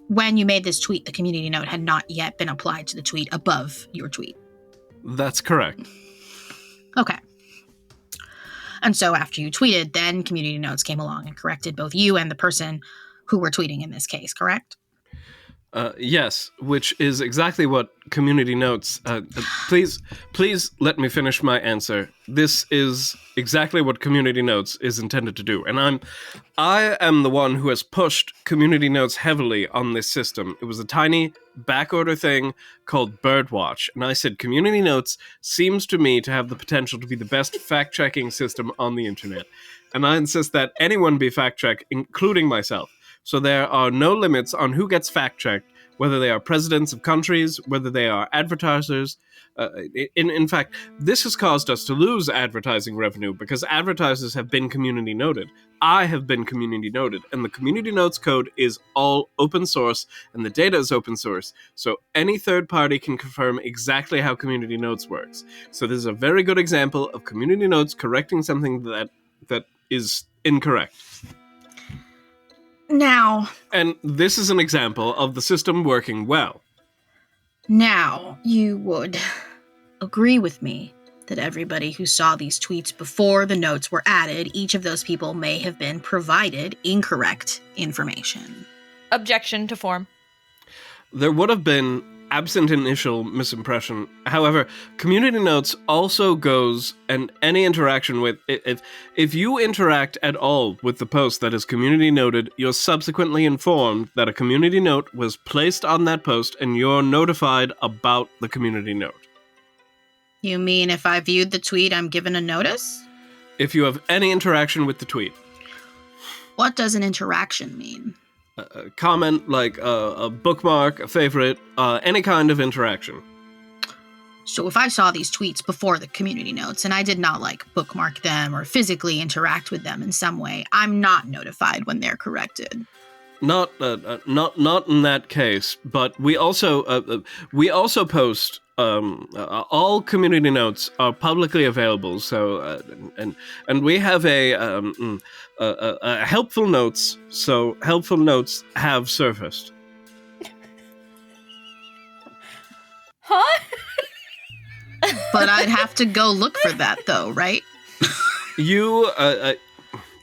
when you made this tweet, the community note had not yet been applied to the tweet above your tweet. That's correct. Okay. And so after you tweeted, then community notes came along and corrected both you and the person who were tweeting in this case, correct? Yes, which is exactly what community notes... please let me finish my answer. This is exactly what community notes is intended to do. And I am the one who has pushed community notes heavily on this system. It was a tiny backorder thing called Birdwatch. And I said, community notes seems to me to have the potential to be the best fact-checking system on the internet. And I insist that anyone be fact-checked, including myself. So there are no limits on who gets fact-checked, whether they are presidents of countries, whether they are advertisers. In fact, this has caused us to lose advertising revenue because advertisers have been community noted. I have been community noted, and the community notes code is all open source, and the data is open source. So any third party can confirm exactly how community notes works. So this is a very good example of community notes correcting something that is incorrect. Now... And this is an example of the system working well. Now, you would agree with me that everybody who saw these tweets before the notes were added, each of those people may have been provided incorrect information. Objection to form. There would have been absent initial misimpression. However, community notes also goes, and any interaction with, if you interact at all with the post that is community noted, you're subsequently informed that a community note was placed on that post and you're notified about the community note. You mean if I viewed the tweet, I'm given a notice? If you have any interaction with the tweet. What does an interaction mean? A comment, like a bookmark, a favorite, any kind of interaction. So if I saw these tweets before the community notes and I did not bookmark them or physically interact with them in some way, I'm not notified when they're corrected. Not in that case, but we also post all community notes are publicly available. So and we have a helpful notes. So helpful notes have surfaced. Huh? But I'd have to go look for that, though, right? You,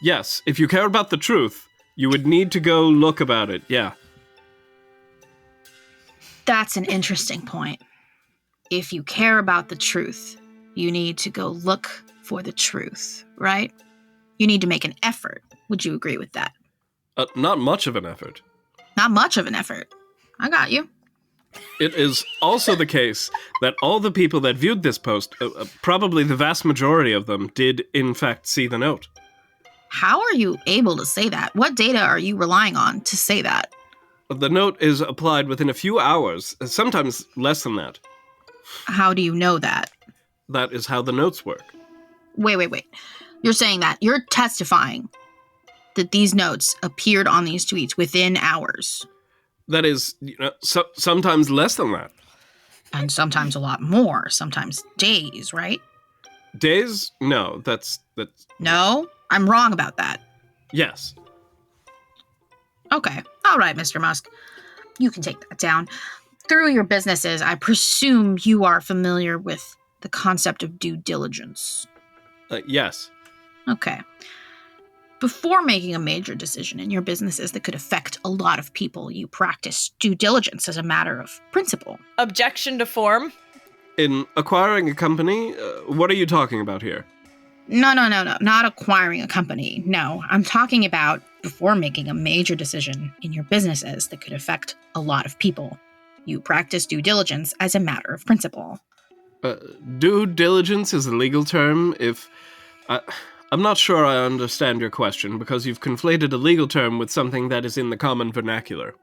yes. If you care about the truth, you would need to go look about it. Yeah. That's an interesting point. If you care about the truth, you need to go look for the truth, right? You need to make an effort. Would you agree with that? Not much of an effort. Not much of an effort. I got you. It is also the case that all the people that viewed this post, probably the vast majority of them, did in fact see the note. How are you able to say that? What data are you relying on to say that? The note is applied within a few hours, sometimes less than that. How do you know that? That is how the notes work. Wait. You're saying that you're testifying that these notes appeared on these tweets within hours. That is, sometimes less than that. And sometimes a lot more, sometimes days, right? Days? No, that's... No? I'm wrong about that. Yes. Okay. All right, Mr. Musk. You can take that down. Through your businesses, I presume you are familiar with the concept of due diligence. Yes. Okay. Before making a major decision in your businesses that could affect a lot of people, you practice due diligence as a matter of principle. Objection to form. In acquiring a company, what are you talking about here? No. Not acquiring a company. No, I'm talking about before making a major decision in your businesses that could affect a lot of people. You practice due diligence as a matter of principle. Due diligence is a legal term. I'm not sure I understand your question, because you've conflated a legal term with something that is in the common vernacular.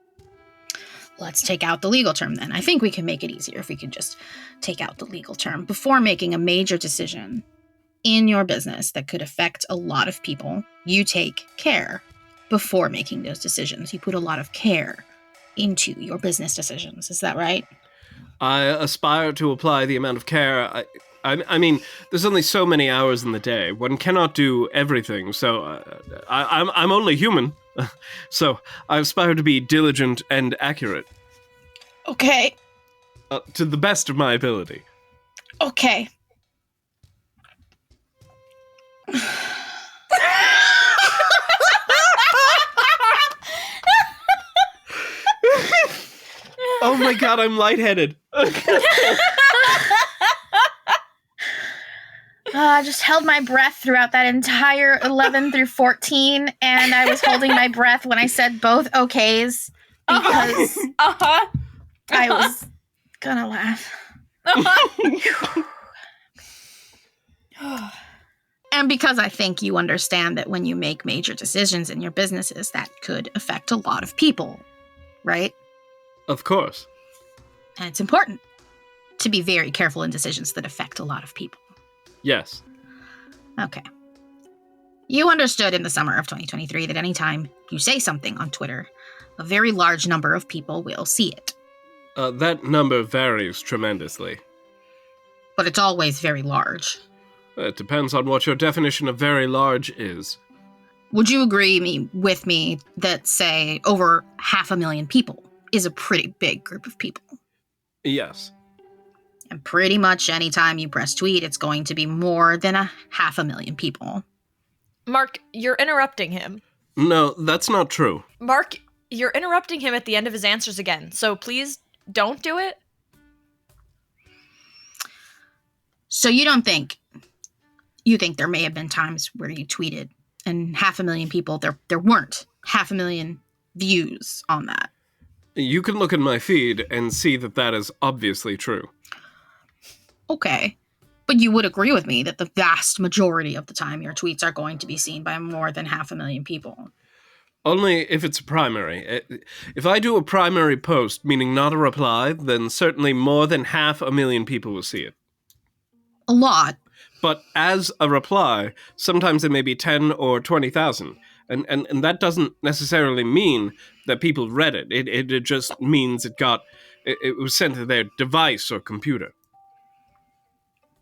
Let's take out the legal term then. I think we can make it easier if we could just take out the legal term. Before making a major decision in your business that could affect a lot of people, you take care before making those decisions. You put a lot of care into your business decisions. Is that right? I aspire to apply the amount of care. I mean, there's only so many hours in the day. One cannot do everything, so I'm only human. So I aspire to be diligent and accurate. Okay. To the best of my ability. Okay. Oh my god, I'm lightheaded. I just held my breath throughout that entire 11 through 14, and I was holding my breath when I said both okays because I was gonna laugh. And because I think you understand that when you make major decisions in your businesses, that could affect a lot of people, right? Of course. And it's important to be very careful in decisions that affect a lot of people. Yes. Okay. You understood in the summer of 2023 that anytime you say something on Twitter, a very large number of people will see it. That number varies tremendously. But it's always very large. It depends on what your definition of very large is. Would you agree with me that, say, over 500,000 people is a pretty big group of people? Yes. And pretty much any time you press tweet, it's going to be more than 500,000 people. Mark, you're interrupting him. No, that's not true. Mark, you're interrupting him at the end of his answers again, so please don't do it. So you think there may have been times where you tweeted and 500,000 people, there weren't 500,000 views on that? You can look at my feed and see that is obviously true. Okay, but you would agree with me that the vast majority of the time your tweets are going to be seen by more than 500,000 people. Only if it's a primary. If I do a primary post, meaning not a reply, then certainly more than 500,000 people will see it. A lot. But as a reply, sometimes it may be 10 or 20,000. And that doesn't necessarily mean that people read it. It just means it was sent to their device or computer.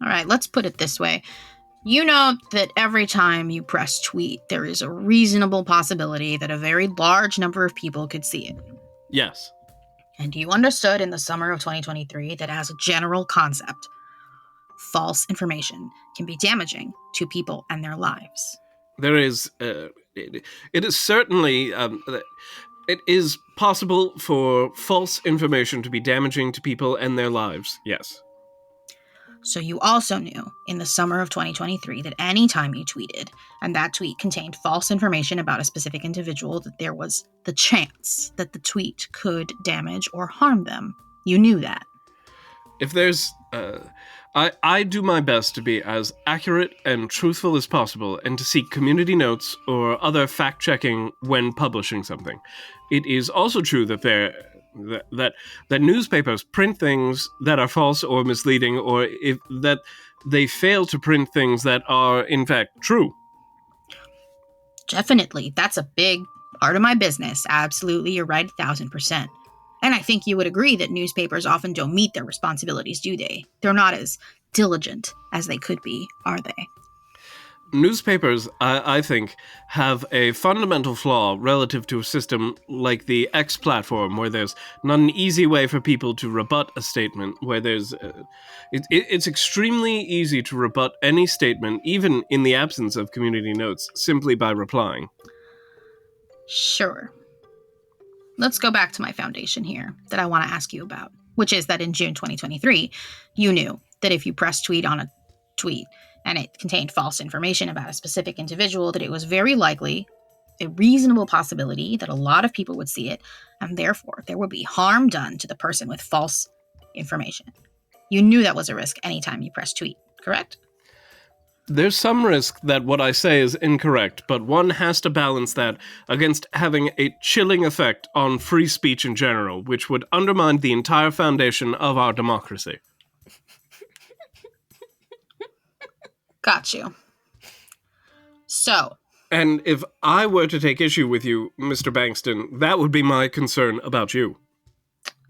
All right, let's put it this way. You know that every time you press tweet, there is a reasonable possibility that a very large number of people could see it. Yes. And you understood in the summer of 2023 that as a general concept, false information can be damaging to people and their lives. There is, it is certainly, it is possible for false information to be damaging to people and their lives, yes. So you also knew in the summer of 2023 that any time you tweeted and that tweet contained false information about a specific individual, that there was the chance that the tweet could damage or harm them. You knew that. If there's, I do my best to be as accurate and truthful as possible and to seek community notes or other fact-checking when publishing something. It is also true that that newspapers print things that are false or misleading, or that they fail to print things that are in fact true. Definitely. That's a big part of my business. Absolutely. You're right 1,000%. And I think you would agree that newspapers often don't meet their responsibilities, do they? They're not as diligent as they could be, are they? Newspapers, I think, have a fundamental flaw relative to a system like the X platform, where there's not an easy way for people to rebut a statement, where there's... it's extremely easy to rebut any statement, even in the absence of community notes, simply by replying. Sure. Let's go back to my foundation here that I want to ask you about, which is that in June 2023, you knew that if you press tweet on a tweet and it contained false information about a specific individual, that it was very likely a reasonable possibility that a lot of people would see it, and therefore there would be harm done to the person with false information. You knew that was a risk anytime you pressed tweet, correct? There's some risk that what I say is incorrect, but one has to balance that against having a chilling effect on free speech in general, which would undermine the entire foundation of our democracy. Got you. So. And if I were to take issue with you, Mr. Bankston, that would be my concern about you.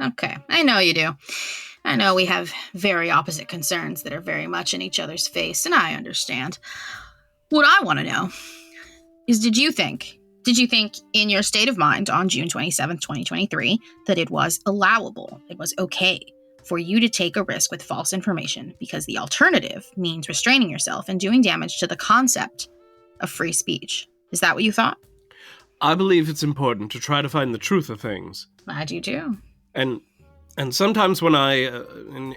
Okay, I know you do. I know we have very opposite concerns that are very much in each other's face, and I understand. What I want to know is, did you think in your state of mind on June 27th, 2023, that it was allowable, it was okay for you to take a risk with false information because the alternative means restraining yourself and doing damage to the concept of free speech? Is that what you thought? I believe it's important to try to find the truth of things. I do too. And sometimes when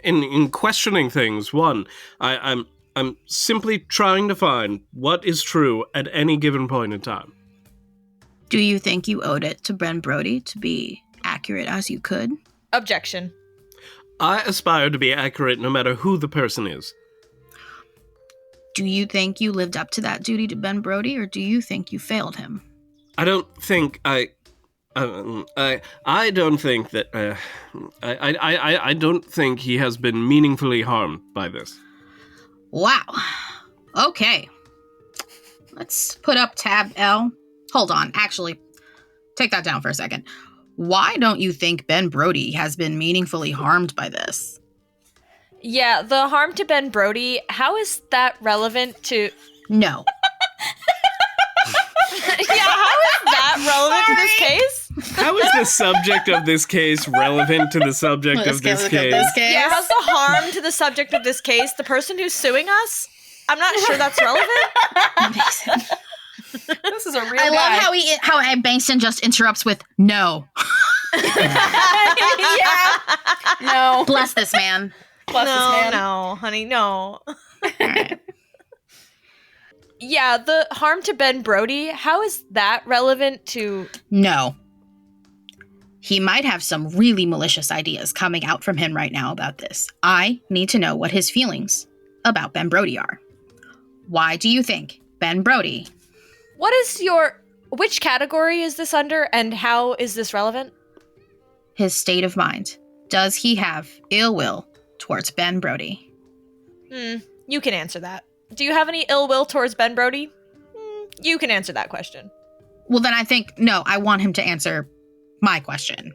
in questioning things, I'm simply trying to find what is true at any given point in time. Do you think you owed it to Ben Brody to be accurate as you could? Objection. I aspire to be accurate no matter who the person is. Do you think you lived up to that duty to Ben Brody, or do you think you failed him? I don't think I don't think that I don't think he has been meaningfully harmed by this. Wow. Okay. Let's put up tab L. Hold on. Actually, take that down for a second. Why don't you think Ben Brody has been meaningfully harmed by this? Yeah, the harm to Ben Brody, how is that relevant to... No. Yeah, how is that relevant to this case? How is the subject of this case relevant to the subject of this case? Yeah, how's the harm to the subject of this case? The person who's suing us? I'm not sure that's relevant. This is a real I guy. love how Bankston just interrupts with no. Yeah. No. Bless this man. Bless this man. No, honey, no. All right. Yeah, the harm to Ben Brody, how is that relevant to... No. He might have some really malicious ideas coming out from him right now about this. I need to know what his feelings about Ben Brody are. Why do you think Ben Brody... What is which category is this under, and how is this relevant? His state of mind. Does he have ill will towards Ben Brody? You can answer that. Do you have any ill will towards Ben Brody? You can answer that question. Well, then I want him to answer my question.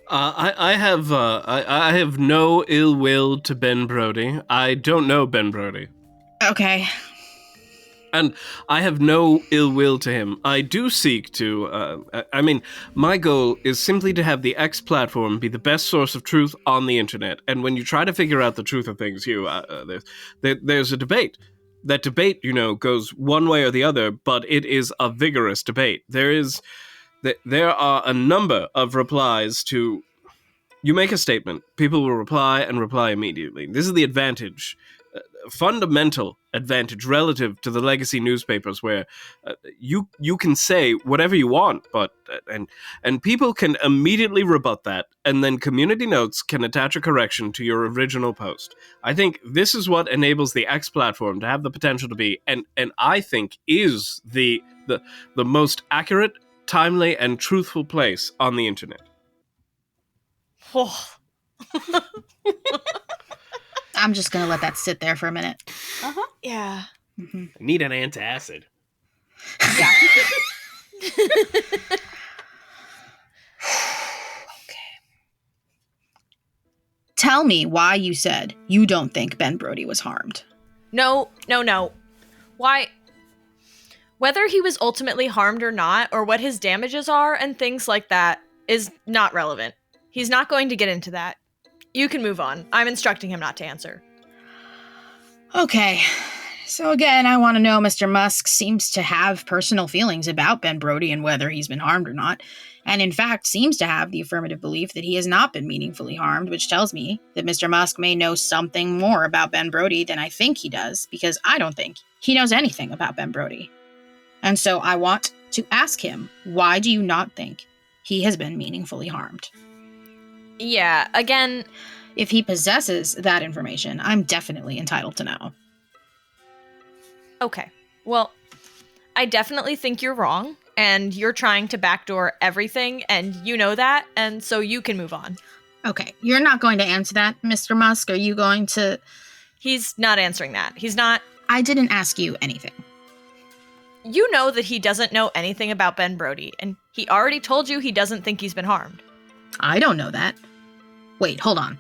I have no ill will to Ben Brody. I don't know Ben Brody. Okay. And I have no ill will to him. I do seek to, my goal is simply to have the X platform be the best source of truth on the internet. And when you try to figure out the truth of things, there's a debate. That debate, goes one way or the other, but it is a vigorous debate. There are a number of replies to, you make a statement, people will reply and reply immediately. This is the advantage. Fundamental advantage relative to the legacy newspapers, where you can say whatever you want, but and people can immediately rebut that, and then community notes can attach a correction to your original post. I think this is what enables the X platform to have the potential to be, and I think is the most accurate, timely, and truthful place on the internet. Oh. I'm just going to let that sit there for a minute. Uh-huh. Yeah. I need an antacid. Yeah. Okay. Tell me why you said you don't think Ben Brody was harmed. No. Why? Whether he was ultimately harmed or not, or what his damages are and things like that, is not relevant. He's not going to get into that. You can move on. I'm instructing him not to answer. Okay. So again, I want to know, Mr. Musk seems to have personal feelings about Ben Brody and whether he's been harmed or not, and in fact seems to have the affirmative belief that he has not been meaningfully harmed, which tells me that Mr. Musk may know something more about Ben Brody than I think he does, because I don't think he knows anything about Ben Brody. And so I want to ask him, why do you not think he has been meaningfully harmed? Yeah, again... If he possesses that information, I'm definitely entitled to know. Okay. Well, I definitely think you're wrong, and you're trying to backdoor everything, and you know that, and so you can move on. Okay, you're not going to answer that, Mr. Musk. Are you going to... He's not answering that. He's not... I didn't ask you anything. You know that he doesn't know anything about Ben Brody, and he already told you he doesn't think he's been harmed. I don't know that. Wait, hold on.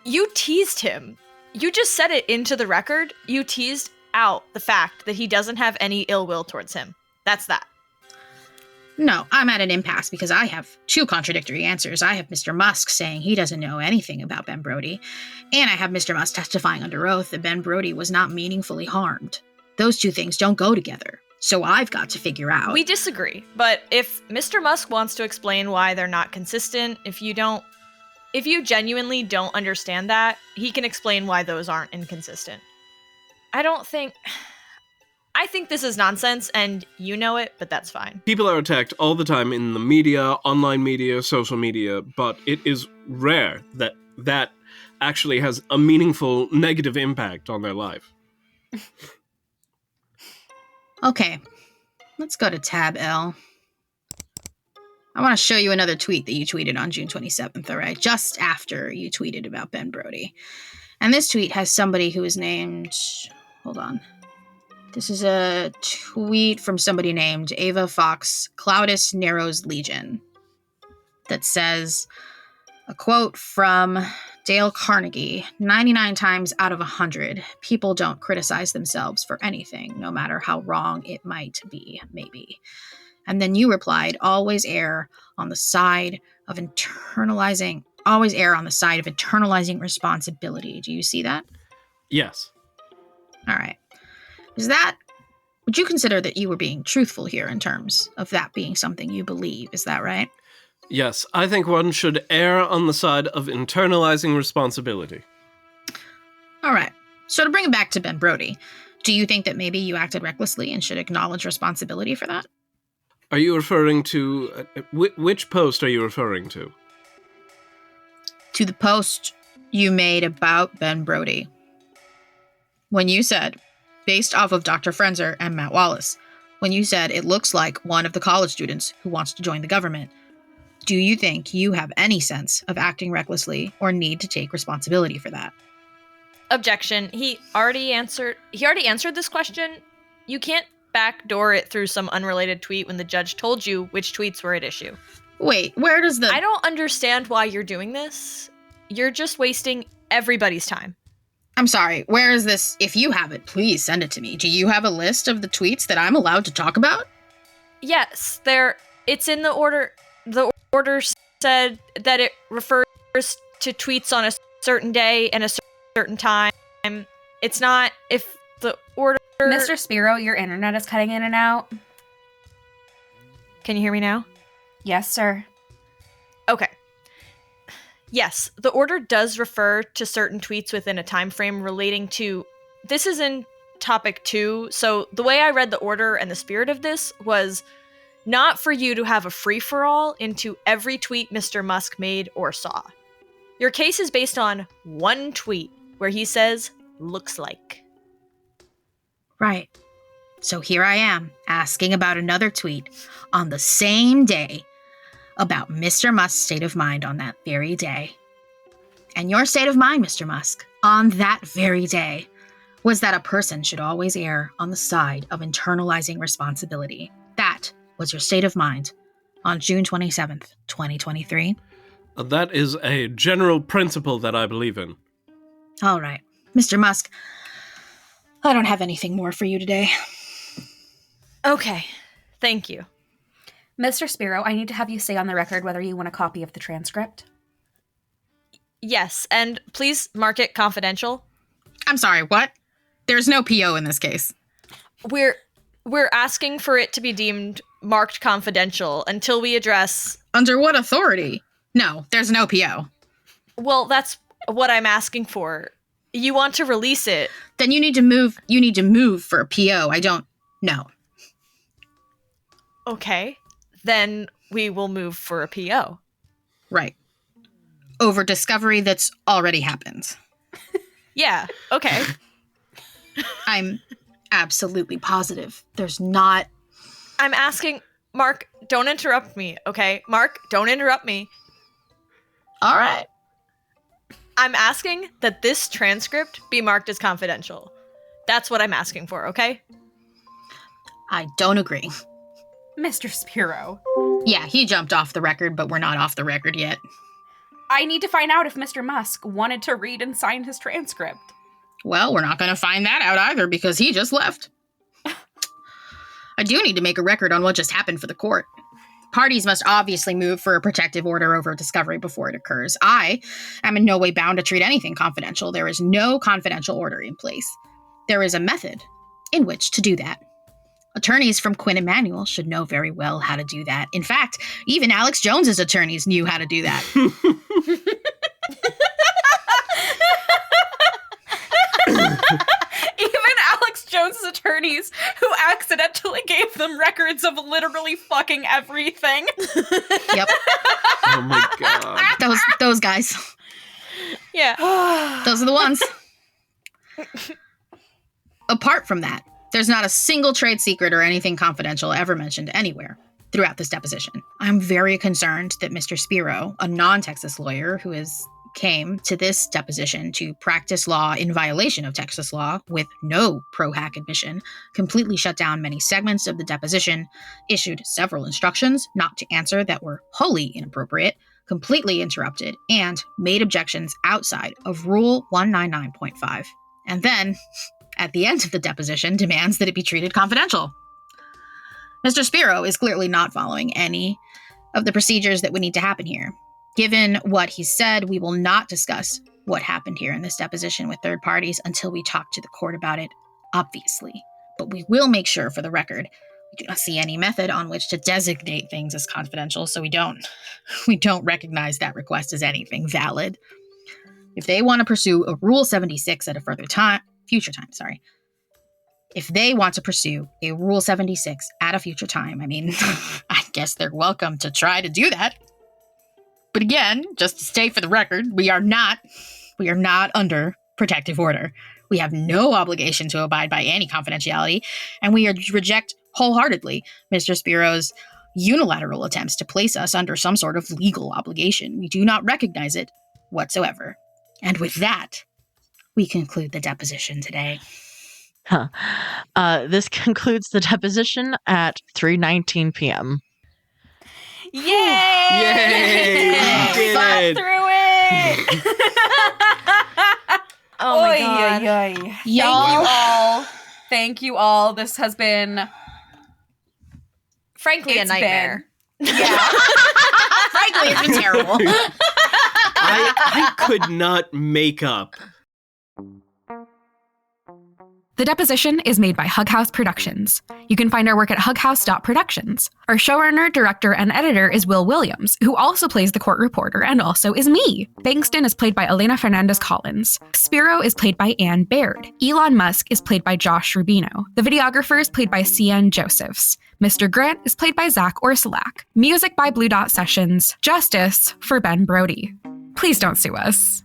You teased him. You just said it into the record. You teased out the fact that he doesn't have any ill will towards him. That's that. No, I'm at an impasse because I have two contradictory answers. I have Mr. Musk saying he doesn't know anything about Ben Brody, and I have Mr. Musk testifying under oath that Ben Brody was not meaningfully harmed. Those two things don't go together, so I've got to figure out. We disagree, but if Mr. Musk wants to explain why they're not consistent, if you genuinely don't understand that, he can explain why those aren't inconsistent. I think this is nonsense, and you know it, but that's fine. People are attacked all the time in the media, online media, social media, but it is rare that that actually has a meaningful negative impact on their life. Okay, let's go to tab L. I want to show you another tweet that you tweeted on June 27th, all right? Just after you tweeted about Ben Brody. And this tweet has somebody who is named... Hold on. This is a tweet from somebody named Ava Fox Cloudus Narrows Legion that says, a quote from Dale Carnegie, 99 times out of 100, people don't criticize themselves for anything, no matter how wrong it might be, maybe. And then you replied, always err on the side of internalizing responsibility. Do you see that? Yes. All right. Would you consider that you were being truthful here in terms of that being something you believe? Is that right? Yes, I think one should err on the side of internalizing responsibility. All right. So to bring it back to Ben Brody, do you think that maybe you acted recklessly and should acknowledge responsibility for that? Are you referring to... which post are you referring to? To the post you made about Ben Brody. When you said, based off of Dr. Frenzer and Matt Wallace, when you said it looks like one of the college students who wants to join the government, do you think you have any sense of acting recklessly or need to take responsibility for that? Objection. He already answered this question. You can't backdoor it through some unrelated tweet when the judge told you which tweets were at issue. Wait, where does the... I don't understand why you're doing this. You're just wasting everybody's time. I'm sorry, where is this? If you have it, please send it to me. Do you have a list of the tweets that I'm allowed to talk about? Yes, it's in the order. The order said that it refers to tweets on a certain day and a certain time. It's not if the order... Mr. Spiro, your internet is cutting in and out. Can you hear me now? Yes, sir. Okay. Yes, the order does refer to certain tweets within a time frame relating to... This is in topic 2, so the way I read the order and the spirit of this was not for you to have a free-for-all into every tweet Mr. Musk made or saw. Your case is based on one tweet where he says, looks like. Right. So here I am, asking about another tweet on the same day about Mr. Musk's state of mind on that very day. And your state of mind, Mr. Musk, on that very day, was that a person should always err on the side of internalizing responsibility. That was your state of mind on June 27th, 2023. That is a general principle that I believe in. All right. Mr. Musk, I don't have anything more for you today. Okay. Thank you. Mr. Spiro, I need to have you say on the record whether you want a copy of the transcript. Yes, and please mark it confidential. I'm sorry, what? There's no PO in this case. We're asking for it to be deemed marked confidential until we address... Under what authority? No, there's no PO. Well, that's what I'm asking for. You want to release it. Then you need to move for a PO. I don't know. Okay. Then we will move for a PO. Right. over discovery that's already happened. Yeah, okay. I'm absolutely positive. There's not... I'm asking... Mark, don't interrupt me, okay? Mark, don't interrupt me. All right. I'm asking that this transcript be marked as confidential. That's what I'm asking for, okay? I don't agree. Mr. Spiro. Yeah, he jumped off the record, but we're not off the record yet. I need to find out if Mr. Musk wanted to read and sign his transcript. Well, we're not going to find that out either because he just left. I do need to make a record on what just happened for the court. Parties must obviously move for a protective order over discovery before it occurs. I am in no way bound to treat anything confidential. There is no confidential order in place. There is a method in which to do that. Attorneys from Quinn Emanuel should know very well how to do that. In fact, even Alex Jones's attorneys knew how to do that. Even Alex Jones's attorneys, who accidentally gave them records of literally fucking everything. Yep. Oh my god. Those guys. Yeah. Those are the ones. Apart from that, there's not a single trade secret or anything confidential ever mentioned anywhere throughout this deposition. I'm very concerned that Mr. Spiro, a non-Texas lawyer who came to this deposition to practice law in violation of Texas law with no pro-hack admission, completely shut down many segments of the deposition, issued several instructions not to answer that were wholly inappropriate, completely interrupted, and made objections outside of Rule 199.5. And then, at the end of the deposition, demands that it be treated confidential. Mr. Spiro is clearly not following any of the procedures that would need to happen here. Given what he said, we will not discuss what happened here in this deposition with third parties until we talk to the court about it, obviously. But we will make sure, for the record, we do not see any method on which to designate things as confidential, so we don't recognize that request as anything valid. If they want to pursue a Rule 76 at a future time. If they want to pursue a Rule 76 at a future time, I mean, I guess they're welcome to try to do that. But again, just to state for the record, we are not under protective order. We have no obligation to abide by any confidentiality, and we reject wholeheartedly Mr. Spiro's unilateral attempts to place us under some sort of legal obligation. We do not recognize it whatsoever. And with that, we conclude the deposition today. This concludes the deposition at 3:19 p.m. Yay! Yay! We Got did it! through it! Oh my god. Y'all. Thank you all. This has been... Frankly, a nightmare. Yeah. Frankly, it's been terrible. I could not make up. The Deposition is made by Hug House Productions. You can find our work at hughouse.productions. Our showrunner, director, and editor is Will Williams, who also plays the court reporter and also is me. Bankston is played by Elena Fernandez-Collins. Spiro is played by Anne Baird. Elon Musk is played by Josh Rubino. The videographer is played by C.N. Josephs. Mr. Grant is played by Zach Orsolak. Music by Blue Dot Sessions. Justice for Ben Brody. Please don't sue us.